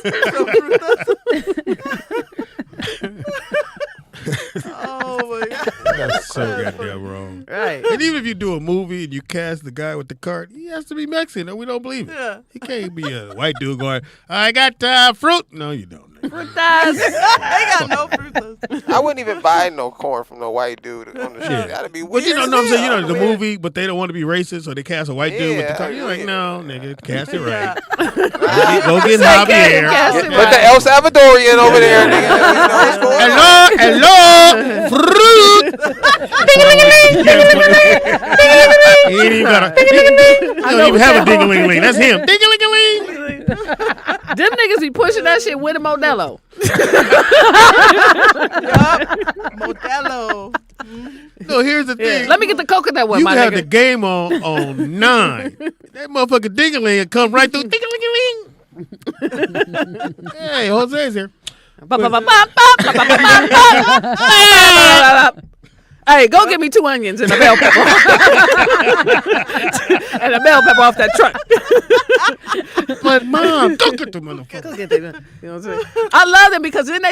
Oh my God. That's so goddamn wrong. Right. And even if you do a movie and you cast the guy with the cart, he has to be Mexican, or we don't believe it. Yeah. He can't be a white dude going, I got fruit. No, you don't. Frutas. They got no frutas. I wouldn't even buy no corn from no white dude on the show. That'd be But weird. you know, as I'm saying, hell. the movie, but they don't want to be racist, so they cast a white dude with the Yeah, cart. You're like, yeah. no, nigga, cast it Yeah. right. Go get Javier. cast it Put the El Salvadorian over there, nigga. We know what's going on. Hello, fruit. He ain't even got a. He don't even have a ding-a-ling-a-ling. That's him. Ding-a-ling-a-ling. Them niggas be pushing that shit with a Modelo. Modelo. So here's the thing. Let me get the coconut one, You my have nigga. the game on 9. That motherfucker ding-a-ling come right through. Ding-a-ling-a-ling. Hey, Jose's here. Hey, go get me 2 onions and a bell pepper. And a bell pepper off that truck. But mom, don't get the motherfucker. Go get that. You know what I'm saying? I love them because then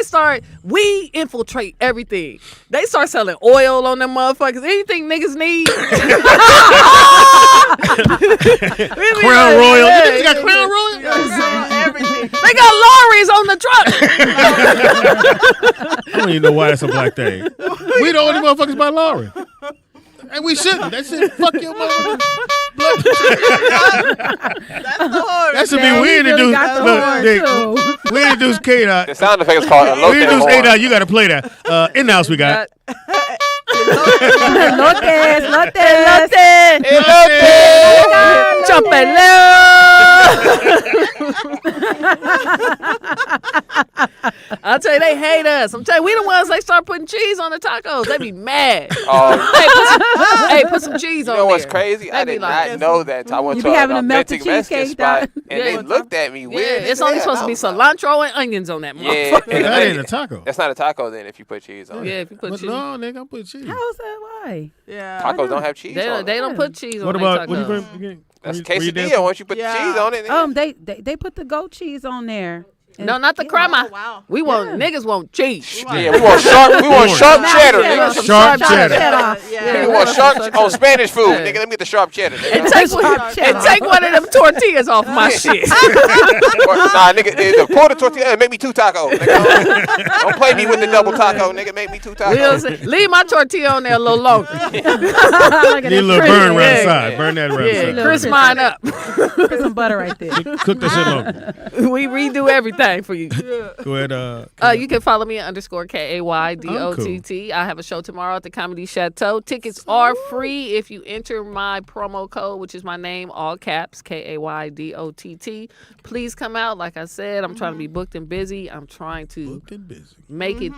we infiltrate everything. They start selling oil on them motherfuckers. Anything niggas need. Crown Royal. You think they got Crown Royal? Everything. They got lorries on the truck. I don't even know why that's a black thing. We the only motherfuckers by Lauren. And we shouldn't. That shit fuck your motherfucker. That's the horn. That should be Yeah, we he really introduce. got the Look, horn, Nick, too. we introduce K-Dot. The sound effect is called a We low introduce horn. A-Dot. You got to play that. In the house we got. Lotes. Chopelo. I'll tell you, they hate us. I'm telling you, we the ones they start putting cheese on the tacos. They be mad. Hey, put some cheese on You know what's there. crazy? I They be did like, not know that. I went You to be an having a melted authentic Mexican cheesecake, spot, Doc. and Yeah. they looked at me Yeah, weird. it's only supposed to be cilantro and onions on that Yeah, motherfucker. and That ain't a taco. That's not a taco then if you put cheese on it. Yeah, if you put But cheese. no, nigga, I'm putting cheese. How's that? Why? Yeah. Tacos don't have cheese on They it. don't put cheese What on about their what tacos. you That's were you quesadilla. Once you put the Yeah. cheese on it, They put the goat cheese on there. No, not the crema. Oh, wow. We want niggas want cheese. yeah, we want sharp cheddar, nigga. Some Sharp cheddar. Yeah. We want sharp Yeah. on Spanish food, Yeah. nigga. Let me get the sharp cheddar. And Nigga. take one of them tortillas off my shit. Nah, nigga, pull the tortilla and make me 2 tacos. Nigga. Don't play me with the double taco, nigga. Make me 2 You know what I'm tacos. saying? Leave my tortilla on there a little longer. Like Need a little burn around the Yeah. side. Burn that around Yeah, the crisp Little mine up. Put some butter right there. side. Cook that shit longer. We redo everything for you. Go ahead. You can follow me at _KAYDOTT. I have a show tomorrow at the Comedy Chateau. Tickets are free if you enter my promo code, which is my name, all caps, KAYDOTT. Please come out. Like I said, I'm trying to be booked and busy. I'm trying to Booked and busy. make it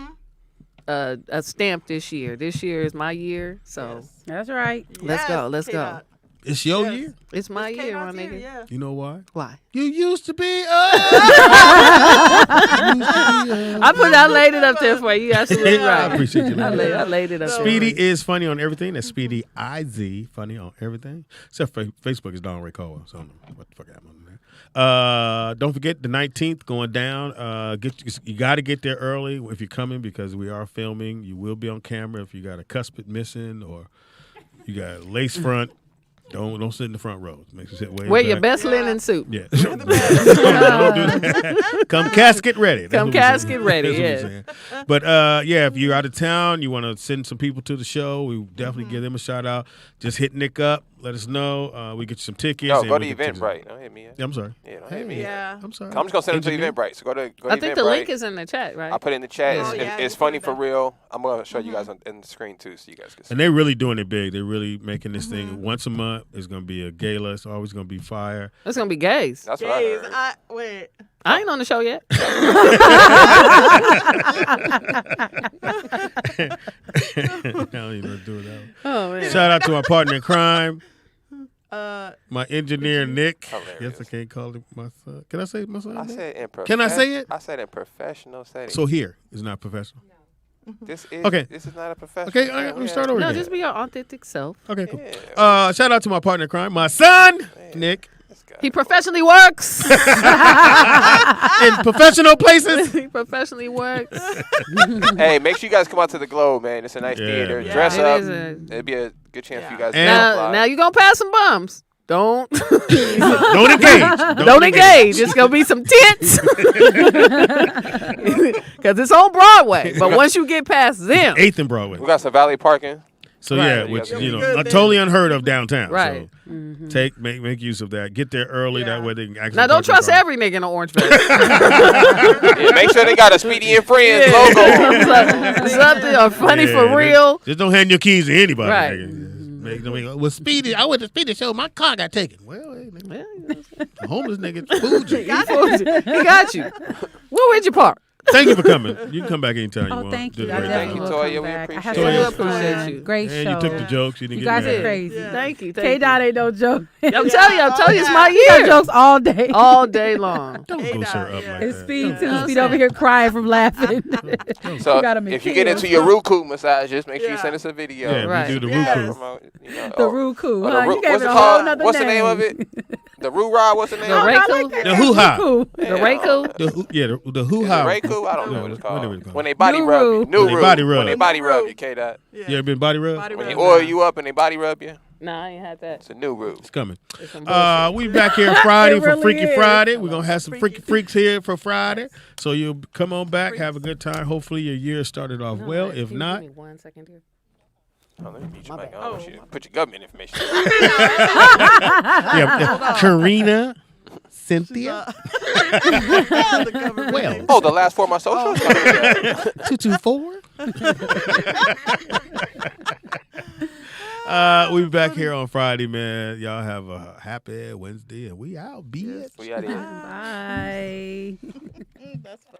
a stamp this year. This year is my year, so That's right. let's go. Let's go. K-Dot. It's your Yes. year. It's my It's year, my K-Dot's nigga. yeah. You know why? Why? You used to be. I laid it up there for you. You're absolutely I right. appreciate you. I laid it up there. Speedy is funny on everything. That's Speedy IZ, funny on everything. Except for Facebook is Don Ray Caldwell. So I don't know what the fuck happened on there. Don't forget the 19th going down. You got to get there early if you're coming because we are filming. You will be on camera if you got a cuspid missing or you got a lace front. Don't sit in the front row. Makes you sit way Wear back. your best linen suit. Yeah. Don't do that. Come casket ready. That's Come what we're saying. casket ready, That's what yeah. we're saying. But yeah, if you're out of town, you want to send some people to the show, we definitely give them a shout out. Just hit Nick up. Let us know. We get you some tickets. No, and go we to get tickets. Eventbrite. Don't hit me yet. Yeah, I'm sorry. Yeah, don't hit me yet. Yeah. I'm sorry. I'm just gonna send them to Engineer. Eventbrite. So go to I think the Eventbrite. link is in the chat, right? I put it in the chat. Oh, yeah, It's you funny put for it real. I'm gonna show you guys on the screen too, so you guys can see. And they're really doing it big. They're really making this thing once a month. It's going to be a gala. It's always going to be fire. It's gonna be gays. That's what I Gays. heard. Wait. I ain't on the show yet. I don't even know what to do with that one. Oh man. Shout out to my partner in crime, Uh, my engineer Nick. Hilarious. Yes, I can't call him my son. Can I say my son? I Nick? said in Can I say it? I said in professional setting. So here is not professional. this is Okay. This is not a professional. Okay, all right, let me start over No, again. just be your authentic self. Okay, cool. Yeah. Shout out to my partner in crime, my son Nick, This guy. He professionally works. in professional places. He professionally works. Hey, make sure you guys come out to the Globe, man. It's a nice Yeah. theater. Yeah. Dress It up. is a- It'd be a good chance for you Yeah. guys to And- fly. now you're gonna pass some bums. Don't Don't engage. don't engage. It's gonna be some tents because it's on Broadway. But once you get past them, 8th and Broadway. We got some valet parking. So Right. yeah, which Yeah, you know, good then. totally unheard of downtown. Right. So make use of that. Get there early. That Yeah. way they can actually. now don't park their trust car. every nigga in an orange vest. Yeah, make sure they got a Speedy and Friends logo. Something or funny Yeah, for they- real. Just don't hand your keys to anybody. Right. Nigga. Make them go, well, Speedy, I went to Speedy show. My car got taken. Well, hey, nigga, Yeah, the homeless nigga fooled you. he got you. Where would you park? Thank you for coming. You can come back anytime you Oh, want. thank Did you. a I great definitely job. will Toya, come we back. I had appreciate so it. much Appreciate fun. you. Great And show. you took the jokes. You didn't You get guys mad. are crazy. Yeah. Thank you. K Thank Dot you. ain't no joke. I'm telling you, it's my He got year. jokes all day. All day long. Don't go Hey, sir dog, up yeah. like His that. speed Don't- too. Don't Speed say over it. here crying from laughing. So got 'em in if you get into tears. your Ruku massage, just make sure you Yeah. send us a video. Yeah, Right. we do the Yes. Ruku. Promote, you know, The oh, Ruku, oh, huh? Ru- You gave what's it it a whole called? nother What's the name of it? The Roo Rod. What's the name? The of it? Rayku? The hoo-ha. Ruku. The Rayku? The Is it hoo-ha. Rayku? I don't know Yeah, what it's whatever called. it's called. When they body New rub you. Roo. New When they Roo. body rub. When they body New rub Roo. you, K-Dot. Yeah. You ever been body rub? Body When they rub. oil you up and they body rub you, Nah, I ain't had that. it's a new Roo. It's coming. It's some bullshit. We back here Friday It for really Freaky is. Friday. We're gonna have some Freaky. freaky freaks here for Friday. So you come on back, have a good time. Hopefully your year started off No, well. can If you not, give me 1 second here. Oh, let me mute your My mic. bad. I don't want you to put your government information. yeah, Karina, Cynthia, The government Well. name. Oh, the last four of my socials? 224. We'll be back here on Friday, man. Y'all have a happy Wednesday, and we out, bitch. We out here. Bye. That's funny.